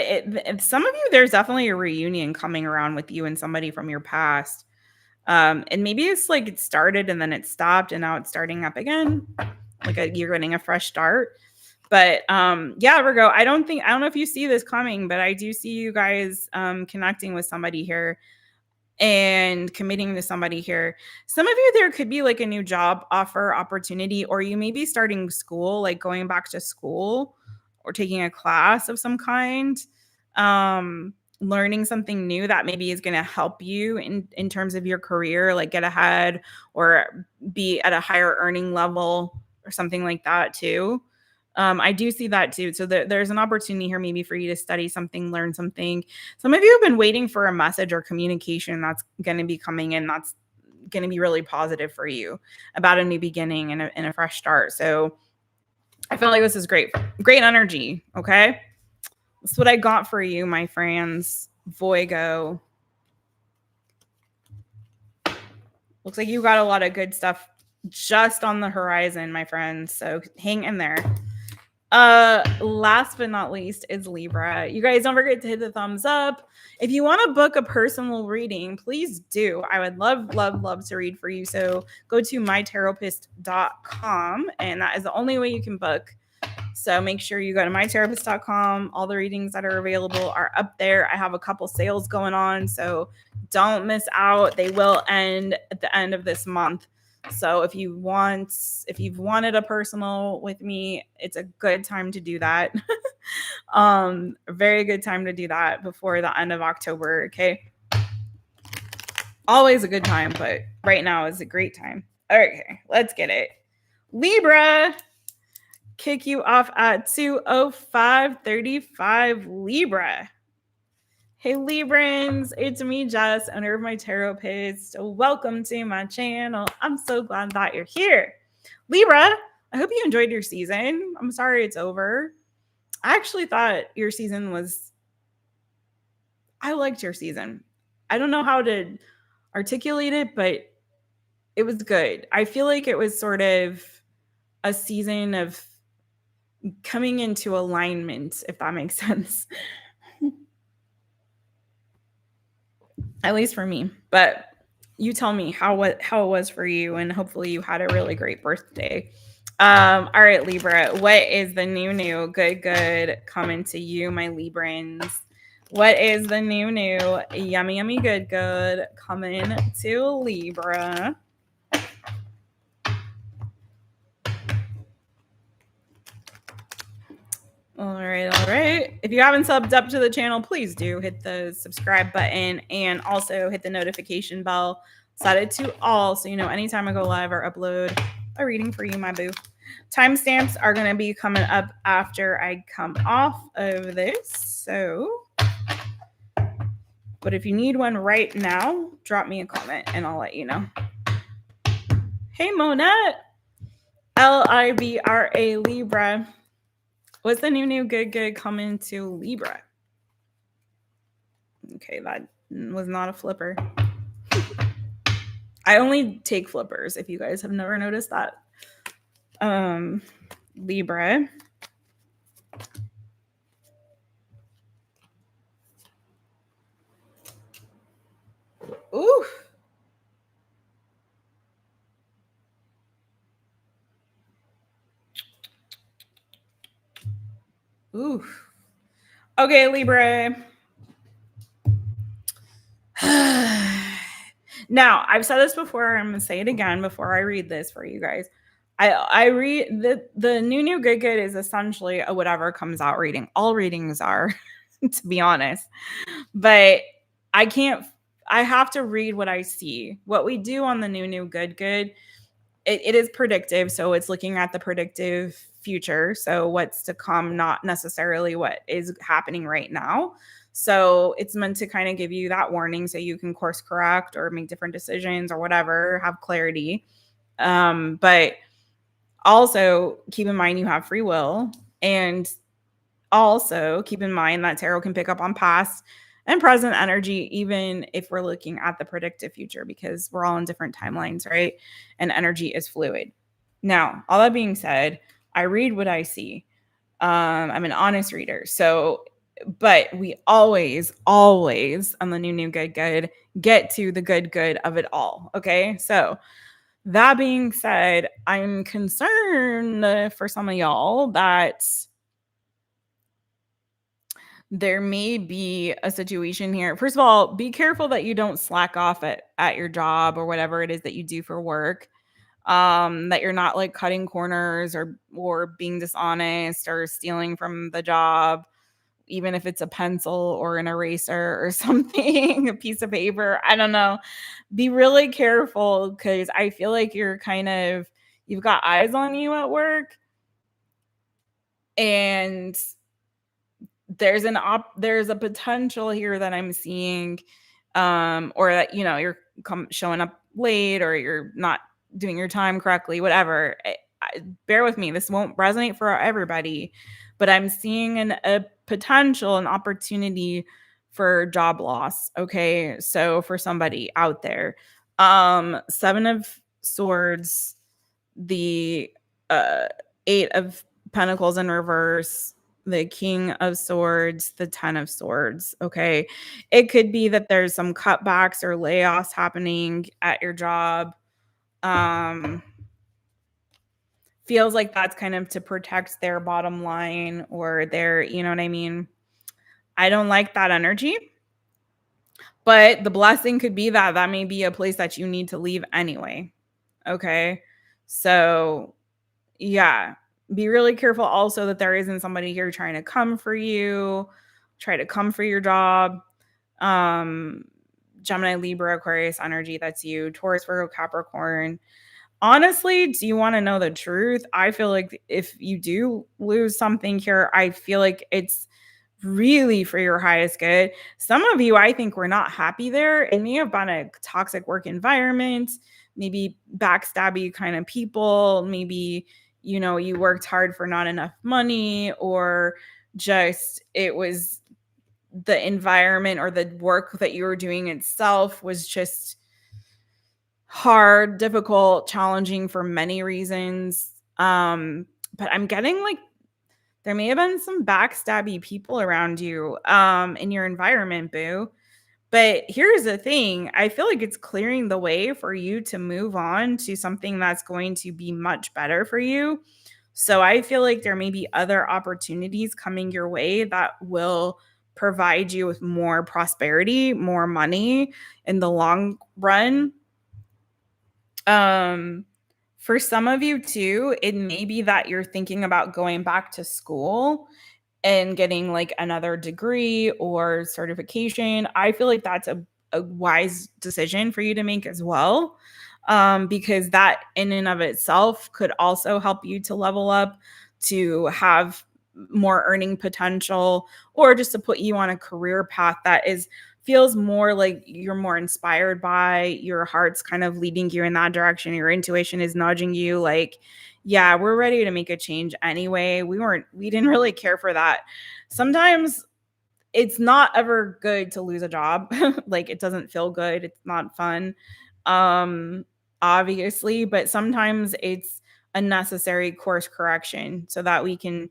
some of you, there's definitely a reunion coming around with you and somebody from your past. And maybe it's like it started and then it stopped and now it's starting up again. Like you're getting a fresh start. But yeah, Virgo, I don't know if you see this coming, but I do see you guys connecting with somebody here and committing to somebody here. Some of you, there could be like a new job offer opportunity, or you may be starting school, like going back to school or taking a class of some kind. Learning something new that maybe is going to help you in terms of your career, like get ahead or be at a higher earning level or something like that too. I do see that too. So there's an opportunity here maybe for you to study something, learn something. Some of you have been waiting for a message or communication that's going to be coming in, that's going to be really positive for you about a new beginning and a fresh start. So I feel like this is great energy. Okay. That's what I got for you, my friends. Voigo. Looks like you got a lot of good stuff just on the horizon, my friends. So hang in there. Last but not least is Libra. You guys don't forget to hit the thumbs up. If you want to book a personal reading, please do. I would love to read for you. So go to mytaropist.com, and that is the only way you can book. So make sure you go to mytaropist.com. All the readings that are available are up there. I have a couple sales going on, so don't miss out. They will end at the end of this month. So if you've wanted a personal with me, it's a good time to do that. A very good time to do that before the end of October. Okay. Always a good time, but right now is a great time. Okay, let's get it. Libra, kick you off at 2:05:35. Libra. Hey Librans, it's me, Jess, owner of My Taropist. Welcome to my channel. I'm so glad that you're here. Libra, I hope you enjoyed your season. I'm sorry it's over. I actually thought your season was, I liked your season. I don't know how to articulate it, but it was good. I feel like it was sort of a season of coming into alignment, if that makes sense. At least for me. But you tell me how it was for you, and hopefully you had a really great birthday. All right, Libra, what is the new good coming to you, my Librans? What is the new yummy good coming to Libra? All right. If you haven't subbed up to the channel, please do hit the subscribe button and also hit the notification bell. Set it to all so you know anytime I go live or upload a reading for you, my boo. Timestamps are going to be coming up after I come off of this. So, but if you need one right now, drop me a comment and I'll let you know. Hey, Monette. LIBRA Libra. What's the new good coming to Libra? Okay, that was not a flipper. I only take flippers if you guys have never noticed that. Libra. Ooh. Ooh. Okay, Libra. Now, I've said this before. I'm going to say it again before I read this for you guys. I read the new good is essentially a whatever comes out reading. All readings are, to be honest. But I have to read what I see. What we do on the new good, it is predictive. So it's looking at the predictive future. So what's to come, not necessarily what is happening right now. So it's meant to kind of give you that warning so you can course correct or make different decisions or whatever, have clarity. But also keep in mind you have free will, and also keep in mind that tarot can pick up on past and present energy, even if we're looking at the predictive future, because we're all in different timelines, right? And energy is fluid. Now, all that being said, I read what I see. I'm an honest reader. So, but we always on the new good get to the good of it all. Okay. So that being said, I'm concerned for some of y'all that there may be a situation here. First of all, be careful that you don't slack off at your job or whatever it is that you do for work. That you're not like cutting corners or being dishonest or stealing from the job, even if it's a pencil or an eraser or something, a piece of paper. I don't know. Be really careful, because I feel like you've got eyes on you at work, and there's a potential here that I'm seeing, or that you're showing up late or you're not doing your time correctly, whatever. Bear with me, this won't resonate for everybody, but I'm seeing an opportunity for job loss. Okay, so for somebody out there, 7 of Swords, the 8 of Pentacles in reverse, the King of Swords, the 10 of Swords. Okay. It could be that there's some cutbacks or layoffs happening at your job. Feels like that's kind of to protect their bottom line or their, you know what I mean? I don't like that energy. But the blessing could be that may be a place that you need to leave anyway. Okay. So yeah, be really careful also that there isn't somebody here trying to come for you, try to come for your job. Um, Gemini, Libra, Aquarius energy, that's you. Taurus, Virgo, Capricorn. Honestly, do you want to know the truth? I feel like if you do lose something here, I feel like it's really for your highest good. Some of you, I think, were not happy there. It may have been a toxic work environment, maybe backstabby kind of people, maybe, you worked hard for not enough money, or just it was the environment or the work that you were doing itself was just hard, difficult, challenging for many reasons. But I'm getting like there may have been some backstabby people around you in your environment, boo. But here's the thing. I feel like it's clearing the way for you to move on to something that's going to be much better for you. So I feel like there may be other opportunities coming your way that will provide you with more prosperity, more money in the long run. For some of you too, it may be that you're thinking about going back to school and getting like another degree or certification. I feel like that's a wise decision for you to make as well. Because that in and of itself could also help you to level up, to have more earning potential, or just to put you on a career path that feels more like you're more inspired by, your heart's kind of leading you in that direction, your intuition is nudging you like, yeah, we're ready to make a change anyway. We didn't really care for that. Sometimes it's not ever good to lose a job. Like, it doesn't feel good, it's not fun, um obviously, but sometimes it's a necessary course correction so that we can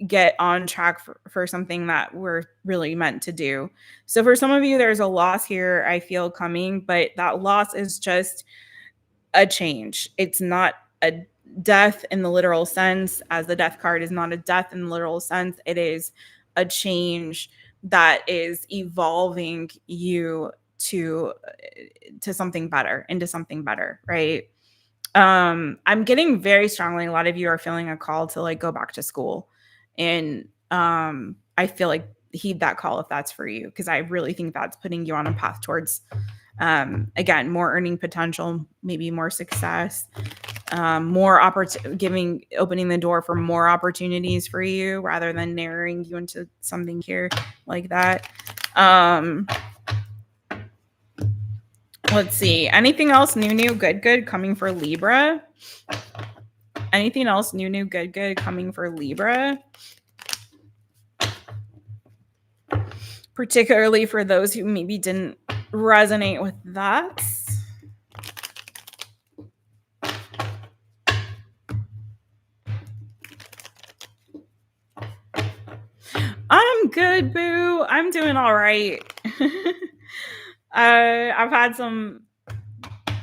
get on track for something that we're really meant to do. So for some of you, there's a loss here I feel coming, but that loss is just a change. It's not a death in the literal sense, as the death card is not a death in the literal sense. It is a change that is evolving you to something better, into something better, right? I'm getting very strongly, a lot of you are feeling a call to like go back to school. And I feel like heed that call if that's for you, because I really think that's putting you on a path towards again, more earning potential, maybe more success, more opening the door for more opportunities for you rather than narrowing you into something here like that. Let's see. Anything else new, good coming for Libra? Anything else new, good coming for Libra? Particularly for those who maybe didn't resonate with that. I'm good, boo. I'm doing all right. I've had some,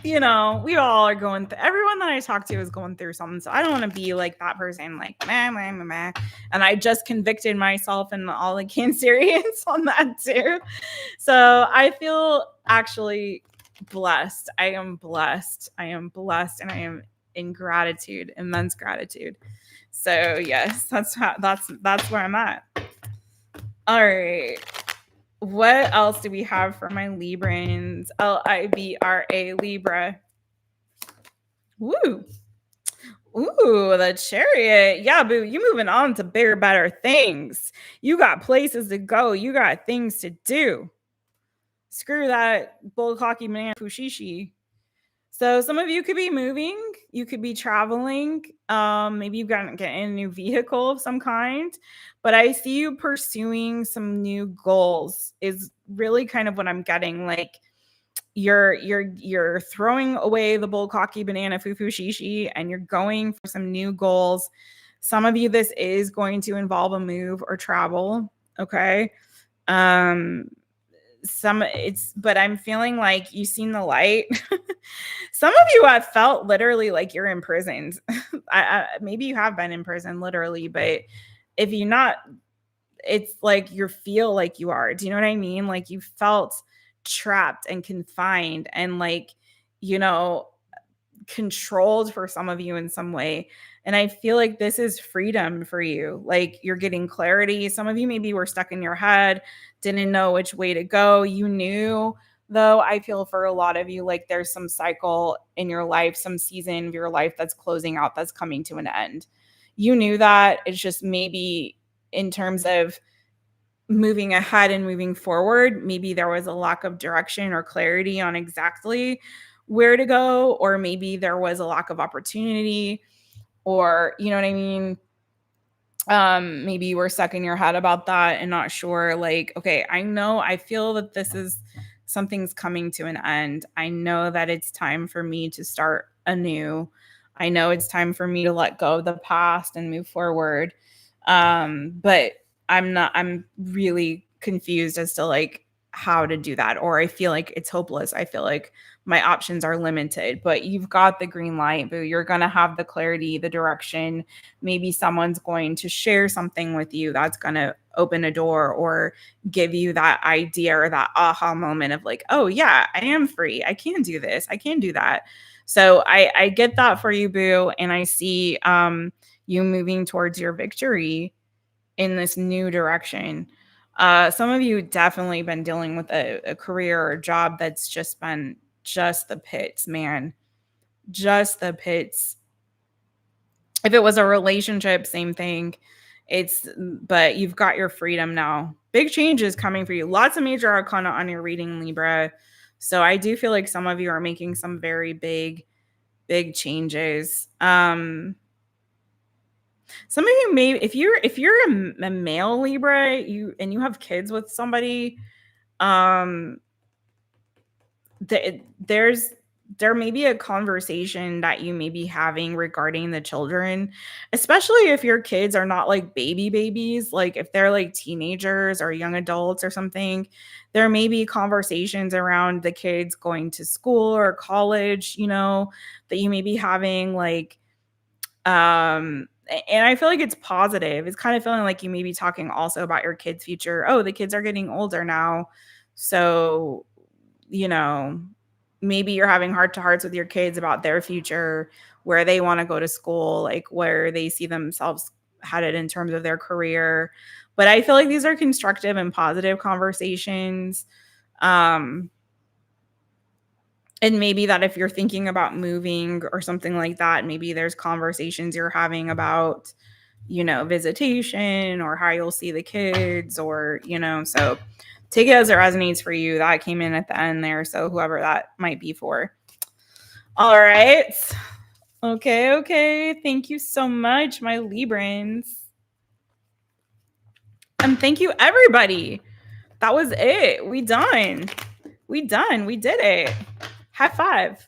we all are going through, everyone that I talk to is going through something. So I don't want to be like that person, like, meh, meh, meh, meh. And I just convicted myself and all the Cancerians on that too. So I feel actually blessed. I am blessed. And I am in gratitude, immense gratitude. So yes, that's where I'm at. All right. What else do we have for my Librans? LIBRA, Libra. Woo. Ooh, the Chariot. Yeah, boo, you moving on to bigger, better things. You got places to go. You got things to do. Screw that bullcocky man Fushishi. So some of you could be moving. You could be traveling. Maybe you've got to get in a new vehicle of some kind. But I see you pursuing some new goals is really kind of what I'm getting. Like, you're throwing away the bullcocky banana fufu shishi and you're going for some new goals. Some of you, this is going to involve a move or travel. Okay. But I'm feeling like you've seen the light. Some of you have felt literally like you're imprisoned. Maybe you have been in prison literally, but if you're not, it's like you feel like you are. Do you know what I mean? Like you felt trapped and confined and like, controlled for some of you in some way. And I feel like this is freedom for you. Like you're getting clarity. Some of you maybe were stuck in your head, didn't know which way to go. You knew, though. I feel for a lot of you, like there's some cycle in your life, some season of your life that's closing out, that's coming to an end. You knew that. It's just maybe in terms of moving ahead and moving forward, maybe there was a lack of direction or clarity on exactly where to go, or maybe there was a lack of opportunity, or you know what I mean? Maybe you were stuck in your head about that and not sure, like, okay, I feel that this is something's coming to an end. I know that it's time for me to start anew. I know it's time for me to let go of the past and move forward. But I'm really confused as to like how to do that, or I feel like it's hopeless. I feel like my options are limited, but you've got the green light, boo. You're going to have the clarity, the direction. Maybe someone's going to share something with you that's going to open a door or give you that idea or that aha moment of like, oh yeah, I am free. I can do this. I can do that. So I get that for you, boo. And I see you moving towards your victory in this new direction. Some of you definitely been dealing with a career or a job that's just been just the pits, man. Just the pits. If it was a relationship, same thing. But you've got your freedom now. Big changes coming for you. Lots of major arcana on your reading, Libra. So I do feel like some of you are making some very big changes. Some of you may, if you're a male Libra, you have kids with somebody, there may be a conversation that you may be having regarding the children, especially if your kids are not like babies, like if they're like teenagers or young adults or something. There may be conversations around the kids going to school or college, that you may be having, like, and I feel like it's positive. It's kind of feeling like you may be talking also about your kids' future. Oh, the kids are getting older now. So, maybe you're having heart to hearts with your kids about their future, where they want to go to school, like where they see themselves headed in terms of their career. But I feel like these are constructive and positive conversations. And maybe that if you're thinking about moving or something like that, maybe there's conversations you're having about, visitation or how you'll see the kids, or, so take it as it resonates for you. That came in at the end there. So whoever that might be for. All right. Okay. Thank you so much, my Librans. And thank you, everybody. That was it. We done. We did it. High five.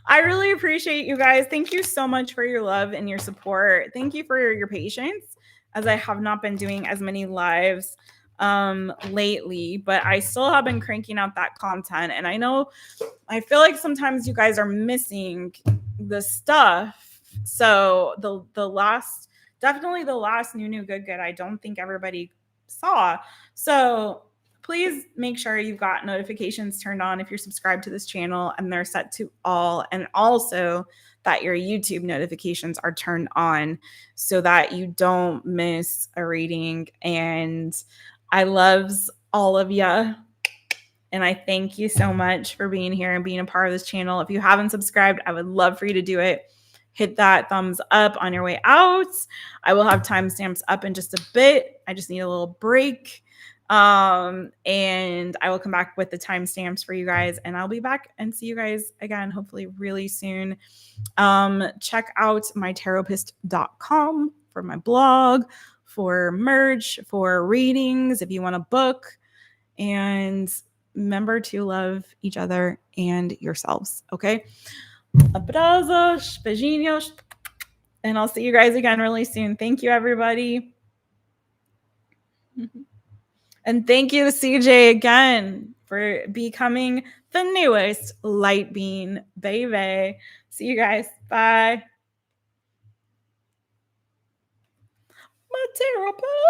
I really appreciate you guys. Thank you so much for your love and your support. Thank you for your patience, as I have not been doing as many lives lately, but I still have been cranking out that content. And I feel like sometimes you guys are missing the stuff. So definitely the last new good, I don't think everybody saw. So please make sure you've got notifications turned on if you're subscribed to this channel, and they're set to all, and also that your YouTube notifications are turned on so that you don't miss a reading. And I loves all of you. And I thank you so much for being here and being a part of this channel. If you haven't subscribed, I would love for you to do it. Hit that thumbs up on your way out. I will have timestamps up in just a bit. I just need a little break. And I will come back with the timestamps for you guys, and I'll be back and see you guys again, hopefully really soon. Check out mytaropist.com for my blog, for merch, for readings, if you want a book, and remember to love each other and yourselves. Okay. Abrazos, beijinhos, and I'll see you guys again really soon. Thank you, everybody. And thank you to CJ again for becoming the newest light bean baby. See you guys. Bye. My Taropist.